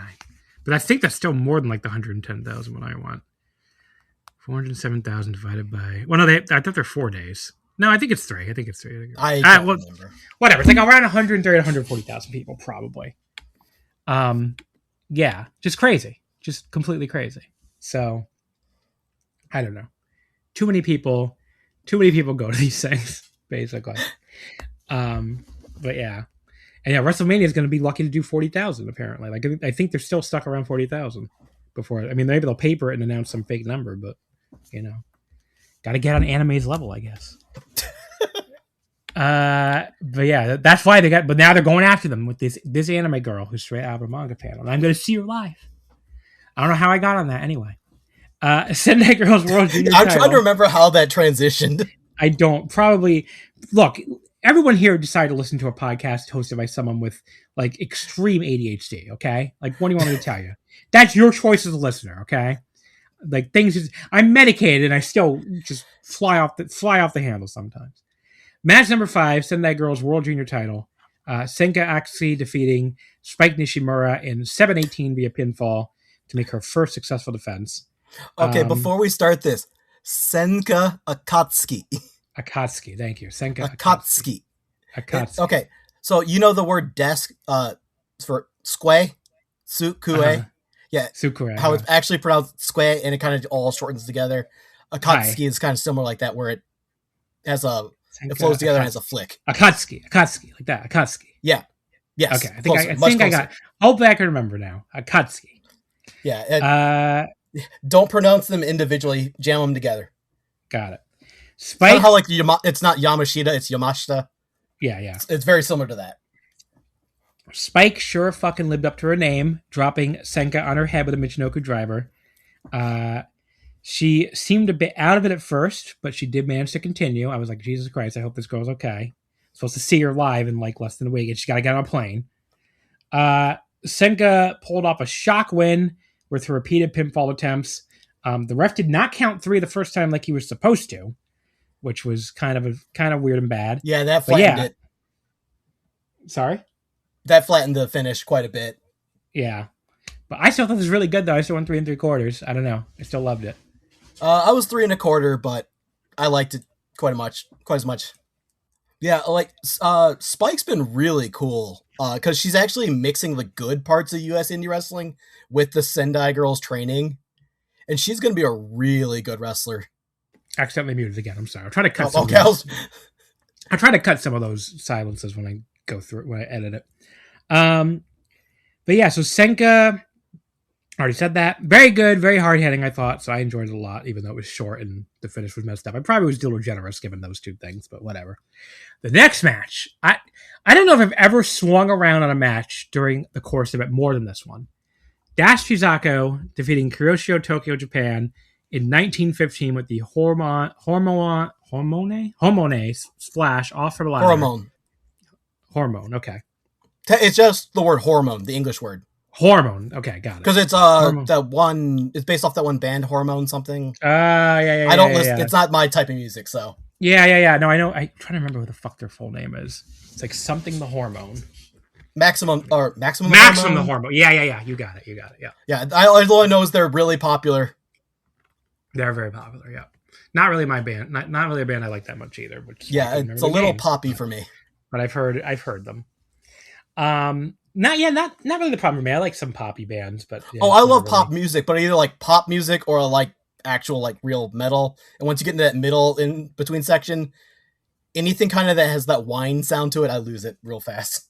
Speaker 3: But I think that's still more than like the 110,000 when I went. 407,000 divided by... Well, no, I thought they're 4 days. No, I think it's 3.
Speaker 4: I don't remember.
Speaker 3: Whatever. It's like around 130,000 to 140,000 people, probably. Yeah, just crazy, just completely crazy. So I don't know. Too many people go to these things, basically. But yeah. And yeah, WrestleMania is going to be lucky to do 40,000 apparently. Like I think they're still stuck around 40,000 before. I mean, maybe they'll paper it and announce some fake number, but got to get on anime's level, I guess. But yeah, that's why they got. But now they're going after them with this anime girl who's straight out of a manga panel, and I'm going to see her live. I don't know how I got on that anyway. Sendai Girls World Junior
Speaker 4: I'm
Speaker 3: title.
Speaker 4: trying to remember how that transitioned.
Speaker 3: I don't probably look. Everyone here decided to listen to a podcast hosted by someone with like extreme ADHD. Okay, like what do you want me to tell you? That's your choice as a listener. Okay, like I'm medicated and I still just fly off the handle sometimes. Match number 5, Sendai Girls World Junior title. Senka Axi defeating Spike Nishimura in 7-18 via pinfall to make her first successful defense.
Speaker 4: Okay, before we start this, Senka Akatsuki.
Speaker 3: Akatsuki, thank you. Senka
Speaker 4: Akatsuki.
Speaker 3: Akatsuki.
Speaker 4: Okay, so you know the word desk for square? Sukue? Yeah.
Speaker 3: Sukure.
Speaker 4: How it's actually pronounced square and it kind of all shortens together. Akatsuki is kind of similar like that where it has it flows together and has a flick.
Speaker 3: Akatsuki, like that. Akatsuki.
Speaker 4: Yeah. Yes.
Speaker 3: Okay. I think I got. Hopefully, I can remember now. Akatsuki.
Speaker 4: Yeah. Don't pronounce them individually. Jam them together.
Speaker 3: Got it. Spike.
Speaker 4: Somehow, like it's not Yamashita, it's Yamashita.
Speaker 3: Yeah.
Speaker 4: It's very similar to that.
Speaker 3: Spike sure fucking lived up to her name, dropping Senka on her head with a Michinoku driver. She seemed a bit out of it at first, but she did manage to continue. I was like, Jesus Christ, I hope this girl's okay. I'm supposed to see her live in like less than a week, and she got to get on a plane. Senka pulled off a shock win with her repeated pinfall attempts. The ref did not count 3 the first time like he was supposed to, which was kind of weird and bad.
Speaker 4: Yeah, that flattened it.
Speaker 3: Sorry?
Speaker 4: That flattened the finish quite a bit.
Speaker 3: Yeah. But I still thought this was really good, though. I still went 3 3/4. I don't know. I still loved it.
Speaker 4: I was 3 1/4, but I liked it quite as much. Yeah, like Spike's been really cool because she's actually mixing the good parts of U.S. indie wrestling with the Sendai Girls training, and she's going to be a really good wrestler.
Speaker 3: Accidentally muted again. I'm sorry. I'm trying to cut. I try to cut some of those silences when I go through it, when I edit it. But yeah, so Senka. Already said that. Very good, very hard hitting, I thought. So I enjoyed it a lot, even though it was short and the finish was messed up. I probably was a little generous given those 2 things, but whatever. The next match, I don't know if I've ever swung around on a match during the course of it more than this one. Dash Chizako defeating Kuroshio Tokyo Japan in 1915 with the Hormone splash off her ladder. Hormone, okay.
Speaker 4: It's just the word hormone, the English word.
Speaker 3: Hormone. Okay, got it.
Speaker 4: Because it's that one. It's based off that one band, Hormone something.
Speaker 3: Yeah.
Speaker 4: I don't listen. It's not my type of music, so.
Speaker 3: Yeah. No, I know. I'm trying to remember what the fuck their full name is. It's like something the Hormone.
Speaker 4: Maximum the
Speaker 3: Hormone. Yeah. You got it. Yeah.
Speaker 4: Yeah. All I know is they're really popular.
Speaker 3: They're very popular. Yeah. Not really my band. Not really a band I like that much either. Which
Speaker 4: it's a little poppy for me.
Speaker 3: But I've heard them. Not really the problem for me. I like some poppy bands, but
Speaker 4: I love pop music, but either like pop music or like actual like real metal. And once you get into that middle in between section, anything kind of that has that whine sound to it, I lose it real fast.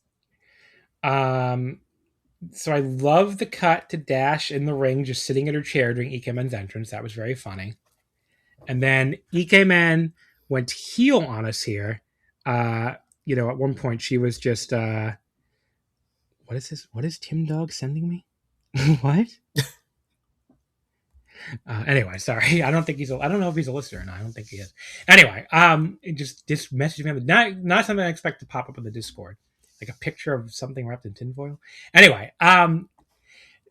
Speaker 3: So I love the cut to Dash in the ring, just sitting at her chair during Ikemen's entrance. That was very funny. And then Ikemen went heel on us here. At one point she was just. What is this? What is Tim Dog sending me? What? Anyway, sorry. I don't know if he's a listener or not. I don't think he is. Anyway, just message me. Not something I expect to pop up in the Discord. Like a picture of something wrapped in tinfoil. Anyway,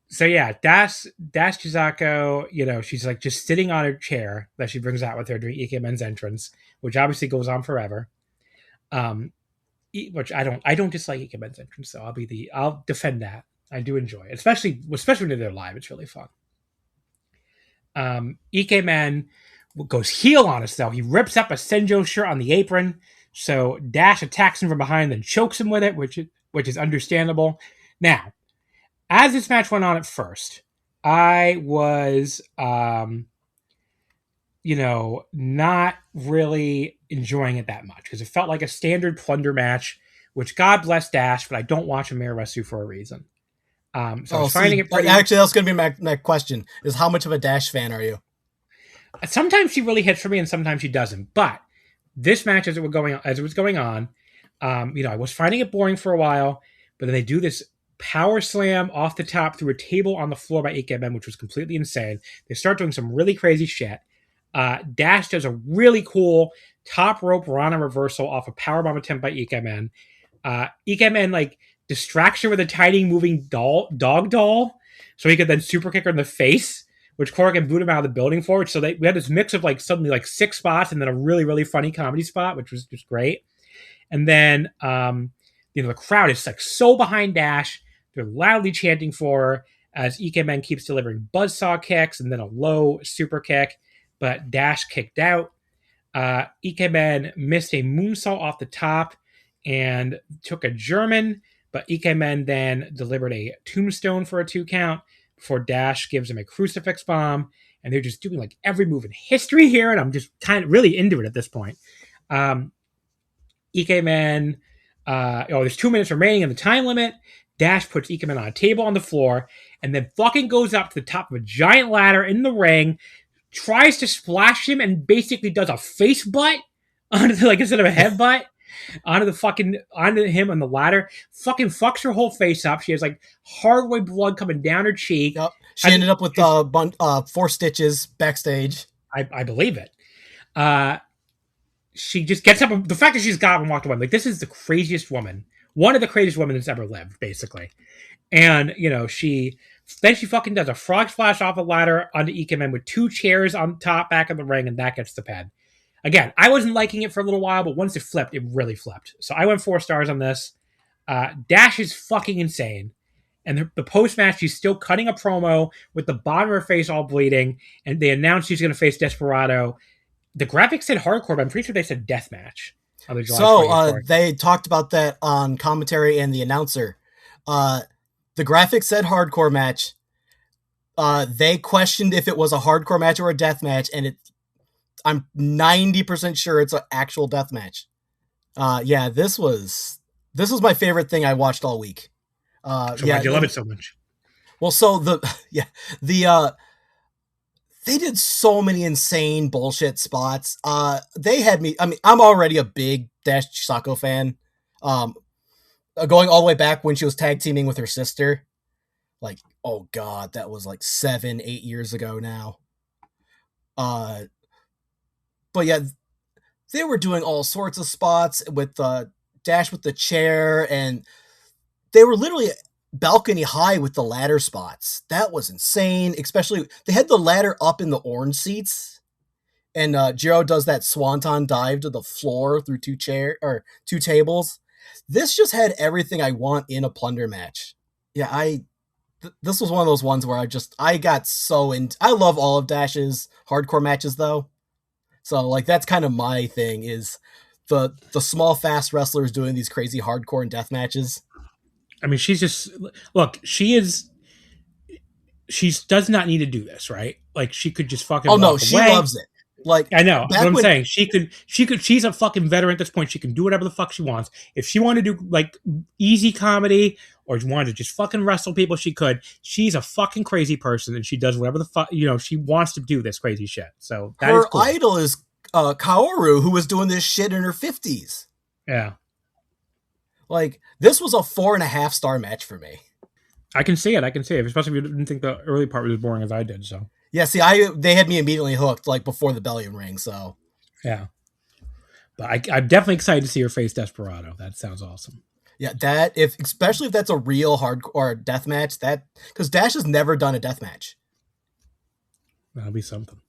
Speaker 3: so yeah, Dash Chizako, she's like just sitting on her chair that she brings out with her during Ikemen's entrance, which obviously goes on forever. Which I don't dislike Ikemen's entrance, so I'll defend that. I do enjoy it, especially when they're live. It's really fun. Ikemen goes heel on us though. He rips up a Senjo shirt on the apron, so Dash attacks him from behind, then chokes him with it, which is understandable. Now, as this match went on at first, I was, not really enjoying it that much because it felt like a standard plunder match, which God bless Dash, but I don't watch Ameriresu for a reason. So I was finding it pretty...
Speaker 4: Actually, that's going to be my question, is how much of a Dash fan are you?
Speaker 3: Sometimes she really hits for me and sometimes she doesn't. But this match, as it was going on, I was finding it boring for a while, but then they do this power slam off the top through a table on the floor by Ikemen, which was completely insane. They start doing some really crazy shit. Dash does a really cool top rope Rana reversal off a powerbomb attempt by Ikemen. Ikemen distracts her with a tiny moving dog doll, so he could then super kick her in the face, which Korakuen booted him out of the building for. So we had this mix of suddenly 6 spots and then a really, really funny comedy spot, which was just great. And then the crowd is so behind Dash. They're loudly chanting for her as Ikemen keeps delivering buzzsaw kicks and then a low super kick, but Dash kicked out. Ikemen missed a moonsault off the top and took a German, but Ikemen then delivered a tombstone for a 2 count before Dash gives him a crucifix bomb, and they're just doing every move in history here, and I'm just kind of really into it at this point. Ikemen, there's 2 minutes remaining in the time limit. Dash puts Ikemen on a table on the floor, and then fucking goes up to the top of a giant ladder in the ring, tries to splash him, and basically does a face butt onto instead of a headbutt onto him on the ladder. Fucking fucks her whole face up. She has hardwood blood coming down her cheek.
Speaker 4: Yep. She ended up with 4 stitches backstage.
Speaker 3: I believe it. She just gets up. The fact that she's got up and walked away, this is the craziest woman. One of the craziest women that's ever lived, basically. And, she fucking does a frog splash off a ladder onto Ikemen with 2 chairs on top back of the ring, and that gets the pin. Again, I wasn't liking it for a little while, but once it flipped, it really flipped. So I went 4 stars on this. Dash is fucking insane. And the post-match, she's still cutting a promo with the bottom of her face all bleeding, and they announced she's going to face Desperado. The graphics said hardcore, but I'm pretty sure they said deathmatch.
Speaker 4: So they talked about that on commentary and the announcer. The graphics said hardcore match. They questioned if it was a hardcore match or a death match, and I'm 90% sure it's an actual death match. This was my favorite thing I watched all week.
Speaker 3: Why'd you love it so much?
Speaker 4: Well, so they did so many insane bullshit spots. They had me. I mean, I'm already a big Dash Chisako fan. Going all the way back when she was tag teaming with her sister. Oh god, that was 7-8 years ago now. But yeah, they were doing all sorts of spots with Dash with the chair, and they were literally balcony high with the ladder spots. That was insane. Especially, they had the ladder up in the orange seats, and Jiro does that swanton dive to the floor through 2 tables. This just had everything I want in a plunder match. Yeah, this was one of those ones where I got so into. I love all of Dash's hardcore matches though. So that's kind of my thing, is the small fast wrestlers doing these crazy hardcore and death matches.
Speaker 3: I mean, she does not need to do this, right? She could just fucking walk away.
Speaker 4: She loves it.
Speaker 3: I know. What I'm saying, she's a fucking veteran at this point. She can do whatever the fuck she wants. If she wanted to do easy comedy or wanted to just fucking wrestle people, she could. She's a fucking crazy person, and she does whatever the fuck, she wants to do this crazy shit. So that
Speaker 4: her
Speaker 3: is cool.
Speaker 4: idol is Kaoru, who was doing this shit in her 50s.
Speaker 3: Yeah.
Speaker 4: This was a 4.5 star match for me.
Speaker 3: I can see it, especially if you didn't think the early part was as boring as I did. So
Speaker 4: yeah, see, they had me immediately hooked before the belly ring. So
Speaker 3: yeah, but I'm definitely excited to see her face Desperado. That sounds awesome.
Speaker 4: Yeah, especially if that's a real hardcore death match, because Dash has never done a death match.
Speaker 3: That'll be something.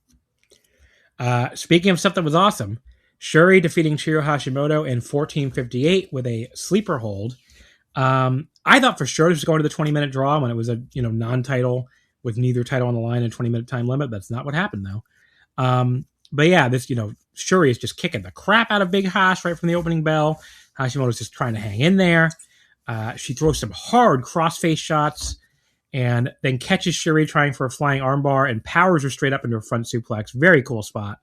Speaker 3: Speaking of stuff that was awesome, Shuri defeating Chiro Hashimoto in 14:58 with a sleeper hold. I thought for sure this was going to the 20-minute draw when it was a non-title with neither title on the line and 20-minute time limit. That's not what happened though. But yeah, this Shuri is just kicking the crap out of Big Hash right from the opening bell. Hashimoto's just trying to hang in there. She throws some hard crossface shots, and then catches Shuri trying for a flying armbar and powers her straight up into a front suplex. Very cool spot.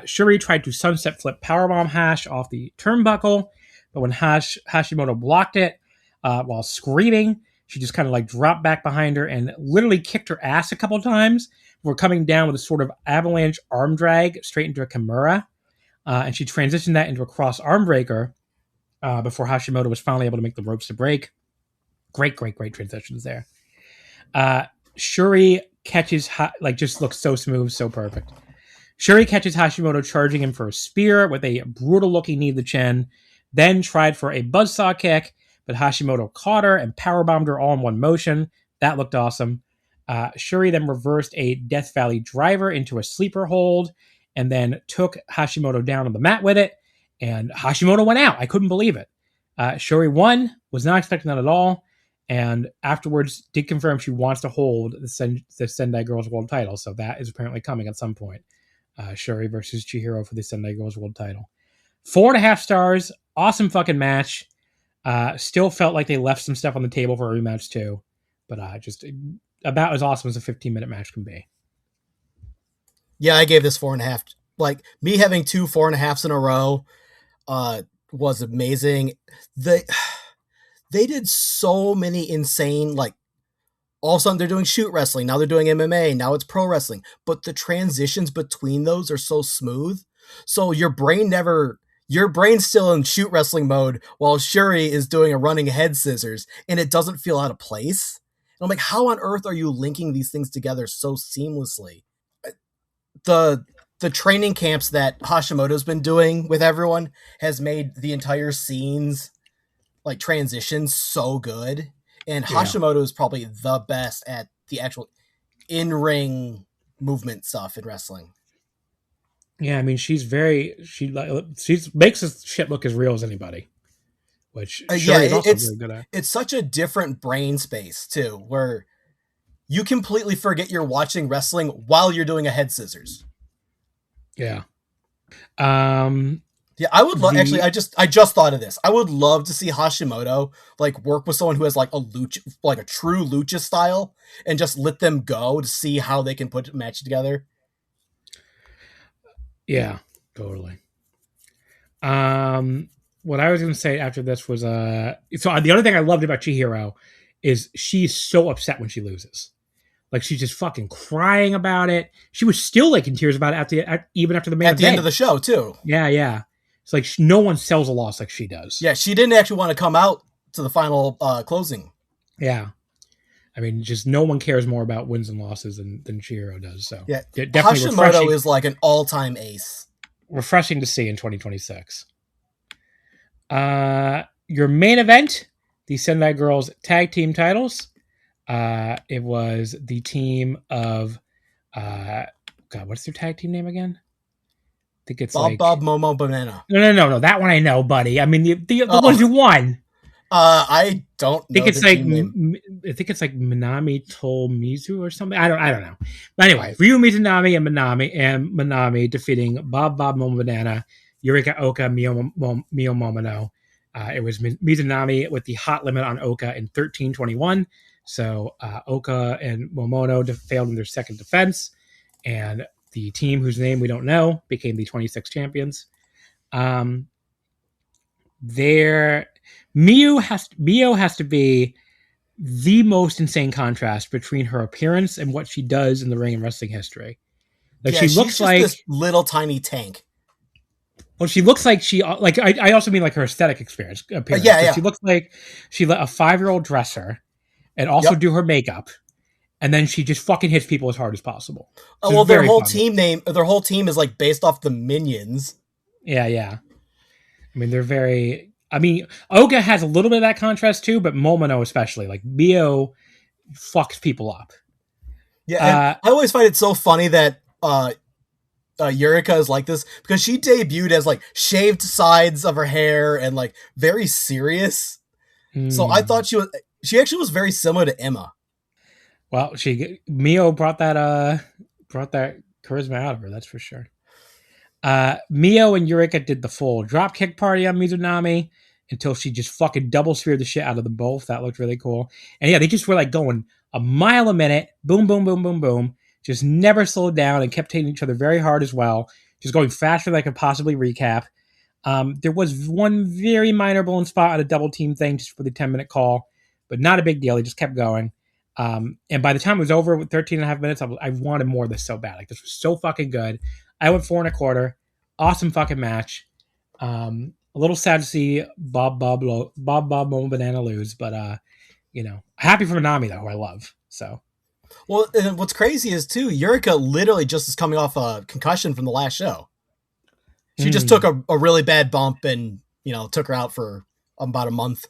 Speaker 3: Shuri tried to sunset flip powerbomb Hash off the turnbuckle, but when Hashimoto blocked it while screaming, she just kind of like dropped back behind her and literally kicked her ass a couple times before coming down with a sort of avalanche arm drag straight into a Kimura. And she transitioned that into a cross arm breaker before Hashimoto was finally able to make the ropes to break. Great transitions there. Shuri catches, just looks so smooth, so perfect. Shuri catches Hashimoto charging him for a spear with a brutal-looking knee to the chin, then tried for a buzzsaw kick, but Hashimoto caught her and powerbombed her all in one motion. That looked awesome. Shuri then reversed a Death Valley driver into a sleeper hold and then took Hashimoto down on the mat with it, and Hashimoto went out. I couldn't believe it. Shuri won, was not expecting that at all, and afterwards did confirm she wants to hold the Sendai Girls World title, so that is apparently coming at some point. Shuri versus Chihiro for the Sendai Girls World title. 4.5 stars. Awesome fucking match. Still felt like they left some stuff on the table for a rematch too, but just about as awesome as a 15-minute match can be.
Speaker 4: Yeah, I gave this 4.5. Like, me having 2 4.5s in a row was amazing. They did so many insane, like, all of a sudden they're doing shoot wrestling, now they're doing MMA, now it's pro wrestling, but the transitions between those are so smooth. So your brain's still in shoot wrestling mode while Shuri is doing a running head scissors, and it doesn't feel out of place. And I'm like, how on earth are you linking these things together so seamlessly? The training camps that Hashimoto's been doing with everyone has made the entire scenes, like, transition so good. And Hashimoto is probably the best at the actual in-ring movement stuff in wrestling.
Speaker 3: Yeah, I mean, she makes this shit look as real as anybody, which Shuri is also very good at.
Speaker 4: It's such a different brain space too, where you completely forget you're watching wrestling while you're doing a head scissors.
Speaker 3: Yeah.
Speaker 4: Yeah, I would love. Actually, I just thought of this. I would love to see Hashimoto like work with someone who has like a true lucha style, and just let them go to see how they can put a match together.
Speaker 3: Yeah, totally. What I was going to say after this was so the other thing I loved about Chihiro is she's so upset when she loses. Like, she's just fucking crying about it. She was still like in tears about it even after the main event.
Speaker 4: At the end of the show too.
Speaker 3: Yeah. It's like no one sells a loss like she does.
Speaker 4: Yeah, she didn't actually want to come out to the final closing.
Speaker 3: Yeah. I mean, just no one cares more about wins and losses than Chihiro does. So
Speaker 4: yeah,
Speaker 3: definitely
Speaker 4: Hashimoto is like an all-time ace.
Speaker 3: Refreshing to see in 2026. Your main event, the Sendai Girls Tag Team titles. It was the team of what's their tag team name again? I think it's
Speaker 4: Bob Momo Banana.
Speaker 3: No. That one I know, buddy. I mean the ones who won.
Speaker 4: I don't know.
Speaker 3: I think it's like Minami Tomizu or something. I don't know. But anyway, Ryu Mizunami and Minami defeating Bob Momo Banana, Yurika Oka, Mio Momono. It was Mizunami with the hot limit on Oka in 13:21. So Oka and Momono failed in their second defense, and the team whose name we don't know became the 26 champions. Mio has to be the most insane contrast between her appearance and what she does in the ring in wrestling history. Like, she looks like
Speaker 4: this little tiny tank.
Speaker 3: Well, she looks like I also mean like her aesthetic appearance.
Speaker 4: Yeah.
Speaker 3: She looks like she let a 5-year-old dress her and also do her makeup, and then she just fucking hits people as hard as possible.
Speaker 4: So well, their whole team is like based off the Minions.
Speaker 3: Yeah. I mean, they're very. I mean, Oga has a little bit of that contrast too, but Momono especially. Like, Mio fucks people up.
Speaker 4: Yeah, I always find it so funny that Yurika is like this, because she debuted as like shaved sides of her hair and like very serious. So I thought she actually was very similar to Emma.
Speaker 3: Well, Mio brought that charisma out of her, that's for sure. Mio and Yurika did the full dropkick party on Mizunami until she just fucking double speared the shit out of them both. That looked really cool. And yeah, they just were like going a mile a minute, boom, boom, boom, boom, boom, just never slowed down and kept hitting each other very hard as well, just going faster than I could possibly recap. There was one very minor blown spot on a double team thing just for the 10-minute call, but not a big deal. He just kept going. And by the time it was over with 13 and a half minutes, I wanted more of this so bad. Like, this was so fucking good. I went 4.25. Awesome fucking match. A little sad to see Bob Moma Banana lose, but happy for Minami though, who I love. So,
Speaker 4: well, and what's crazy is too, Yurika literally just is coming off a concussion from the last show. She just took a really bad bump and took her out for about a month.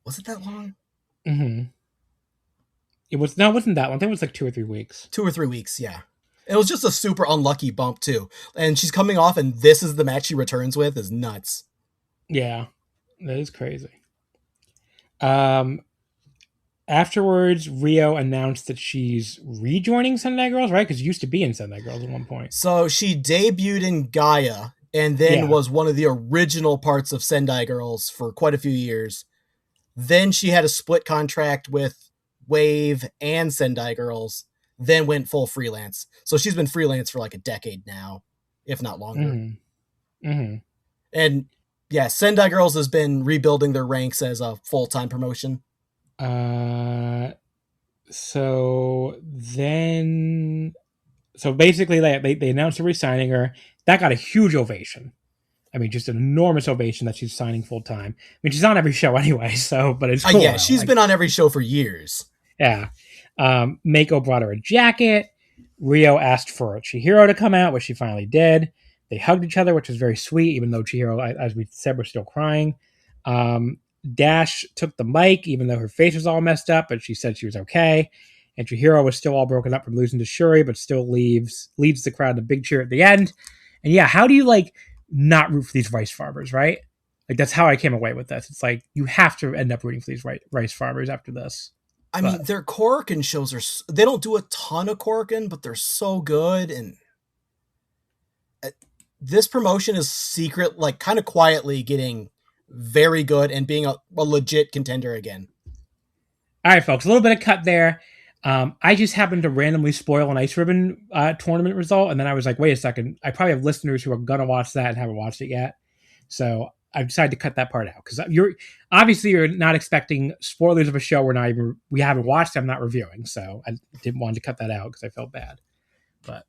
Speaker 4: Was it that long?
Speaker 3: Mm-hmm. It wasn't that long. I think it was like 2 or 3 weeks.
Speaker 4: 2 or 3 weeks, yeah. It was just a super unlucky bump too, and she's coming off, and this is the match she returns with. Is nuts.
Speaker 3: Yeah, that is crazy. Afterwards, Rio announced that she's rejoining Sendai Girls, right? Because she used to be in Sendai Girls at one point.
Speaker 4: So she debuted in Gaia, and then was one of the original parts of Sendai Girls for quite a few years. Then she had a split contract with Wave and Sendai Girls, then went full freelance. So she's been freelance for like a decade now, if not longer.
Speaker 3: Mm-hmm. Mm-hmm.
Speaker 4: And yeah, Sendai Girls has been rebuilding their ranks as a full-time promotion.
Speaker 3: So basically they announced they're re-signing her. That got a huge ovation. I mean, just an enormous ovation that she's signing full time. I mean, she's on every show anyway, but it's cool.
Speaker 4: Yeah, she's been on every show for years.
Speaker 3: Yeah. Mako brought her a jacket. Rio asked for Chihiro to come out, which she finally did. They hugged each other, which was very sweet, even though Chihiro, as we said, was still crying. Dash took the mic, even though her face was all messed up, but she said she was okay. And Chihiro was still all broken up from losing to Shuri, but still leads the crowd in a big cheer at the end. And yeah, how do you not root for these rice farmers, right? Like, that's how I came away with this. It's like, you have to end up rooting for these rice farmers after this.
Speaker 4: I mean, their Korakuen shows they don't do a ton of Korakuen, but they're so good. And this promotion is secret, kind of quietly getting very good and being a legit contender again.
Speaker 3: All right, folks, a little bit of cut there. I just happened to randomly spoil an Ice Ribbon tournament result, and then I was like, wait a second, I probably have listeners who are going to watch that and haven't watched it yet. So I decided to cut that part out, because you're not expecting spoilers of a show we haven't watched, I'm not reviewing. So I didn't want to cut that out because I felt bad. But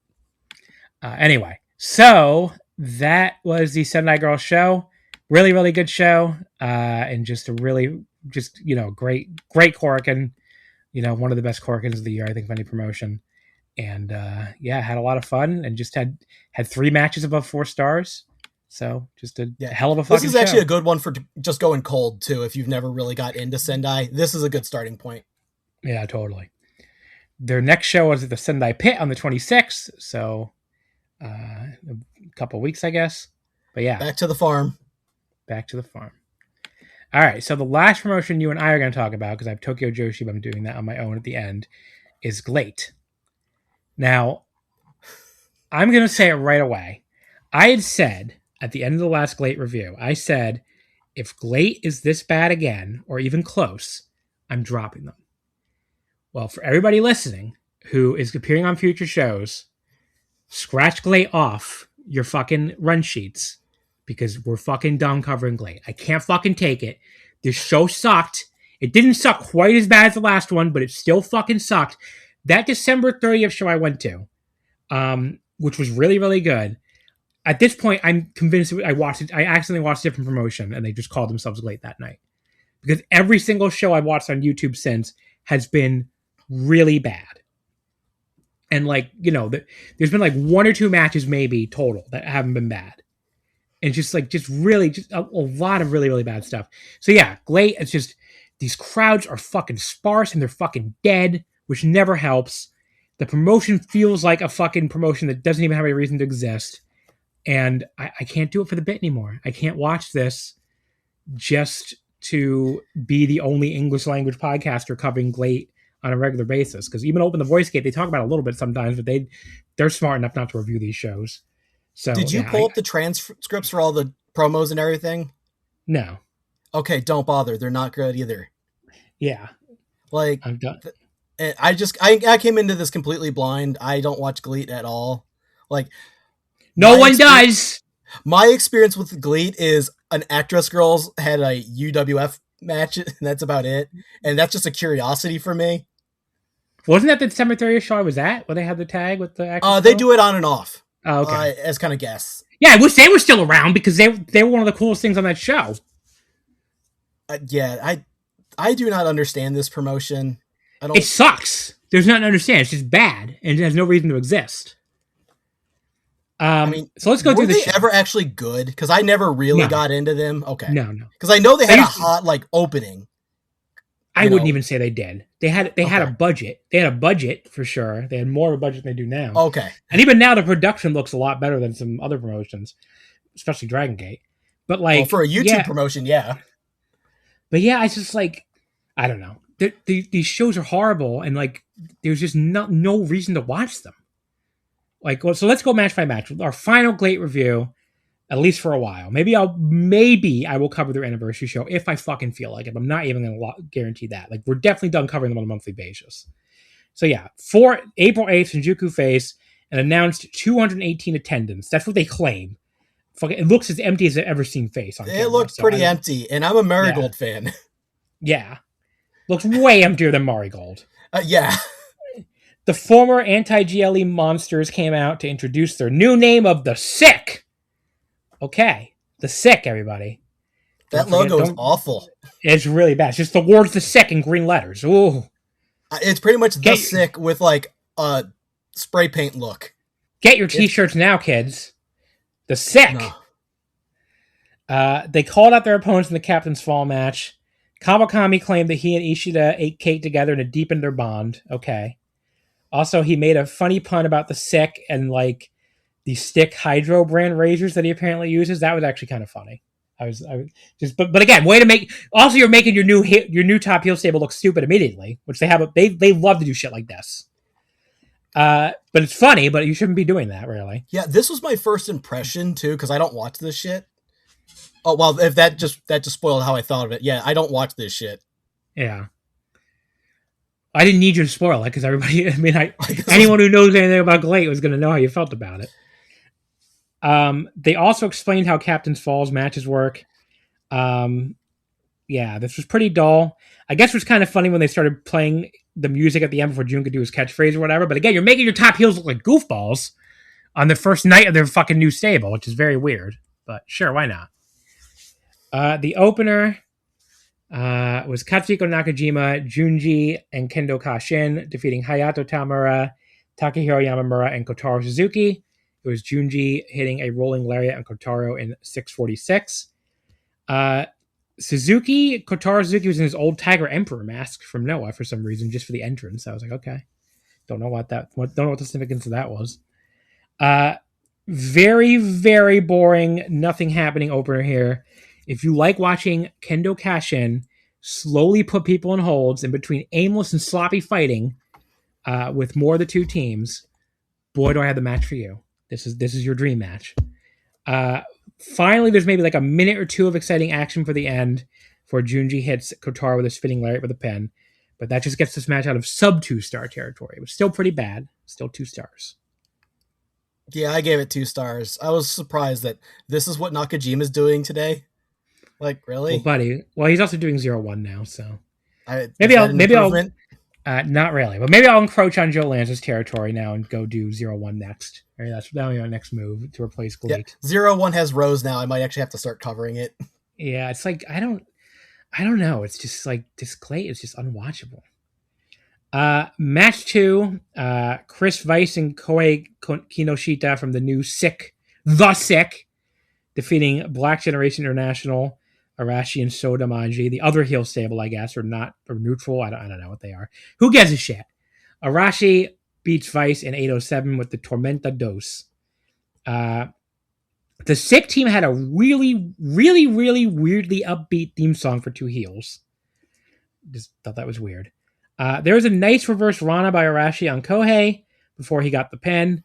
Speaker 3: anyway, so that was the Sendai Girls show. Really, really good show. And just a really, great Korakuen. One of the best Korakuens of the year, I think, of any promotion. And had a lot of fun, and just had 3 matches above 4 stars. So just a hell of a fucking show.
Speaker 4: This is actually a good one for just going cold too. If you've never really got into Sendai, this is a good starting point.
Speaker 3: Yeah, totally. Their next show was at the Sendai Pit on the 26th. So a couple weeks, I guess. But yeah.
Speaker 4: Back to the farm.
Speaker 3: All right. So the last promotion you and I are going to talk about, because I have Tokyo Joshi, but I'm doing that on my own at the end, is GLEAT. Now, I'm going to say it right away. I had said at the end of the last GLEAT review, I said, if GLEAT is this bad again, or even close, I'm dropping them. Well, for everybody listening who is appearing on future shows, scratch GLEAT off your fucking run sheets, because we're fucking done covering GLEAT. I can't fucking take it. This show sucked. It didn't suck quite as bad as the last one, but it still fucking sucked. That December 30th show I went to, which was really, really good. At this point, I'm convinced I accidentally watched a different promotion, and they just called themselves GLEAT that night. Because every single show I've watched on YouTube since has been really bad. And there's been 1 or 2 matches maybe total that haven't been bad. And just really a lot of really, really bad stuff. So yeah, GLEAT, it's just, these crowds are fucking sparse and they're fucking dead, which never helps. The promotion feels like a fucking promotion that doesn't even have any reason to exist. And I can't do it for the bit anymore. I can't watch this just to be the only English language podcaster covering GLEAT on a regular basis. Because even Open the Voice Gate, they talk about it a little bit sometimes, but they're smart enough not to review these shows. So
Speaker 4: did you pull up the transcripts for all the promos and everything?
Speaker 3: No.
Speaker 4: Okay, don't bother. They're not good either.
Speaker 3: Yeah.
Speaker 4: I'm done. And I came into this completely blind. I don't watch GLEAT at all. Like,
Speaker 3: no one does.
Speaker 4: My experience with GLEAT is an actress girls had a UWF match, and that's about it. And that's just a curiosity for me.
Speaker 3: Wasn't that the December 30th show I was at, where they had the tag with the actress?
Speaker 4: They do it on and off.
Speaker 3: Oh, okay.
Speaker 4: As kind of guests.
Speaker 3: Yeah, I wish they were still around because they were one of the coolest things on that show.
Speaker 4: Yeah, I do not understand this promotion.
Speaker 3: It sucks. There's nothing to understand. It's just bad, and it has no reason to exist. So let's go through this.
Speaker 4: Were they ever actually good? Because I never really got into them. Okay.
Speaker 3: No.
Speaker 4: Because I know they had a hot opening.
Speaker 3: I wouldn't even say they did. They had a budget. They had a budget for sure. They had more of a budget than they do now.
Speaker 4: Okay.
Speaker 3: And even now the production looks a lot better than some other promotions, especially Dragon Gate. But
Speaker 4: for a YouTube promotion, yeah.
Speaker 3: But yeah, it's just I don't know. These shows are horrible, and there's just no reason to watch them. So let's go match by match. Our final GLEAT review, at least for a while. Maybe I will cover their anniversary show if I fucking feel like it. I'm not even going to guarantee that. We're definitely done covering them on a monthly basis. So yeah, for April 8th, Shinjuku Face, an announced 218 attendance. That's what they claim. It looks as empty as I've ever seen Face on camera.
Speaker 4: It looked pretty empty, and I'm a Marigold fan.
Speaker 3: Yeah. Looks way emptier than Marigold.
Speaker 4: Yeah.
Speaker 3: The former anti-GLE monsters came out to introduce their new name of the Sick. Okay. The Sick, everybody.
Speaker 4: That logo is awful.
Speaker 3: It's really bad. It's just the words The Sick in green letters. Ooh.
Speaker 4: It's pretty much The Sick with a spray paint look.
Speaker 3: Get your t-shirts now, kids. The Sick. No. They called out their opponents in the Captain's Fall match. Kawakami claimed that he and Ishida ate cake together and it deepened their bond. Okay. Also, he made a funny pun about the Sick and the Stick Hydro brand razors that he apparently uses. That was actually kind of funny. But again, way to make. Also, you're making your new top heel stable look stupid immediately, which they have. They love to do shit like this. But it's funny, but you shouldn't be doing that, really.
Speaker 4: Yeah, this was my first impression too, because I don't watch this shit. Oh well, if that just spoiled how I thought of it. Yeah, I don't watch this shit.
Speaker 3: Yeah. I didn't need you to spoil it because everybody. Anyone who knows anything about GLEAT was going to know how you felt about it. They also explained how Captain's Falls matches work. Yeah, this was pretty dull. I guess it was kind of funny when they started playing the music at the end before Jun could do his catchphrase or whatever. But again, you're making your top heels look like goofballs on the first night of their fucking new stable, which is very weird. But sure, why not? The opener was Katsuhiko Nakajima, Junji, and Kendo Kashin defeating Hayato Tamura, Takahiro Yamamura, and Kotaro Suzuki. It was Junji hitting a rolling lariat on Kotaro in 646. Kotaro Suzuki was in his old Tiger Emperor mask from Noah for some reason, just for the entrance. I was like, okay. Don't know what the significance of that was. Very, very boring, nothing happening opener here. If you like watching Kendo Kashin slowly put people in holds in between aimless and sloppy fighting with more of the two teams, boy, do I have the match for you. This is your dream match. Finally, there's maybe a minute or two of exciting action for the end before Junji hits Kotaro with a spinning lariat with a pen. But that just gets this match out of sub 2-star territory. It was still pretty bad. Still 2 stars.
Speaker 4: Yeah, I gave it 2 stars. I was surprised that this is what Nakajima's doing today. Really?
Speaker 3: Well, buddy. Well, he's also doing 0-1 now, so
Speaker 4: maybe I'll
Speaker 3: not really, but maybe I'll encroach on Joe Lanza's territory now and go do 0-1 next. Right, that'll be our next move to replace GLEAT.
Speaker 4: Yeah, 0-1 has Rose now. I might actually have to start covering it.
Speaker 3: Yeah, it's I don't know. It's just this GLEAT is just unwatchable. Match 2, Chris Weiss and Koei Kinoshita from the new The Sick, defeating Black Generation International, Arashi and Soda Manji, the other heel stable, I guess, or neutral. I don't know what they are. Who gives a shit? Arashi beats Weiss in 807 with the Tormenta Dos. The Sick team had a really, really, really weirdly upbeat theme song for 2 heels. Just thought that was weird. There was a nice reverse Rana by Arashi on Kohei before he got the pin.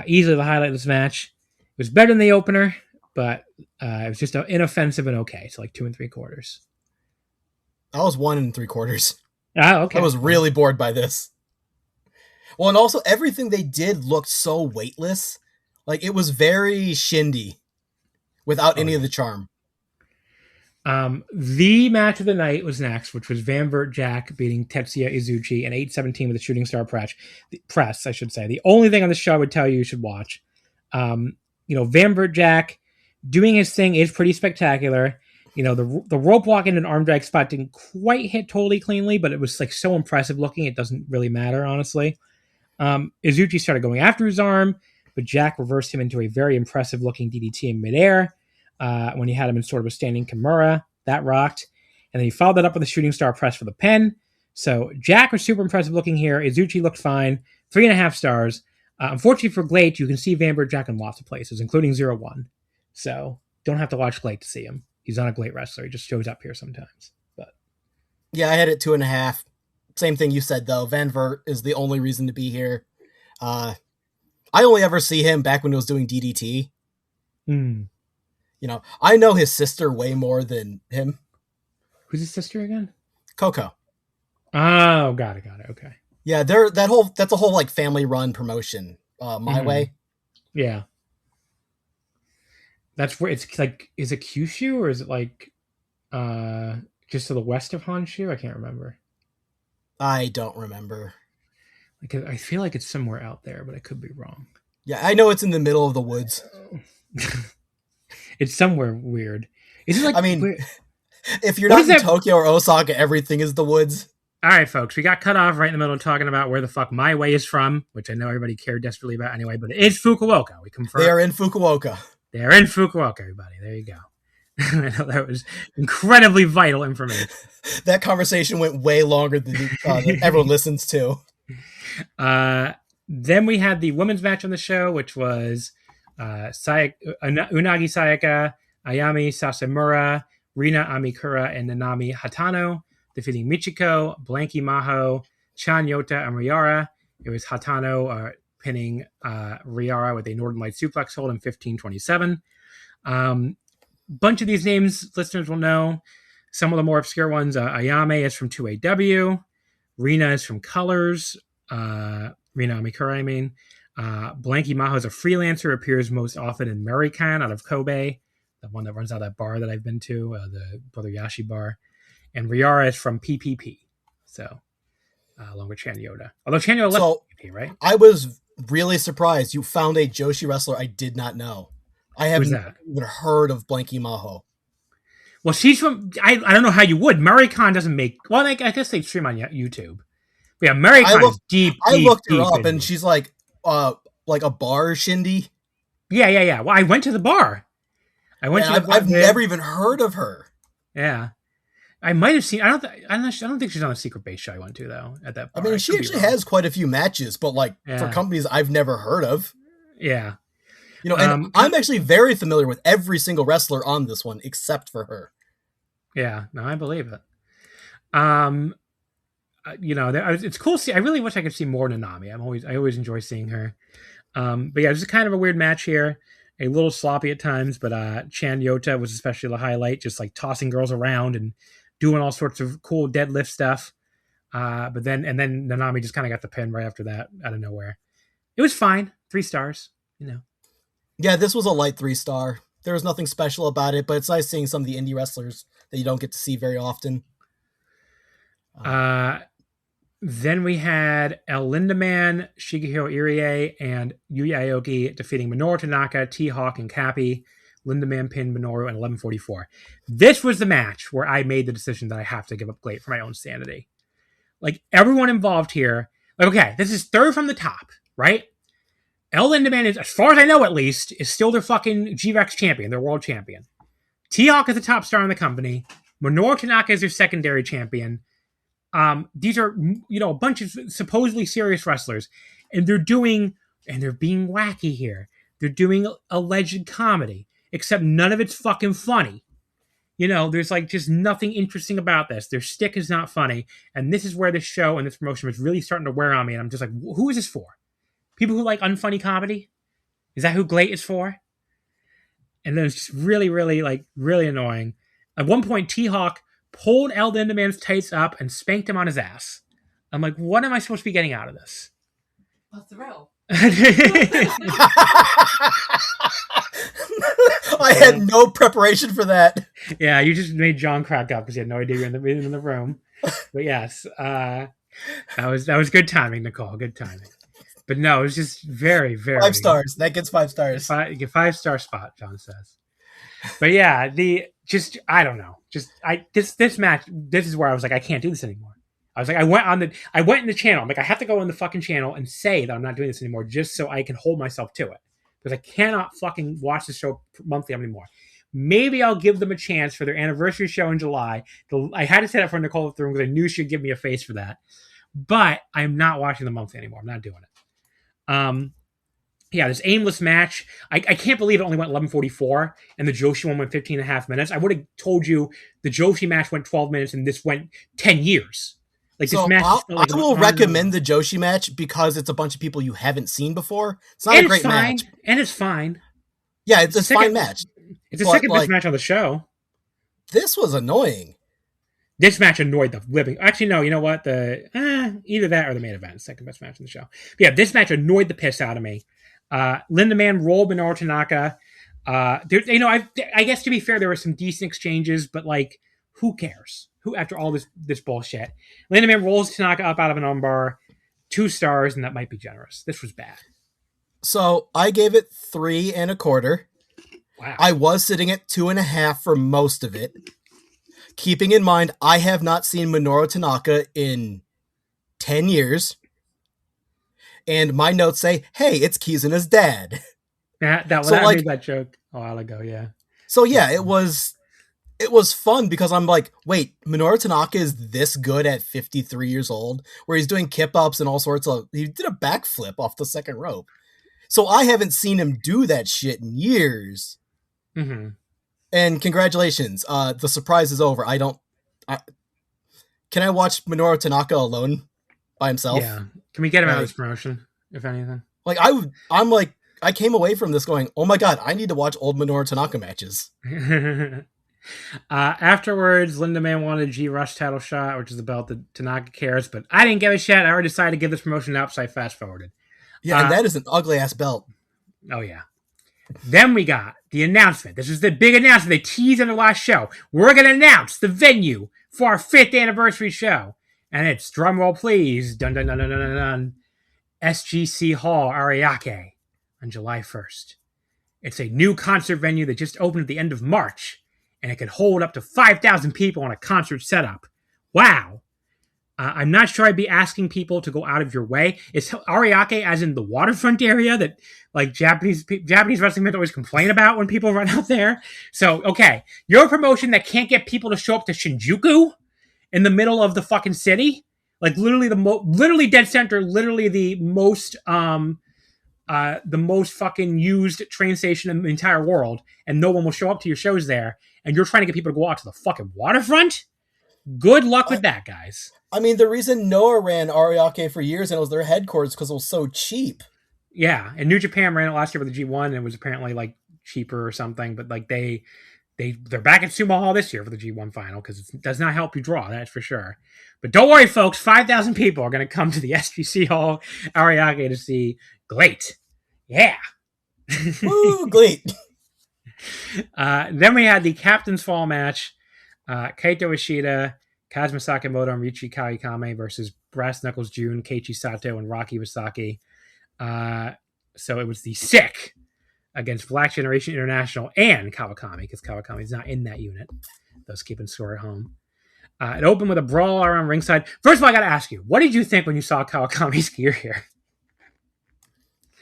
Speaker 3: Easily the highlight of this match. It was better than the opener, but it was just inoffensive and okay. So 2 3/4.
Speaker 4: I was 1 3/4.
Speaker 3: Oh, okay.
Speaker 4: I was really bored by this. Well, and also everything they did looked so weightless. Like, it was very shindy without any of the charm.
Speaker 3: The match of the night was next, which was Van Vert Jack beating Tetsuya Izuchi in 8:17 with a shooting star press, I should say. The only thing on the show I would tell you should watch. Van Vert Jack doing his thing is pretty spectacular. The rope walk into an arm drag spot didn't quite hit totally cleanly, but it was like so impressive looking, it doesn't really matter, honestly. Izuchi started going after his arm, but Jack reversed him into a very impressive looking DDT in midair when he had him in sort of a standing Kimura. That rocked. And then he followed that up with a shooting star press for the pin. So Jack was super impressive looking here. Izuchi looked fine. 3.5 stars. Unfortunately for GLEAT, you can see Van Vert Jack in lots of places, including 0-1. So don't have to watch GLEAT to see him. He's not a GLEAT wrestler. He just shows up here sometimes. But
Speaker 4: yeah, I had it 2.5. Same thing you said, though. Van Vert is the only reason to be here. I only ever see him back when he was doing DDT. I know his sister way more than him.
Speaker 3: Who's his sister again?
Speaker 4: Coco.
Speaker 3: Oh, got it. Okay.
Speaker 4: Yeah, that's a whole like family run promotion. My Way.
Speaker 3: Yeah. That's where it's like, is it Kyushu or is it like just to the west of Honshu? I can't remember.
Speaker 4: I don't remember.
Speaker 3: Like, I feel like it's somewhere out there, but I could be wrong.
Speaker 4: Yeah, I know it's in the middle of the woods.
Speaker 3: It's somewhere weird. Is it like?
Speaker 4: I mean, if you're not in Tokyo or Osaka, everything is the woods.
Speaker 3: All right, folks, we got cut off right in the middle of talking about where the fuck My Way is from, which I know everybody cared desperately about anyway, but it is Fukuoka. We confirmed.
Speaker 4: They are in Fukuoka.
Speaker 3: They're in Fukuoka, everybody. There you go. I know that was incredibly vital information.
Speaker 4: That conversation went way longer than everyone listens to.
Speaker 3: Then we had the women's match on the show, which was Unagi Sayaka, Ayami Sasamura, Rina Amikura, and Nanami Hatano, defeating Michiko, Blanky Maho, Chan Yota, and Riara. It was Hatano pinning Riara with a Northern Light suplex hold in 15:27. Bunch of these names listeners will know. Some of the more obscure ones, Ayame is from 2AW. Rina is from Colors. Rina Amikura, I mean. Blanky Maho is a freelancer, appears most often in Murikan out of Kobe, the one that runs out of that bar that I've been to, the Brother Yashi bar. And Riara is from PPP. So, along with Chan Yoda. Although Chan Yoda left PPP, right?
Speaker 4: I was really surprised you found a Joshi wrestler I did not know. I haven't even heard of Blanky Maho.
Speaker 3: Well, she's from... I don't know how you would. Murikan doesn't make... Well, I guess they stream on YouTube. But yeah, Murikan is deep.
Speaker 4: I looked her up, and she's like a bar shindy.
Speaker 3: Yeah. Well, I went to the bar.
Speaker 4: I've never even heard of her.
Speaker 3: Yeah. I might have seen... I don't think she's on a secret base show I went to, though, at that bar.
Speaker 4: I mean, she actually has quite a few matches, but for companies I've never heard of.
Speaker 3: Yeah.
Speaker 4: And I'm actually very familiar with every single wrestler on this one, except for her.
Speaker 3: Yeah, no, I believe it. It's cool to see. I really wish I could see more Nanami. I always enjoy seeing her. But yeah, it's kind of a weird match here. A little sloppy at times, but Chan Yota was especially the highlight, just like tossing girls around and doing all sorts of cool deadlift stuff. But then Nanami just kind of got the pin right after that out of nowhere. It was fine. 3 stars,
Speaker 4: Yeah, this was a light 3-star. There was nothing special about it, but it's nice seeing some of the indie wrestlers that you don't get to see very often.
Speaker 3: Then we had El Lindaman, Shigehiro Irie, and Yuya Aoki defeating Minoru Tanaka, T-Hawk, and Cappy. Lindaman pinned Minoru in 11:44. This was the match where I made the decision that I have to give up GLEAT for my own sanity. Like, everyone involved here, okay, this is third from the top, right? El Lindaman is, as far as I know at least, is still their fucking G-Rex champion, their world champion. T-Hawk is the top star in the company. Minoru Tanaka is their secondary champion. These are, a bunch of supposedly serious wrestlers, and they're being wacky here. They're doing alleged comedy, except none of it's fucking funny. There's just nothing interesting about this. Their stick is not funny, and this is where this show and this promotion was really starting to wear on me, and I'm just like, who is this for? People who like unfunny comedy? Is that who GLEAT is for? And then it's just really, really, really annoying. At one point, T-Hawk pulled El Lindaman's tights up and spanked him on his ass. I'm like, what am I supposed to be getting out of this?
Speaker 5: A thrill.
Speaker 4: I had no preparation for that.
Speaker 3: Yeah, you just made John crack up because he had no idea you were in the room. But yes, that was good timing, Nicole. Good timing. But no, it was just very, very
Speaker 4: 5 stars. That gets 5 stars.
Speaker 3: 5-star spot, John says. But yeah, I don't know. This match. This is where I was like, I can't do this anymore. I was like, I went in the channel. I'm like, I have to go in the fucking channel and say that I'm not doing this anymore, just so I can hold myself to it, because I cannot fucking watch the show monthly anymore. Maybe I'll give them a chance for their anniversary show in July. I had to say that for Nicole at the room because I knew she'd give me a face for that. But I'm not watching the monthly anymore. I'm not doing it. Yeah, this aimless match. I can't believe it only went 11:44 and the Joshi one went 15 and a half minutes. I would have told you the Joshi match went 12 minutes and this went 10 years. Like,
Speaker 4: so
Speaker 3: this match
Speaker 4: I will recommend the Joshi match because it's a bunch of people you haven't seen before. It's not a great match.
Speaker 3: And it's fine.
Speaker 4: Yeah, it's a fine match.
Speaker 3: It's the second best match on the show.
Speaker 4: This was annoying.
Speaker 3: This match annoyed the living. Actually, no. You know what? Either that or the main event, second best match on the show. But yeah, this match annoyed the piss out of me. Lindaman rolled Minoru Tanaka. I guess to be fair, there were some decent exchanges, but like, who cares? Who, after all this bullshit? Lindaman rolls Tanaka up out of an armbar, 2 stars, and that might be generous. This was bad.
Speaker 4: So I gave it 3 1/4.
Speaker 3: Wow.
Speaker 4: I was sitting at 2.5 for most of it. Keeping in mind, I have not seen Minoru Tanaka in 10 years. And my notes say, hey, it's Kizuna's dad.
Speaker 3: I made that joke a while ago, yeah.
Speaker 4: So yeah, it was fun because I'm like, wait, Minoru Tanaka is this good at 53 years old, where he's doing kip-ups and all sorts of... He did a backflip off the second rope. So I haven't seen him do that shit in years.
Speaker 3: Mm-hmm.
Speaker 4: And congratulations, the surprise is over. Can I watch Minoru Tanaka alone by himself?
Speaker 3: Yeah. Can we get him out of this promotion, if anything?
Speaker 4: Like, I came away from this going, oh my god, I need to watch old Minoru Tanaka matches.
Speaker 3: Afterwards, Lindaman wanted a G-Rush title shot, which is the belt that Tanaka cares, but I didn't give a shit. I already decided to give this promotion up, so I fast-forwarded.
Speaker 4: Yeah, and that is an ugly-ass belt.
Speaker 3: Oh, yeah. Then we got the announcement. This is the big announcement. They teased on the last show. We're going to announce the venue for our 5th anniversary show. And it's, drumroll please, dun dun dun dun dun dun, SGC Hall, Ariake, on July 1st. It's a new concert venue that just opened at the end of March, and it could hold up to 5,000 people on a concert setup. Wow. I'm not sure I'd be asking people to go out of your way. Is Ariake as in the waterfront area that like Japanese wrestling fans always complain about when people run out there? So, okay, you're a promotion that can't get people to show up to Shinjuku in the middle of the fucking city, like literally literally dead center, literally the most fucking used train station in the entire world, and no one will show up to your shows there. And you're trying to get people to go out to the fucking waterfront? Good luck with that, guys.
Speaker 4: I mean, the reason Noah ran Ariake for years and it was their headquarters because it was so cheap.
Speaker 3: Yeah, and New Japan ran it last year with the G1 and it was apparently like cheaper or something, but like they're back at Sumo Hall this year for the G1 final because it does not help you draw, that's for sure. But don't worry, folks, 5,000 people are going to come to the SGC Hall Ariake to see GLEAT. Yeah.
Speaker 4: Woo, GLEAT.
Speaker 3: Then we had the Captain's Fall match. Kaito Ishida, Kazuma Sakamoto, and Richi Kawakami versus Brass Knuckles Jun, Keiichi Sato, and Rocky Wasaki. So it was the Sick against Black Generation International and Kawakami, because Kawakami is not in that unit. Those keeping score at home. It opened with a brawl around ringside. First of all, I got to ask you, what did you think when you saw Kawakami's gear here?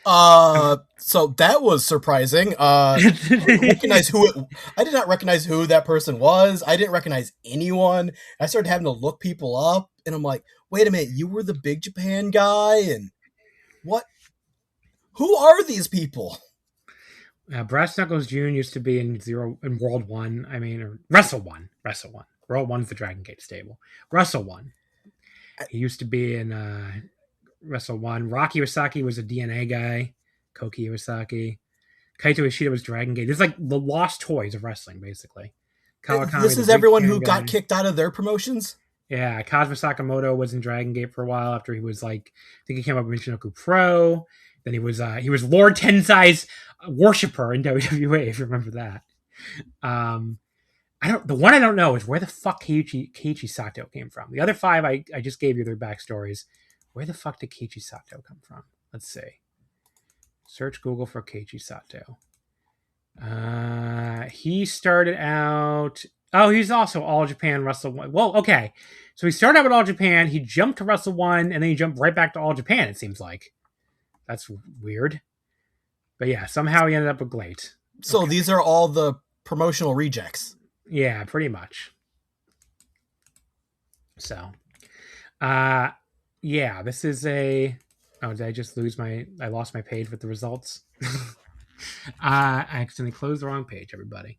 Speaker 4: So that was surprising. I did not recognize who that person was. I didn't recognize anyone. I started having to look people up, and I'm like, wait a minute, you were the Big Japan guy, and what? Who are these people?
Speaker 3: Brass Knuckles Jr. used to be in World 1. I mean, or Wrestle 1. World 1's the Dragon Gate stable. Wrestle 1. He used to be in Wrestle 1. Rocky Iwasaki was a DNA guy. Koki Iwasaki. Kaito Ishida was Dragon Gate. It's like the lost toys of wrestling, basically. Kawakami,
Speaker 4: This
Speaker 3: the
Speaker 4: is
Speaker 3: big
Speaker 4: everyone
Speaker 3: tan
Speaker 4: who got
Speaker 3: guy.
Speaker 4: kicked out of their promotions?
Speaker 3: Yeah, Kazuma Sakamoto was in Dragon Gate for a while after he was like, I think he came up with Michinoku Pro. Then he was Lord Tensai's worshiper in WWE, if you remember that. The one I don't know is where the fuck Keiichi Sato came from. The other 5 I just gave you their backstories. Where the fuck did Keiichi Sato come from? Let's see. Search Google for Keiichi Sato. He started out. Oh, he's also All Japan Wrestle 1. Well, okay. So he started out with All Japan, he jumped to Wrestle 1, and then he jumped right back to All Japan, it seems like. That's weird. But yeah, somehow he ended up with GLEAT.
Speaker 4: So
Speaker 3: Okay.
Speaker 4: these are all the promotional rejects.
Speaker 3: Yeah, pretty much. So, yeah, this is a. Oh, did I just lose I lost my page with the results? I accidentally closed the wrong page, everybody.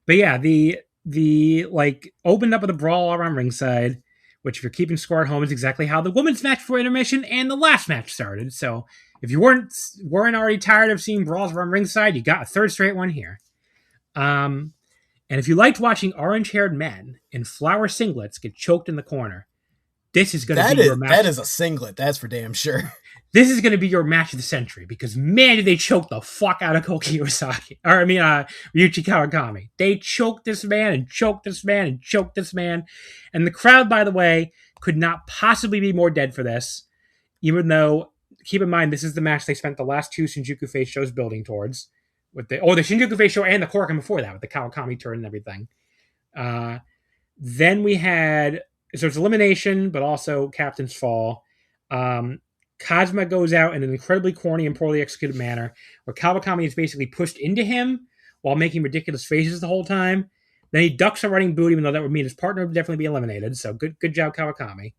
Speaker 3: But yeah, the like opened up with a brawl around ringside, which if you're keeping score at home is exactly how the women's match for intermission and the last match started. So if you weren't already tired of seeing brawls around ringside, you got a third straight one here. And if you liked watching orange-haired men in flower singlets get choked in the corner, this is going to be your match.
Speaker 4: That is a singlet, that's for damn sure.
Speaker 3: This is going to be your match of the century because, man, did they choke the fuck out of Koki Iwasaki. Ryuichi Kawakami. They choked this man and choked this man and choked this man. And the crowd, by the way, could not possibly be more dead for this, even though, keep in mind, this is the match they spent the last 2 Shinjuku Face shows building towards. The Shinjuku Face show and the Korakuen before that, with the Kawakami turn and everything. Then we had, so it's elimination, but also Captain's Fall. Kazuma goes out in an incredibly corny and poorly executed manner, where Kawakami is basically pushed into him while making ridiculous faces the whole time. Then he ducks a running boot, even though that would mean his partner would definitely be eliminated. So good job, Kawakami.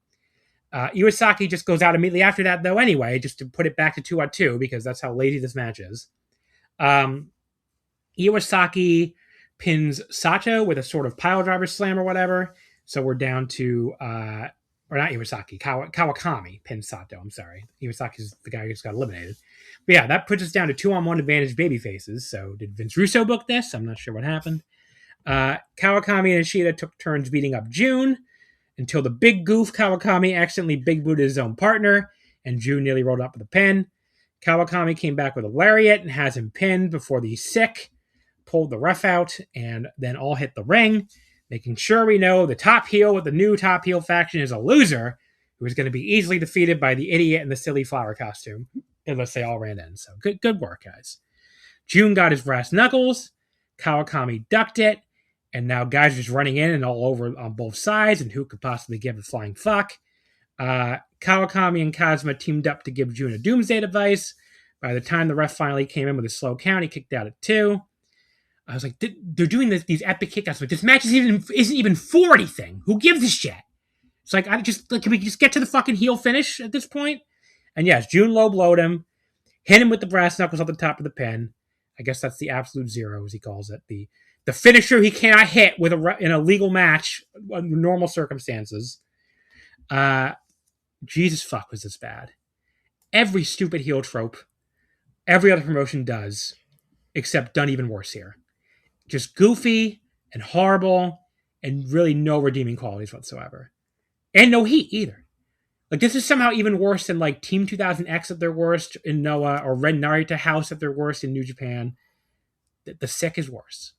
Speaker 3: Iwasaki just goes out immediately after that, though, anyway, just to put it back to 2-on-2, because that's how lazy this match is. Iwasaki pins Sato with a sort of pile driver slam or whatever. So we're down to... or not Iwasaki, Kawakami pins Sato, I'm sorry. Iwasaki's the guy who just got eliminated. But yeah, that puts us down to 2-on-1 advantage baby faces. So did Vince Russo book this? I'm not sure what happened. Kawakami and Ishida took turns beating up June until the big goof Kawakami accidentally big booted his own partner and June nearly rolled up with a pin. Kawakami came back with a lariat and has him pinned before the sick pulled the ref out and then all hit the ring, making sure we know the top heel with the new top heel faction is a loser who is going to be easily defeated by the idiot in the silly flower costume, unless they all ran in. So good work, guys. June got his brass knuckles. Kawakami ducked it. And now guys are just running in and all over on both sides, and who could possibly give a flying fuck? Kawakami and Kazuma teamed up to give June a doomsday device. By the time the ref finally came in with a slow count, he kicked out at 2. I was like, they're doing these epic kickouts, but this match isn't even for anything. Who gives a shit? It's like, can we just get to the fucking heel finish at this point? And yes, June low blowed him, hit him with the brass knuckles on the top of the pin. I guess that's the absolute zero, as he calls it. The finisher he cannot hit in a legal match under normal circumstances. Jesus fuck, was this bad. Every stupid heel trope every other promotion does, except done even worse here. Just goofy and horrible and really no redeeming qualities whatsoever. And no heat either. Like, this is somehow even worse than like Team 2000X at their worst in Noah or Ren Narita House at their worst in New Japan. The sick is worse.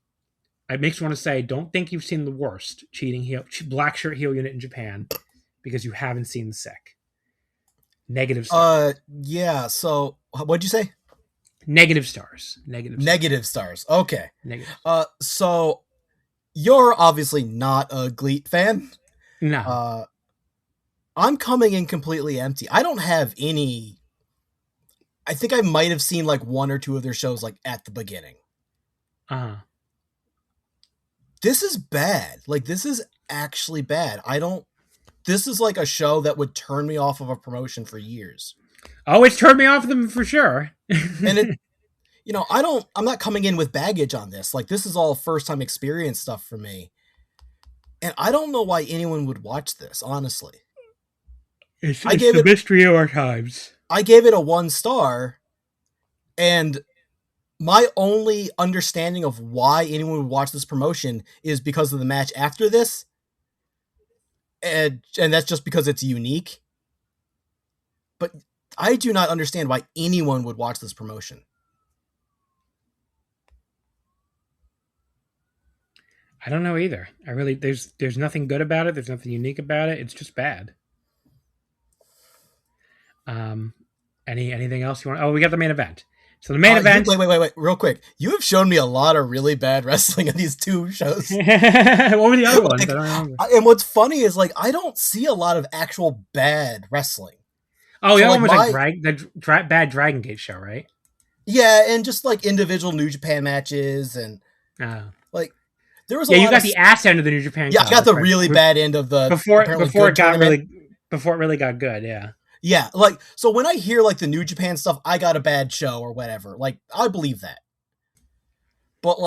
Speaker 3: It makes me want to say, don't think you've seen the worst cheating heel, black shirt heel unit in Japan because you haven't seen the sick. Negative stars.
Speaker 4: Yeah, so what'd you say?
Speaker 3: Negative stars.
Speaker 4: Negative stars. Okay.
Speaker 3: Negative.
Speaker 4: So you're obviously not a GLEAT fan.
Speaker 3: No.
Speaker 4: I'm coming in completely empty. I don't have any. I think I might have seen like 1 or 2 of their shows like at the beginning. This is bad. Like, this is actually bad. This is like a show that would turn me off of a promotion for years.
Speaker 3: Oh, it's turned me off of them for sure.
Speaker 4: And I'm not coming in with baggage on this. Like, this is all first time experience stuff for me. And I don't know why anyone would watch this, honestly.
Speaker 3: It's the mystery of our times.
Speaker 4: I gave it a 1 star, and my only understanding of why anyone would watch this promotion is because of the match after this. And that's just because it's unique. But I do not understand why anyone would watch this promotion.
Speaker 3: I don't know either. There's nothing good about it. There's nothing unique about it. It's just bad. Anything else you want? Oh, we got the main event. So the main event.
Speaker 4: Wait, real quick. You have shown me a lot of really bad wrestling in these two shows.
Speaker 3: What were the other ones? I don't remember.
Speaker 4: And what's funny is I don't see a lot of actual bad wrestling.
Speaker 3: Oh, the other one was the bad Dragon Gate show, right?
Speaker 4: Yeah, and just individual New Japan matches and there was
Speaker 3: you got the ass end of the New Japan.
Speaker 4: Yeah, I got the really bad end of the
Speaker 3: before it really got good. Yeah.
Speaker 4: Yeah, so when I hear the New Japan stuff, I got a bad show or whatever. I believe that. But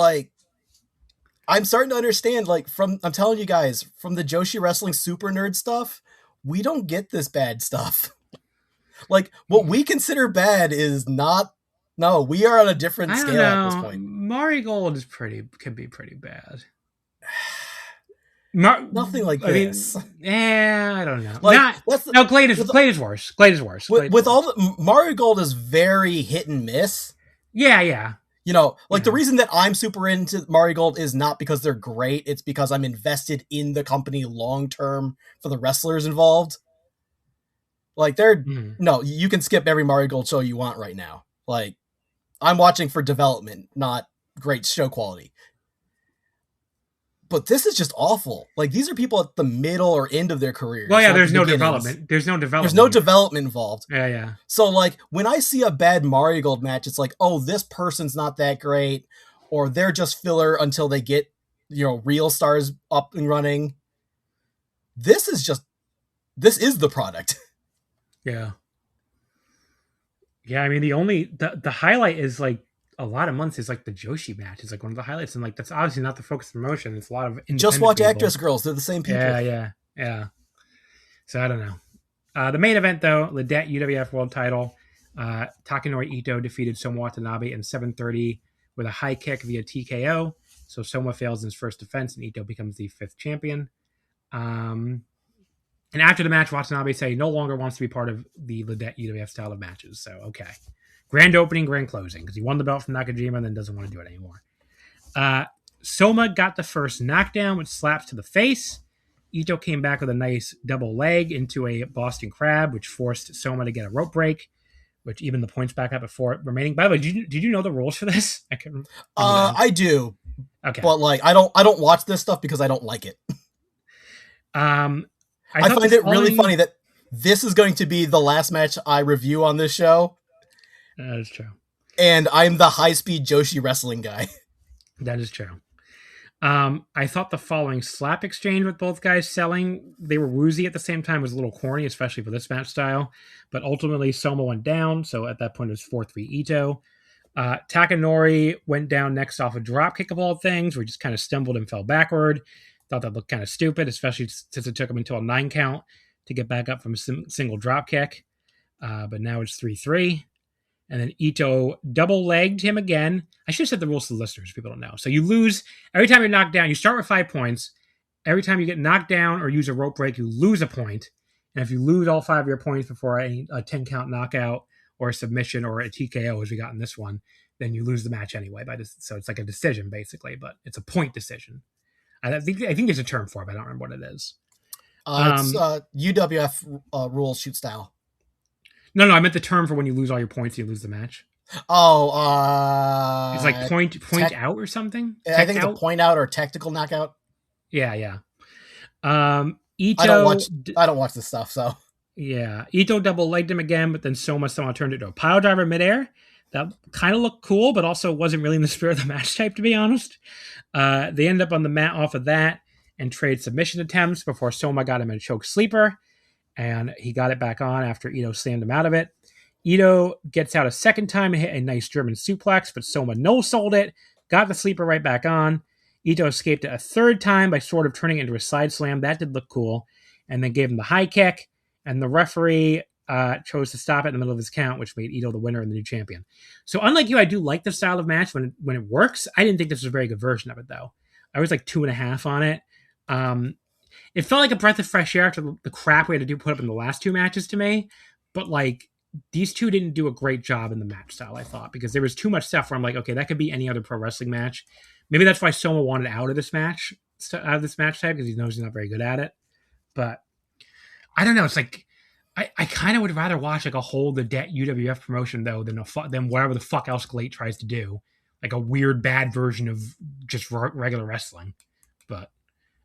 Speaker 4: I'm starting to understand I'm telling you guys, from the Joshi Wrestling super nerd stuff, we don't get this bad stuff. What we consider bad is not. No, we are on a different scale at this point.
Speaker 3: Marigold can be pretty bad.
Speaker 4: Nothing like this.
Speaker 3: I don't know. GLEAT is worse. GLEAT is worse.
Speaker 4: With all the Marigold is very hit and miss.
Speaker 3: Yeah.
Speaker 4: The reason that I'm super into Marigold is not because they're great. It's because I'm invested in the company long term for the wrestlers involved. No, you can skip every Marigold show you want right now. I'm watching for development, not great show quality. But this is just awful. These are people at the middle or end of their careers.
Speaker 3: Well, yeah, there's no development. There's no
Speaker 4: development involved.
Speaker 3: Yeah.
Speaker 4: So, when I see a bad Marigold match, it's oh, this person's not that great, or they're just filler until they get, real stars up and running. This is the product.
Speaker 3: Yeah. Yeah, I mean, the highlight is a lot of months is the Joshi match is one of the highlights, and that's obviously not the focus of the promotion. It's a lot of
Speaker 4: just watch
Speaker 3: people.
Speaker 4: Actress Girls; they're the same people.
Speaker 3: Yeah. So I don't know. The main event though, LEAT UWF World Title. Takanori Ito defeated Soma Watanabe in 7:30 with a high kick via TKO. So Soma fails in his first defense, and Ito becomes the 5th champion. And after the match, Watanabe said he no longer wants to be part of the LEAT UWF style of matches. So okay. Grand opening, grand closing, because he won the belt from Nakajima and then doesn't want to do it anymore. Soma got the first knockdown with slaps to the face. Ito came back with a nice double leg into a Boston Crab, which forced Soma to get a rope break, which even the points back up before remaining. By the way, did you know the rules for this?
Speaker 4: I do.
Speaker 3: Okay.
Speaker 4: But I don't watch this stuff because I don't like it. I find it really funny that this is going to be the last match I review on this show.
Speaker 3: That is true.
Speaker 4: And I'm the high-speed Joshi wrestling guy.
Speaker 3: That is true. I thought the following slap exchange with both guys selling, they were woozy at the same time, was a little corny, especially for this match style. But ultimately, Soma went down, so at that point it was 4-3 Ito. Takanori went down next off a dropkick of all things, where he just kind of stumbled and fell backward. Thought that looked kind of stupid, especially since it took him until a 9 count to get back up from a single dropkick. But now it's 3-3. And then Ito double-legged him again. I should have said the rules to the listeners. People don't know. So you lose. Every time you're knocked down, you start with 5 points. Every time you get knocked down or use a rope break, you lose a point. And if you lose all 5 of your points before a 10-count knockout or a submission or a TKO, as we got in this one, then you lose the match anyway. So it's like a decision, basically. But it's a point decision. I think there's a term for it, but I don't remember what it is.
Speaker 4: It's UWF rules shoot style.
Speaker 3: No, I meant the term for when you lose all your points, you lose the match.
Speaker 4: Oh,
Speaker 3: it's like point out or something.
Speaker 4: I think it's a point out or tactical knockout.
Speaker 3: Yeah.
Speaker 4: Ito, I don't watch this stuff, so
Speaker 3: yeah. Ito double legged him again, but then Soma turned it into a pile driver midair. That kind of looked cool, but also wasn't really in the spirit of the match type, to be honest. They ended up on the mat off of that and trade submission attempts before Soma got him in a choke sleeper. And he got it back on after Ito slammed him out of it. Ito gets out a second time and hit a nice German suplex, but Soma no-sold it, got the sleeper right back on. Ito escaped it a third time by sort of turning it into a side slam. That did look cool. And then gave him the high kick. And the referee chose to stop it in the middle of his count, which made Ito the winner and the new champion. So unlike you, I do like the style of match when it works. I didn't think this was a very good version of it, though. I was like 2.5 on it. It felt like a breath of fresh air after the crap we had to put up in the last 2 matches to me. But like these two didn't do a great job in the match style, I thought, because there was too much stuff where I'm like, okay, that could be any other pro wrestling match. Maybe that's why Soma wanted out of this match type, because he knows he's not very good at it. But I don't know. It's like I kind of would rather watch like a whole the UWF promotion though than whatever the fuck else GLEAT tries to do, like a weird bad version of just regular wrestling. But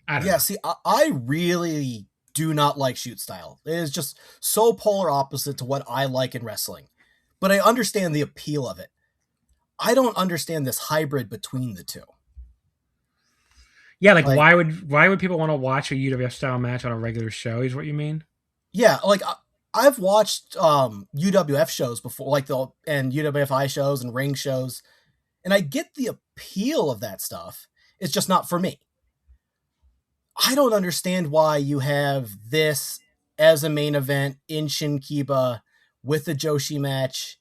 Speaker 3: I don't know.
Speaker 4: See, I really do not like shoot style. It is just so polar opposite to what I like in wrestling. But I understand the appeal of it. I don't understand this hybrid between the two.
Speaker 3: Yeah, like why would people want to watch a UWF style match on a regular show? Is what you mean?
Speaker 4: Yeah, like I've watched UWF shows before, and UWFI shows and ring shows, and I get the appeal of that stuff. It's just not for me. I don't understand why you have this as a main event in Shinkiba with a Joshi match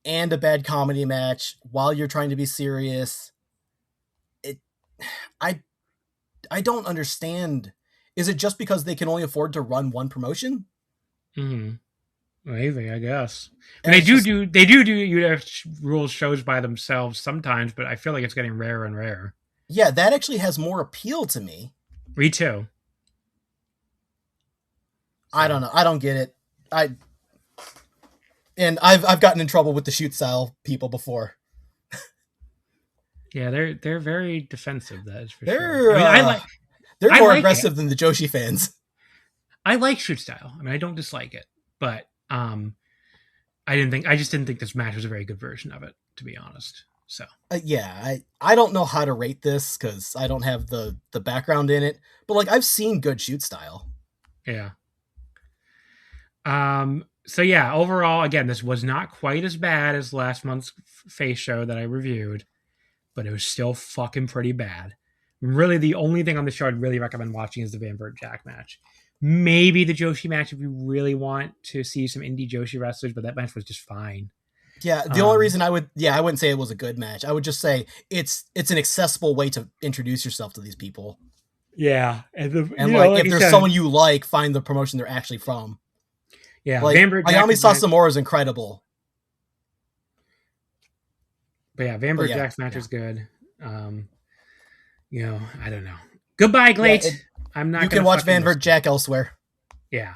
Speaker 4: and a bad comedy match while you're trying to be serious. I don't understand. Is it just because they can only afford to run one promotion?
Speaker 3: Maybe, I guess. And they do UWF rules shows by themselves sometimes, but I feel like it's getting rarer and rarer.
Speaker 4: Yeah, that actually has more appeal to me.
Speaker 3: Me too.
Speaker 4: I don't know. I don't get it. I've gotten in trouble with the shoot style people before.
Speaker 3: Yeah, they're very defensive. That is for
Speaker 4: sure. They're more aggressive than the Joshi fans.
Speaker 3: I like shoot style. I mean, I don't dislike it, but I just didn't think this match was a very good version of it, to be honest. So
Speaker 4: I don't know how to rate this because I don't have the background in it, but like I've seen good shoot style.
Speaker 3: Yeah. So yeah, overall, again, this was not quite as bad as last month's face show that I reviewed, but it was still fucking pretty bad. Really, the only thing on the show I'd really recommend watching is the Van Vert Jack match. Maybe the Joshi match if you really want to see some indie Joshi wrestlers, but that match was just fine.
Speaker 4: Yeah, the only reason I wouldn't say it was a good match. I would just say it's an accessible way to introduce yourself to these people.
Speaker 3: Yeah,
Speaker 4: and if there's someone you like, find the promotion they're actually from.
Speaker 3: Yeah,
Speaker 4: like Ayami Sasamura is incredible.
Speaker 3: But yeah, Van Vert Jack's match is good. I don't know. Goodbye, GLEAT. I'm not.
Speaker 4: You can watch Van Vert Jack elsewhere.
Speaker 3: Yeah,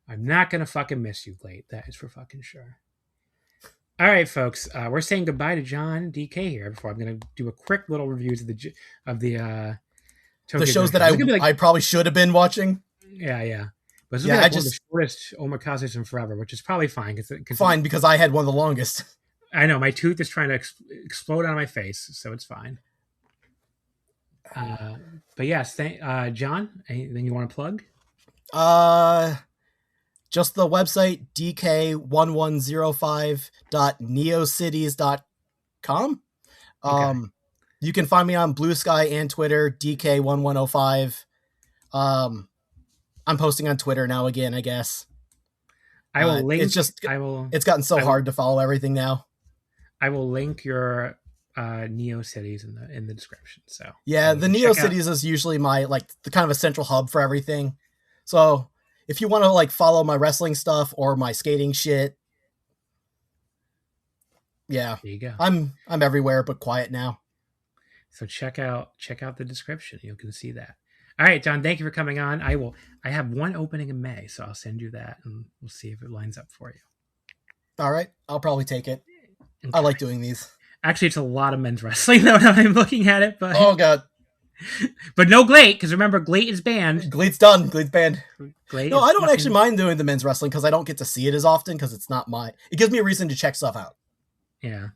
Speaker 3: I'm not gonna fucking miss you, GLEAT. That is for fucking sure. All right, folks. We're saying goodbye to John DK here. Before I'm gonna do a quick little reviews of the
Speaker 4: shows that I probably should have been watching.
Speaker 3: Yeah. But this is one of the shortest Omakases in forever, which is probably fine.
Speaker 4: Because I had one of the longest.
Speaker 3: I know my tooth is trying to explode out of my face, so it's fine. But yes, John, anything you want to plug?
Speaker 4: Just the website dk1105.neocities.com.
Speaker 3: Okay.
Speaker 4: You can find me on Blue Sky and Twitter, dk1105. I'm posting on Twitter now again, I guess.
Speaker 3: I will link.
Speaker 4: It's gotten so hard to follow everything now.
Speaker 3: I will link your NeoCities in the description. So
Speaker 4: yeah, the NeoCities is usually my the kind of a central hub for everything. So if you want to follow my wrestling stuff or my skating shit, yeah,
Speaker 3: there you go.
Speaker 4: I'm everywhere but quiet now.
Speaker 3: So check out the description. You can see that. All right, John, thank you for coming on. I have one opening in May, so I'll send you that and we'll see if it lines up for you.
Speaker 4: All right, I'll probably take it. Okay. I like doing these.
Speaker 3: Actually, it's a lot of men's wrestling though. Now I'm looking at it, but
Speaker 4: oh god,
Speaker 3: but no GLEAT, because remember GLEAT is banned.
Speaker 4: GLEAT's done. GLEAT's banned.
Speaker 3: GLEAT
Speaker 4: no, I don't actually mind doing the men's wrestling because I don't get to see it as often because it's not it gives me a reason to check stuff out.
Speaker 3: Yeah,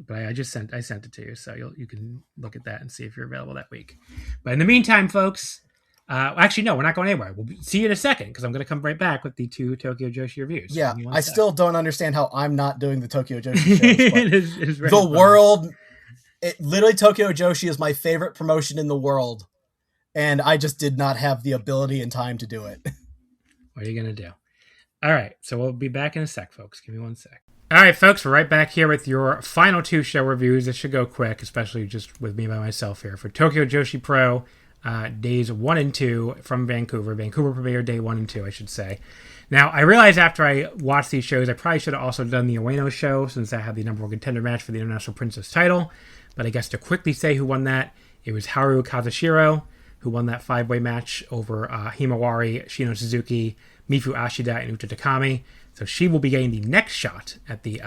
Speaker 3: but I sent it to you, so you can look at that and see if you're available that week. But in the meantime, folks, actually no, we're not going anywhere. We'll see you in a second because I'm going to come right back with the 2 Tokyo Joshi reviews.
Speaker 4: Yeah, I still don't understand how I'm not doing the Tokyo Joshi shows.
Speaker 3: It is very
Speaker 4: the
Speaker 3: fun.
Speaker 4: world, literally Tokyo Joshi is my favorite promotion in the world, and I just did not have the ability and time to do it.
Speaker 3: What are you going to do? All right, so we'll be back in a sec, folks. Give me 1 sec. All right, folks, we're right back here with your final 2 show reviews. This should go quick, especially just with me by myself here. For Tokyo Joshi Pro, days 1 and 2 from Vancouver. Vancouver premiere day 1 and 2, I should say. Now, I realized after I watched these shows, I probably should have also done the Ueno show, since I had the number 1 contender match for the International Princess title. But I guess to quickly say who won that, it was Haru Kazushiro, who won that 5-way match over Himawari, Shino Suzuki, Mifu Ashida, and Uta Takami. So she will be getting the next shot at the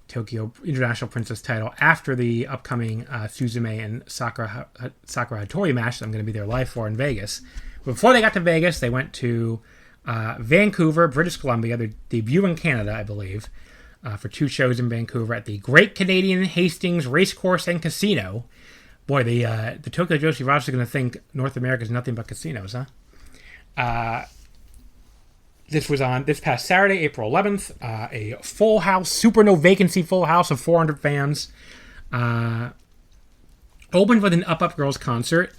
Speaker 3: Tokyo International Princess title after the upcoming Suzume and Sakura Hattori match that I'm going to be there live for in Vegas. But before they got to Vegas, they went to Vancouver, British Columbia, their debut in Canada, I believe, for 2 shows in Vancouver at the Great Canadian Hastings Racecourse and Casino. Boy, the Tokyo Joshi roster is going to think North America is nothing but casinos, huh? This was on this past Saturday, April 11th. A full house, super no vacancy full house of 400 fans. Opened with an Up Up Girls concert,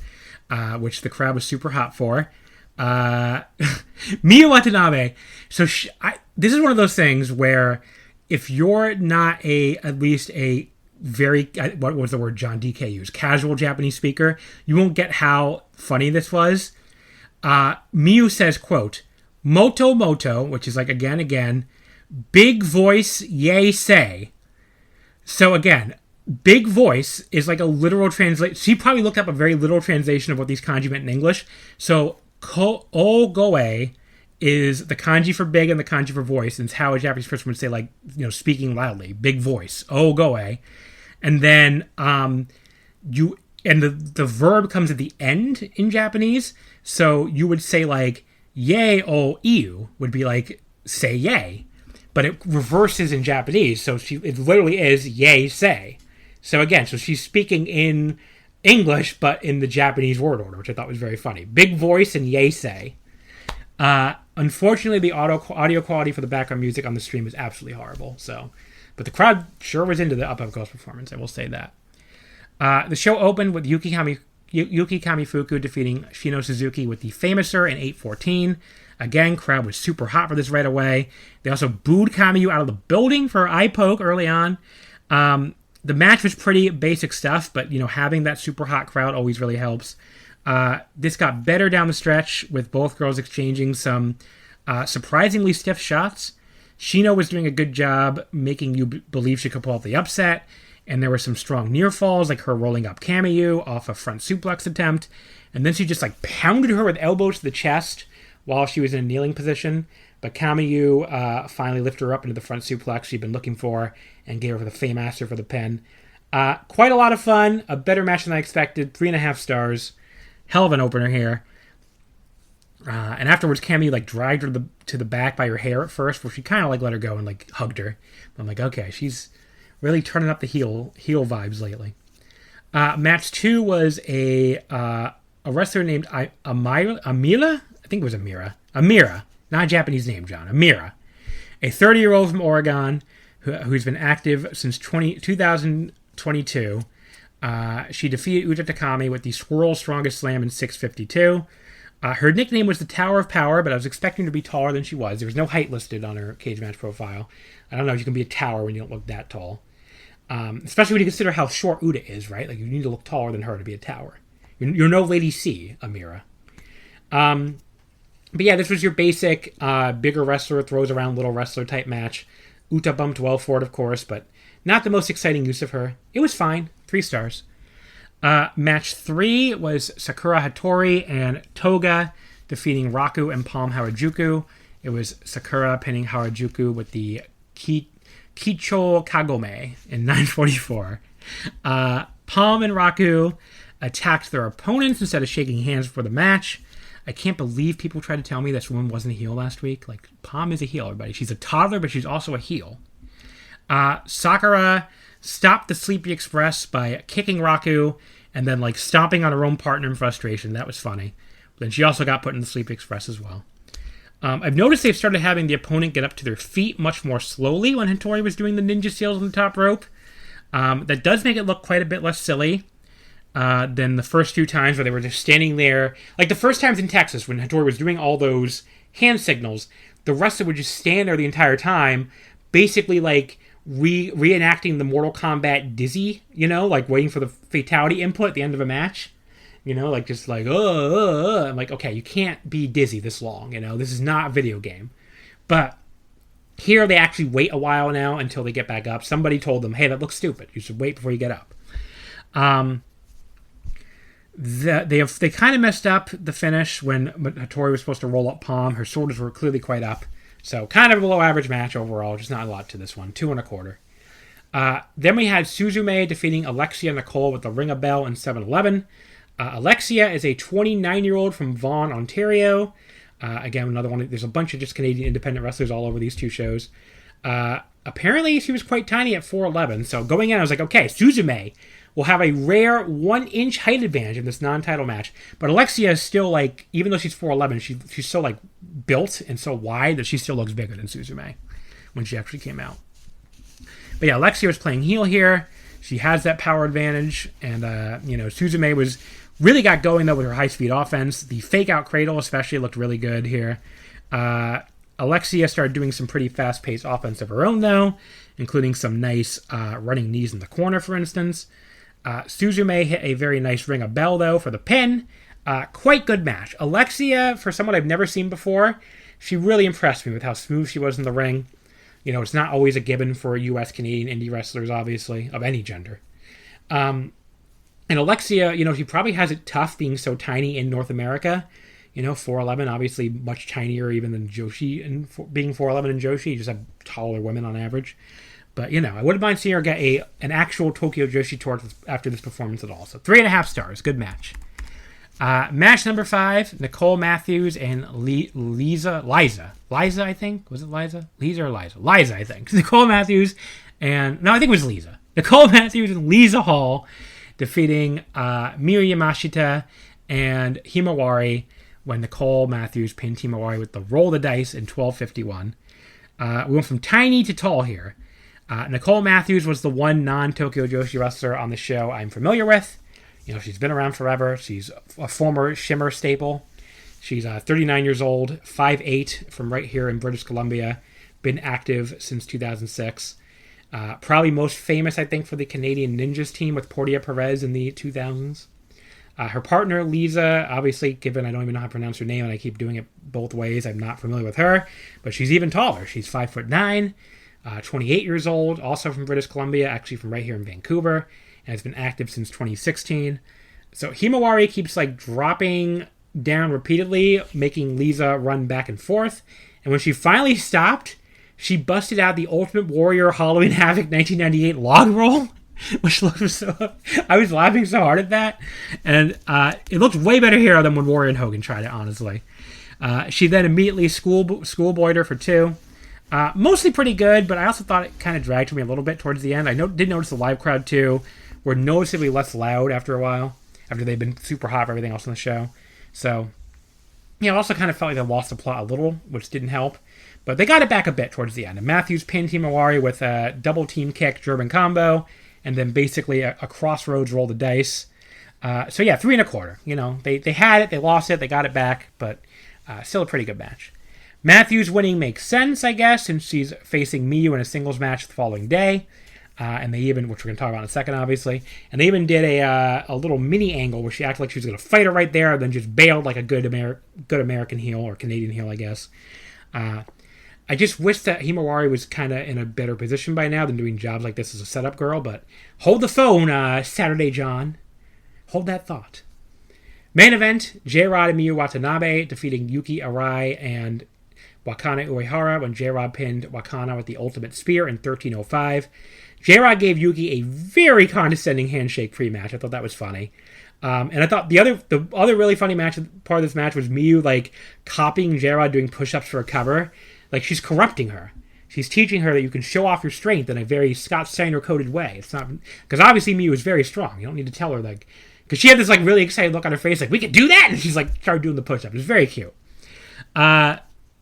Speaker 3: which the crowd was super hot for. Miyu Watanabe. So this is one of those things where if you're not at least a very, what was the word John DK used? Casual Japanese speaker, you won't get how funny this was. Miyu says, quote, "Moto moto," which is like again, big voice, yay say. So again, big voice is like a literal translation. She probably looked up a very literal translation of what these kanji meant in English. So o goe is the kanji for big and the kanji for voice. And it's how a Japanese person would say, like, you know, speaking loudly, big voice, o goe. And then the verb comes at the end in Japanese. So you would say like yay o iu would be like say yay, but it reverses in Japanese. So it literally is yay say. So again, so she's speaking in English, but in the Japanese word order, which I thought was very funny. Big voice and yay say. Unfortunately, the audio quality for the background music on the stream is absolutely horrible. But the crowd sure was into the Up Up Girls performance, I will say that. The show opened with Yuki Kamifuku defeating Shino Suzuki with the Famouser in 8:14. Again, crowd was super hot for this right away. They also booed Kamiyu out of the building for eye poke early on. The match was pretty basic stuff, but, you know, having that super hot crowd always really helps. This got better down the stretch with both girls exchanging some surprisingly stiff shots. Shino was doing a good job making you believe she could pull off the upset, and there were some strong near falls, like her rolling up Kamiyu off a front suplex attempt, and then she just like pounded her with elbows to the chest while she was in a kneeling position. But Kamiyu finally lifted her up into the front suplex she'd been looking for and gave her the Famouser for the pin. Quite a lot of fun, a better match than I expected, 3.5 stars. Hell of an opener here. And afterwards, Kamiyu like dragged her to the back by her hair at first, where she kind of like let her go and like hugged her. I'm like, okay, she's really turning up the heel vibes lately. Match 2 was a wrestler named Amira. I think it was Amira, not a Japanese name, John. Amira, a 30-year-old from Oregon who's been active since 2022. She defeated Uta Takami with the Swirl Strongest Slam in 6:52. Her nickname was the Tower of Power, but I was expecting her to be taller than she was. There was no height listed on her cage match profile. I don't know if you can be a tower when you don't look that tall. Especially when you consider how short Uta is, right? Like, you need to look taller than her to be a tower. You're no Lady C, Amira. But yeah, this was your basic bigger wrestler, throws around little wrestler type match. Uta bumped well for it, of course, but not the most exciting use of her. It was fine. 3 stars. Match 3 was Sakura Hattori and Toga defeating Raku and Palm Harajuku. It was Sakura pinning Harajuku with the Kicho Kagome in 9:44. Palm and Raku attacked their opponents instead of shaking hands before the match. I can't believe people tried to tell me this woman wasn't a heel last week. Like, Palm is a heel, everybody. She's a toddler, but she's also a heel. Sakura stopped the Sleepy Express by kicking Raku and then like stomping on her own partner in frustration. That was funny. But then she also got put in the Sleepy Express as well. I've noticed they've started having the opponent get up to their feet much more slowly when Hattori was doing the ninja seals on the top rope. That does make it look quite a bit less silly than the first 2 times where they were just standing there. Like the first times in Texas when Hattori was doing all those hand signals, the wrestler would just stand there the entire time, basically like reenacting the Mortal Kombat dizzy, like waiting for the fatality input at the end of a match. Like just like, I'm like, okay, you can't be dizzy this long, this is not a video game. But here they actually wait a while now until they get back up. Somebody told them, hey, that looks stupid. You should wait before you get up. They kind of messed up the finish when Hattori was supposed to roll up palm. Her shoulders were clearly quite up. So kind of a below average match overall. Just not a lot to this one. 2 1/4. Then we had Suzume defeating Alexia Nicole with the Ring a Bell in 7-11. Alexia is a 29-year-old from Vaughan, Ontario. Again, another one. There's a bunch of just Canadian independent wrestlers all over these two shows. Apparently, she was quite tiny at 4'11". So going in, I was like, okay, Suzume will have a rare 1-inch height advantage in this non-title match. But Alexia is still like, even though she's 4'11", she's so like built and so wide that she still looks bigger than Suzume when she actually came out. But yeah, Alexia was playing heel here. She has that power advantage, and Suzume was really got going though with her high-speed offense. The fake-out cradle especially looked really good here. Alexia started doing some pretty fast-paced offense of her own though, including some nice running knees in the corner, for instance. Suzume hit a very nice Ring a Bell though for the pin. Quite good match. Alexia, for someone I've never seen before, she really impressed me with how smooth she was in the ring. It's not always a given for U.S. Canadian indie wrestlers, obviously, of any gender. And Alexia, she probably has it tough being so tiny in North America. 4'11", obviously much tinier even than Joshi, and being 4'11" in Joshi, you just have taller women on average. But, I wouldn't mind seeing her get an actual Tokyo Joshi tour after this performance at all. So 3.5 stars. Good match. Match number 5, Nicole Matthews and Liza, I think. Was it Liza? Liza or Liza? Liza, I think. Nicole Matthews and... No, I think it was Liza. Nicole Matthews and Liza Hall defeating Miyu Yamashita and Himawari when Nicole Matthews pinned Himawari with the roll of the dice in 12:51. We went from tiny to tall here. Nicole Matthews was the one non-Tokyo Joshi wrestler on the show I'm familiar with. She's been around forever. She's a former Shimmer staple. She's 39 years old, 5'8", from right here in British Columbia. Been active since 2006. Probably most famous, I think, for the Canadian Ninjas team with Portia Perez in the 2000s. Her partner, Lisa, obviously, given I don't even know how to pronounce her name and I keep doing it both ways, I'm not familiar with her. But she's even taller. She's 5'9", 28 years old, also from British Columbia, actually from right here in Vancouver, and has been active since 2016. So Himawari keeps dropping down repeatedly, making Lisa run back and forth. And when she finally stopped, she busted out the Ultimate Warrior Halloween Havoc 1998 log roll, which looked so... I was laughing so hard at that. And it looked way better here than when Warrior and Hogan tried it, honestly. She then immediately schoolboyed her for 2. Mostly pretty good, but I also thought it kind of dragged to me a little bit towards the end. I did notice the live crowd, too, were noticeably less loud after a while, after they've been super hot for everything else on the show. So, I also kind of felt like they lost the plot a little, which didn't help. But they got it back a bit towards the end. And Matthews pinned Himawari with a double team kick German combo, and then basically a crossroads roll the dice. 3 1/4. They had it, they lost it, they got it back, but still a pretty good match. Matthews winning makes sense, I guess, since she's facing Miyu in a singles match the following day. And they even, which we're going to talk about in a second, obviously, and they even did a little mini angle where she acted like she was going to fight her right there, then just bailed like a good American heel, or Canadian heel, I guess. I just wish that Himawari was kind of in a better position by now than doing jobs like this as a setup girl, but hold the phone, Saturday John. Hold that thought. Main event, J-Rod and Miyu Watanabe defeating Yuki Arai and Wakana Uehara when J-Rod pinned Wakana with the Ultimate Spear in 13:05. J-Rod gave Yuki a very condescending handshake pre-match. I thought that was funny. And I thought the other really funny part of this match was Miyu copying J-Rod doing push-ups for a cover. She's corrupting her. She's teaching her that you can show off your strength in a very Scott Steiner-coded way. It's not because obviously Miyu is very strong. You don't need to tell her because she had this really excited look on her face, we can do that, and she's started doing the push-up. It was very cute.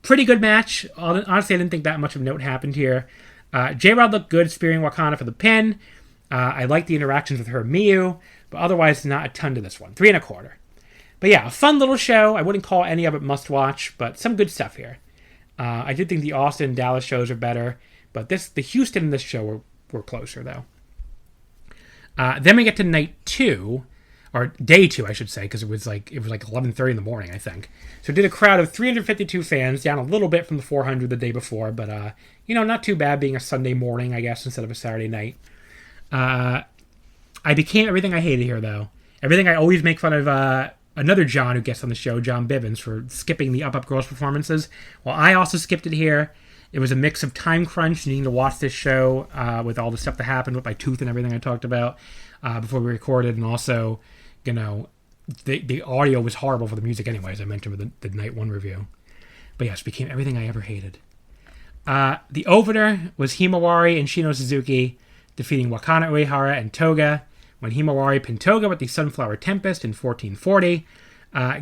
Speaker 3: Pretty good match. Honestly, I didn't think that much of note happened here. J-Rod looked good spearing Wakana for the pin. I liked the interactions with her and Miyu, but otherwise not a ton to this one. 3 1/4. But yeah, a fun little show. I wouldn't call any of it must-watch, but some good stuff here. I did think the Austin and Dallas shows are better, but the Houston and this show were closer, though. Then we get to night 2, or day 2, I should say, because it was like 11:30 in the morning, I think. So it did a crowd of 352 fans, down a little bit from the 400 the day before, but not too bad being a Sunday morning, I guess, instead of a Saturday night. I became everything I hated here, though. Everything I always make fun of another John who gets on the show, John Bivens, for skipping the Up Girls performances. Well, I also skipped it here. It was a mix of time crunch, needing to watch this show with all the stuff that happened with my tooth and everything I talked about before we recorded, and also, the audio was horrible for the music anyway, as I mentioned with the night 1 review. But yes, it became everything I ever hated. The opener was Himawari and Shino Suzuki defeating Wakana Uehara and Toga, when Himawari pinned Toga with the Sunflower Tempest in 1440.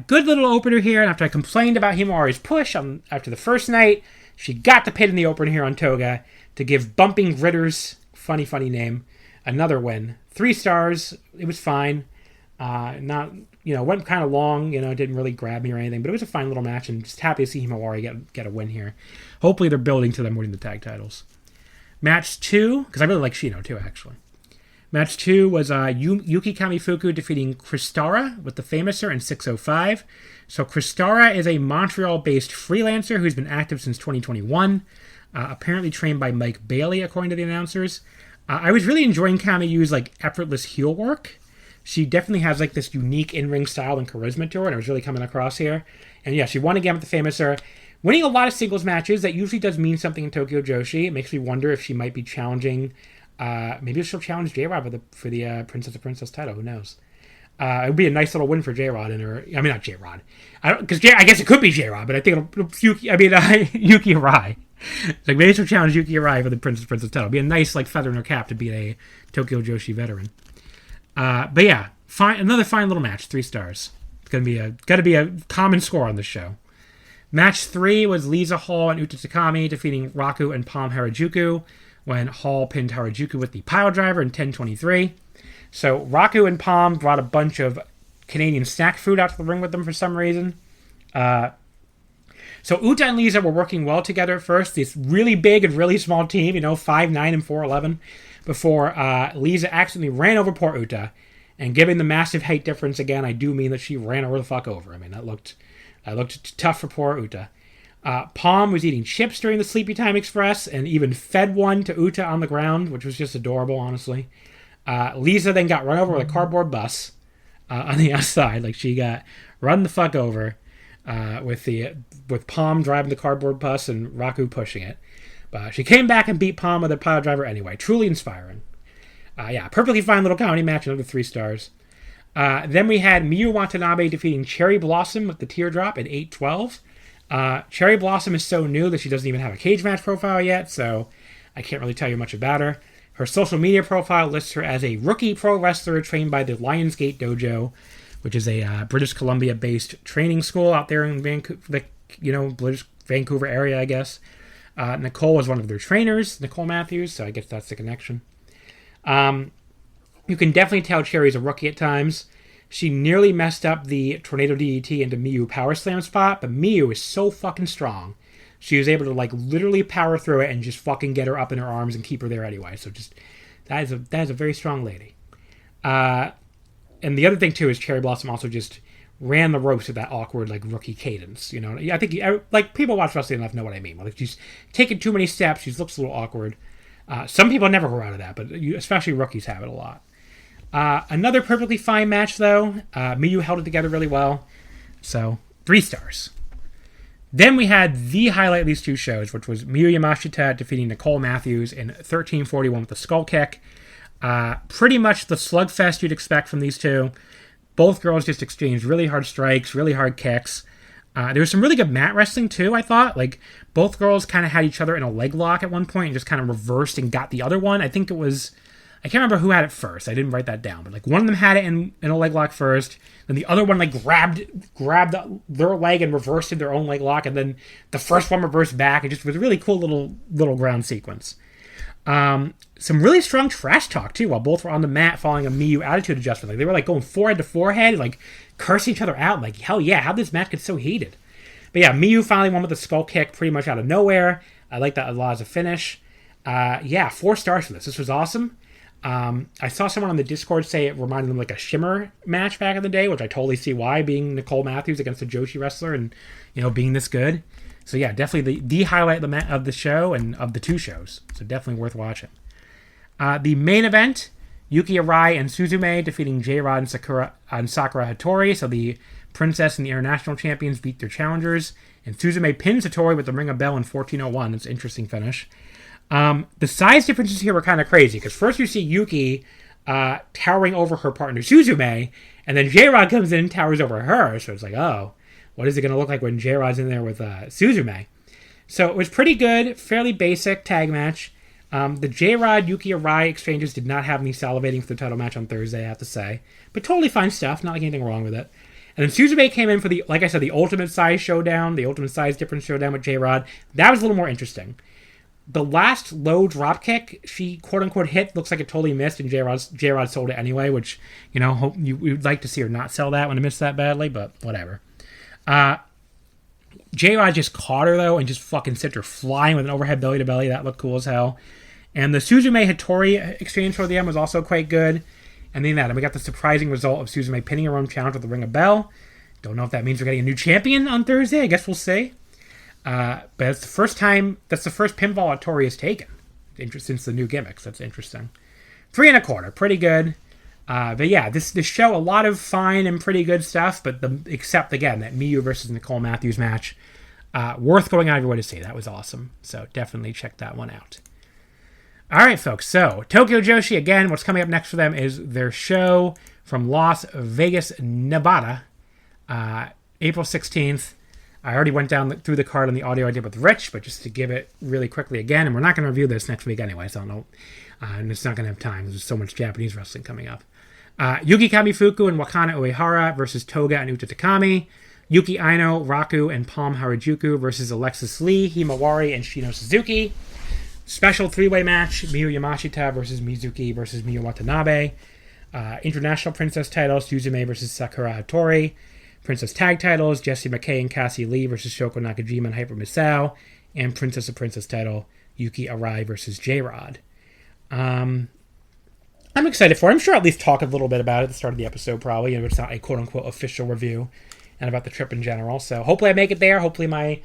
Speaker 3: Good little opener here, and after I complained about Himawari's push after the first night, she got the pin in the opener here on Toga to give Bumping Gritters, funny name, another win. 3 stars. It was fine. Went kind of long. Didn't really grab me or anything, but it was a fine little match, and just happy to see Himawari get a win here. Hopefully they're building to them winning the tag titles. Match 2, because I really like Shino too, actually. Match 2 was Yuki Kamifuku defeating Kristara with the Famouser in 6:05. So Kristara is a Montreal-based freelancer who's been active since 2021, apparently trained by Mike Bailey, according to the announcers. I was really enjoying Kamiyu's effortless heel work. She definitely has this unique in-ring style and charisma to her, and it was really coming across here. And yeah, she won again with the Famouser, winning a lot of singles matches. That usually does mean something in Tokyo Joshi. It makes me wonder if she might be challenging. Maybe she'll challenge J-Rod for the Princess of Princess title. Who knows? It would be a nice little win for J-Rod in her. I mean, not J-Rod. Because I guess it could be J-Rod, but I think it'll Yuki Arai. Maybe she'll challenge Yuki Arai for the Princess of Princess title. It'd be a nice feather in her cap to beat a Tokyo Joshi veteran. But yeah, another fine little match. 3 stars. It's gotta be a common score on this show. Match 3 was Lisa Hall and Uta Takami defeating Raku and Palm Harajuku, when Hall pinned Harajuku with the pile driver in 10:23. So Raku and Palm brought a bunch of Canadian snack food out to the ring with them for some reason. So Uta and Lisa were working well together at first. This really big and really small team, 5'9" and 4'11", before Lisa accidentally ran over poor Uta. And given the massive height difference, again, I do mean that she ran her the fuck over. I mean, that looked tough for poor Uta. Palm was eating chips during the Sleepy Time Express and even fed one to Uta on the ground, which was just adorable, honestly. Lisa then got run over with a cardboard bus on the outside. She got run the fuck over with Palm driving the cardboard bus and Raku pushing it. But she came back and beat Palm with a pile driver anyway. Truly inspiring. Perfectly fine little comedy match, another 3 stars. Then we had Miyu Watanabe defeating Cherry Blossom with the teardrop at 8:12. Cherry Blossom is so new that she doesn't even have a cage match profile yet, so I can't really tell you much about her. Her social media profile lists her as a rookie pro wrestler trained by the Lionsgate Dojo, which is a British Columbia-based training school out there in Vancouver, British Vancouver area, I guess. Nicole was one of their trainers, Nicole Matthews, so I guess that's the connection. You can definitely tell Cherry's a rookie at times. She nearly messed up the Tornado DDT into Miyu Power Slam spot, but Miyu is so fucking strong. She was able to literally power through it and just fucking get her up in her arms and keep her there anyway. So just that is a very strong lady. And the other thing too is Cherry Blossom also just ran the ropes with that awkward rookie cadence. I think people watch wrestling enough know what I mean. She's taking too many steps. She looks a little awkward. Some people never grow out of that, but especially rookies have it a lot. Another perfectly fine match, though. Miyu held it together really well. So, 3 stars. Then we had the highlight of these 2 shows, which was Miyu Yamashita defeating Nicole Matthews in 13:41 with the skull kick. Pretty much the slugfest you'd expect from these 2. Both girls just exchanged really hard strikes, really hard kicks. There was some really good mat wrestling, too, I thought. Both girls kind of had each other in a leg lock at one point and just kind of reversed and got the other one. I think it was... I can't remember who had it first. I didn't write that down. But one of them had it in a leg lock first. Then the other one grabbed their leg and reversed in their own leg lock. And then the first one reversed back. It just was a really cool little ground sequence. Some really strong trash talk, too, while both were on the mat following a Miyu attitude adjustment. They were going forehead to forehead, cursing each other out. Hell yeah, how'd this match get so heated? But yeah, Miyu finally won with a skull kick pretty much out of nowhere. I like that a lot as a finish. 4 stars for this. This was awesome. I saw someone on the Discord say it reminded them like a Shimmer match back in the day, which I totally see why, being Nicole Matthews against a Joshi wrestler and, being this good. So yeah, definitely the highlight of the show and of the 2 shows. So definitely worth watching. The main event, Yuki Arai and Suzume defeating J-Rod and Sakura Hattori. So the Princess and the International Champions beat their challengers. And Suzume pins Hattori with the Ring of Bell in 14:01. It's an interesting finish. The size differences here were kind of crazy, because first you see Yuki towering over her partner Suzume, and then J-Rod comes in and towers over her. So it's like, oh, what is it going to look like when J-Rod's in there with Suzume? So it was pretty good, fairly basic tag match. The J-Rod Yuki Arai exchanges did not have me salivating for the title match on Thursday, I have to say. But totally fine stuff, not like anything wrong with it. And then Suzume came in for the, like I said, the ultimate size showdown, the ultimate size difference showdown with J-Rod. That was a little more interesting. The last low drop kick she quote-unquote hit looks like it totally missed, and J-Rod sold it anyway, which, you'd like to see her not sell that when it missed that badly, but whatever. J-Rod just caught her, though, and just fucking sent her flying with an overhead belly-to-belly. That looked cool as hell. And the Suzume Hattori exchange for the end was also quite good. And then we got the surprising result of Suzume pinning her own challenge with the Ring of Bell. Don't know if that means we're getting a new champion on Thursday. I guess we'll see. But it's the first pinfall Hattori has taken since the new gimmicks. That's interesting. 3 1/4, pretty good. But yeah, this show, a lot of fine and pretty good stuff, but except, again, that Miyu versus Nicole Matthews match, worth going out of your way to see. That was awesome. So definitely check that one out. All right, folks. So Tokyo Joshi, again, what's coming up next for them is their show from Las Vegas, Nevada, April 16th. I already went down through the card on the audio I did with Rich, but just to give it really quickly again, and we're not going to review this next week anyway, so I don't know. And it's not going to have time. There's so much Japanese wrestling coming up. Yuki Kamifuku and Wakana Uehara versus Toga and Uta Takami. Yuki Aino, Raku, and Palm Harajuku versus Alexis Lee, Himawari, and Shino Suzuki. Special 3-way match, Miyu Yamashita versus Mizuki versus Miyu Watanabe. International Princess titles, Suzume versus Sakura Hattori. Princess tag titles, Jessie McKay and Cassie Lee versus Shoko Nakajima and Hyper Misao. And Princess of Princess title, Yuki Arai versus J-Rod. I'm excited for it. I'm sure I'll at least talk a little bit about it at the start of the episode, probably. It's not a quote-unquote official review, and about the trip in general. So hopefully I make it there. Hopefully my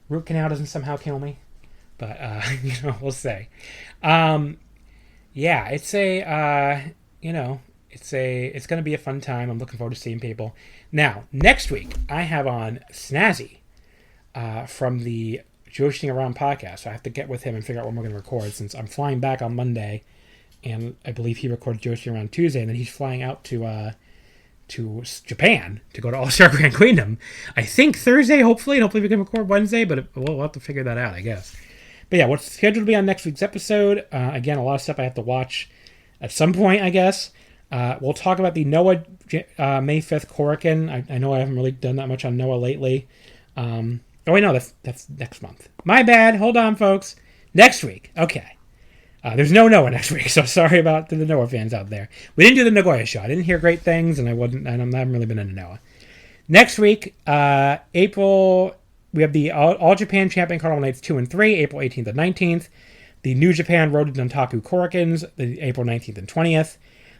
Speaker 3: root canal doesn't somehow kill me. But, we'll see. Yeah, it's it's going to be a fun time. I'm looking forward to seeing people. Now, next week, I have on Snazzy from the Joshing Around podcast. So I have to get with him and figure out when we're going to record, since I'm flying back on Monday, and I believe he records Joshing Around Tuesday, and then he's flying out to Japan to go to All-Star Grand Queendom. I think Thursday, hopefully we can record Wednesday, but we'll have to figure that out, I guess. But yeah, what's scheduled to be on next week's episode? Again, a lot of stuff I have to watch at some point, I guess. We'll talk about the Noah May 5th Korakuen. I know I haven't really done that much on Noah lately. That's next month. My bad. Hold on, folks. Next week. Okay. There's no Noah next week, so sorry about the Noah fans out there. We didn't do the Nagoya show. I didn't hear great things, and I haven't really been into Noah. Next week, April, we have the All Japan Champion Carnival Nights 2 and 3, April 18th and 19th. The New Japan Road to Dontaku Korakuens, the April 19th and 20th.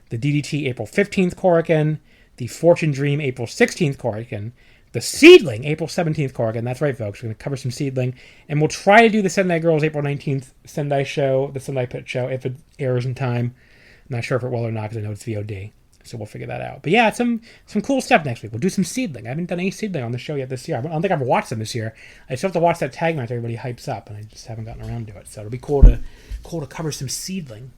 Speaker 3: The DDT April 15th Korakuen. The Fortune Dream April 16th Korakuen. The Seedling April 17th Korakuen. That's right, folks. We're going to cover some Seedling. And we'll try to do the Sendai Girls April 19th Sendai show, the Sendai Pit show, if it airs in time. I'm not sure if it will or not, because I know it's VOD. So we'll figure that out. But yeah, some cool stuff next week. We'll do some Seedling. I haven't done any Seedling on the show yet this year. I don't think I've watched them this year. I still have to watch that tag match everybody hypes up, and I just haven't gotten around to it. So it'll be cool to cover some Seedling.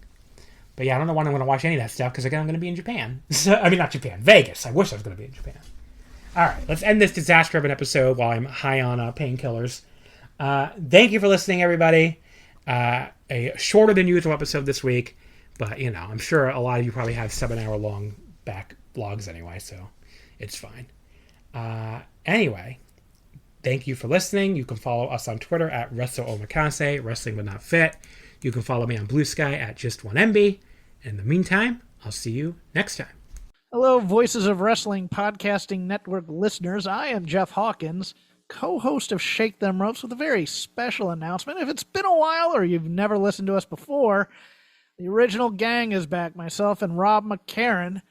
Speaker 3: But yeah, I don't know when I'm going to watch any of that stuff, because again, I'm going to be in Japan. Not Japan, Vegas. I wish I was going to be in Japan. All right, let's end this disaster of an episode while I'm high on painkillers. Thank you for listening, everybody. A shorter than usual episode this week, but I'm sure a lot of you probably have 7-hour-long backlogs anyway, so it's fine. Anyway, thank you for listening. You can follow us on Twitter at WrestleOmakase, Wrestling But Not Fit. You can follow me on Blue Sky at Just1MB. In the meantime, I'll see you next time.
Speaker 1: Hello, Voices of Wrestling Podcasting Network listeners. I am Jeff Hawkins, co-host of Shake Them Ropes, with a very special announcement. If it's been a while or you've never listened to us before, the original gang is back. Myself and Rob McCarran,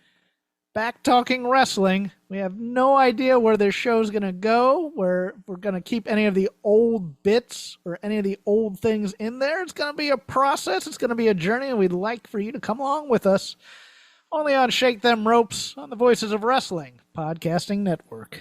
Speaker 1: back talking wrestling. We have no idea where this show's going to go, where we're going to keep any of the old bits or any of the old things in there. It's going to be a process. It's going to be a journey, and we'd like for you to come along with us. Only on Shake Them Ropes on the Voices of Wrestling Podcasting Network.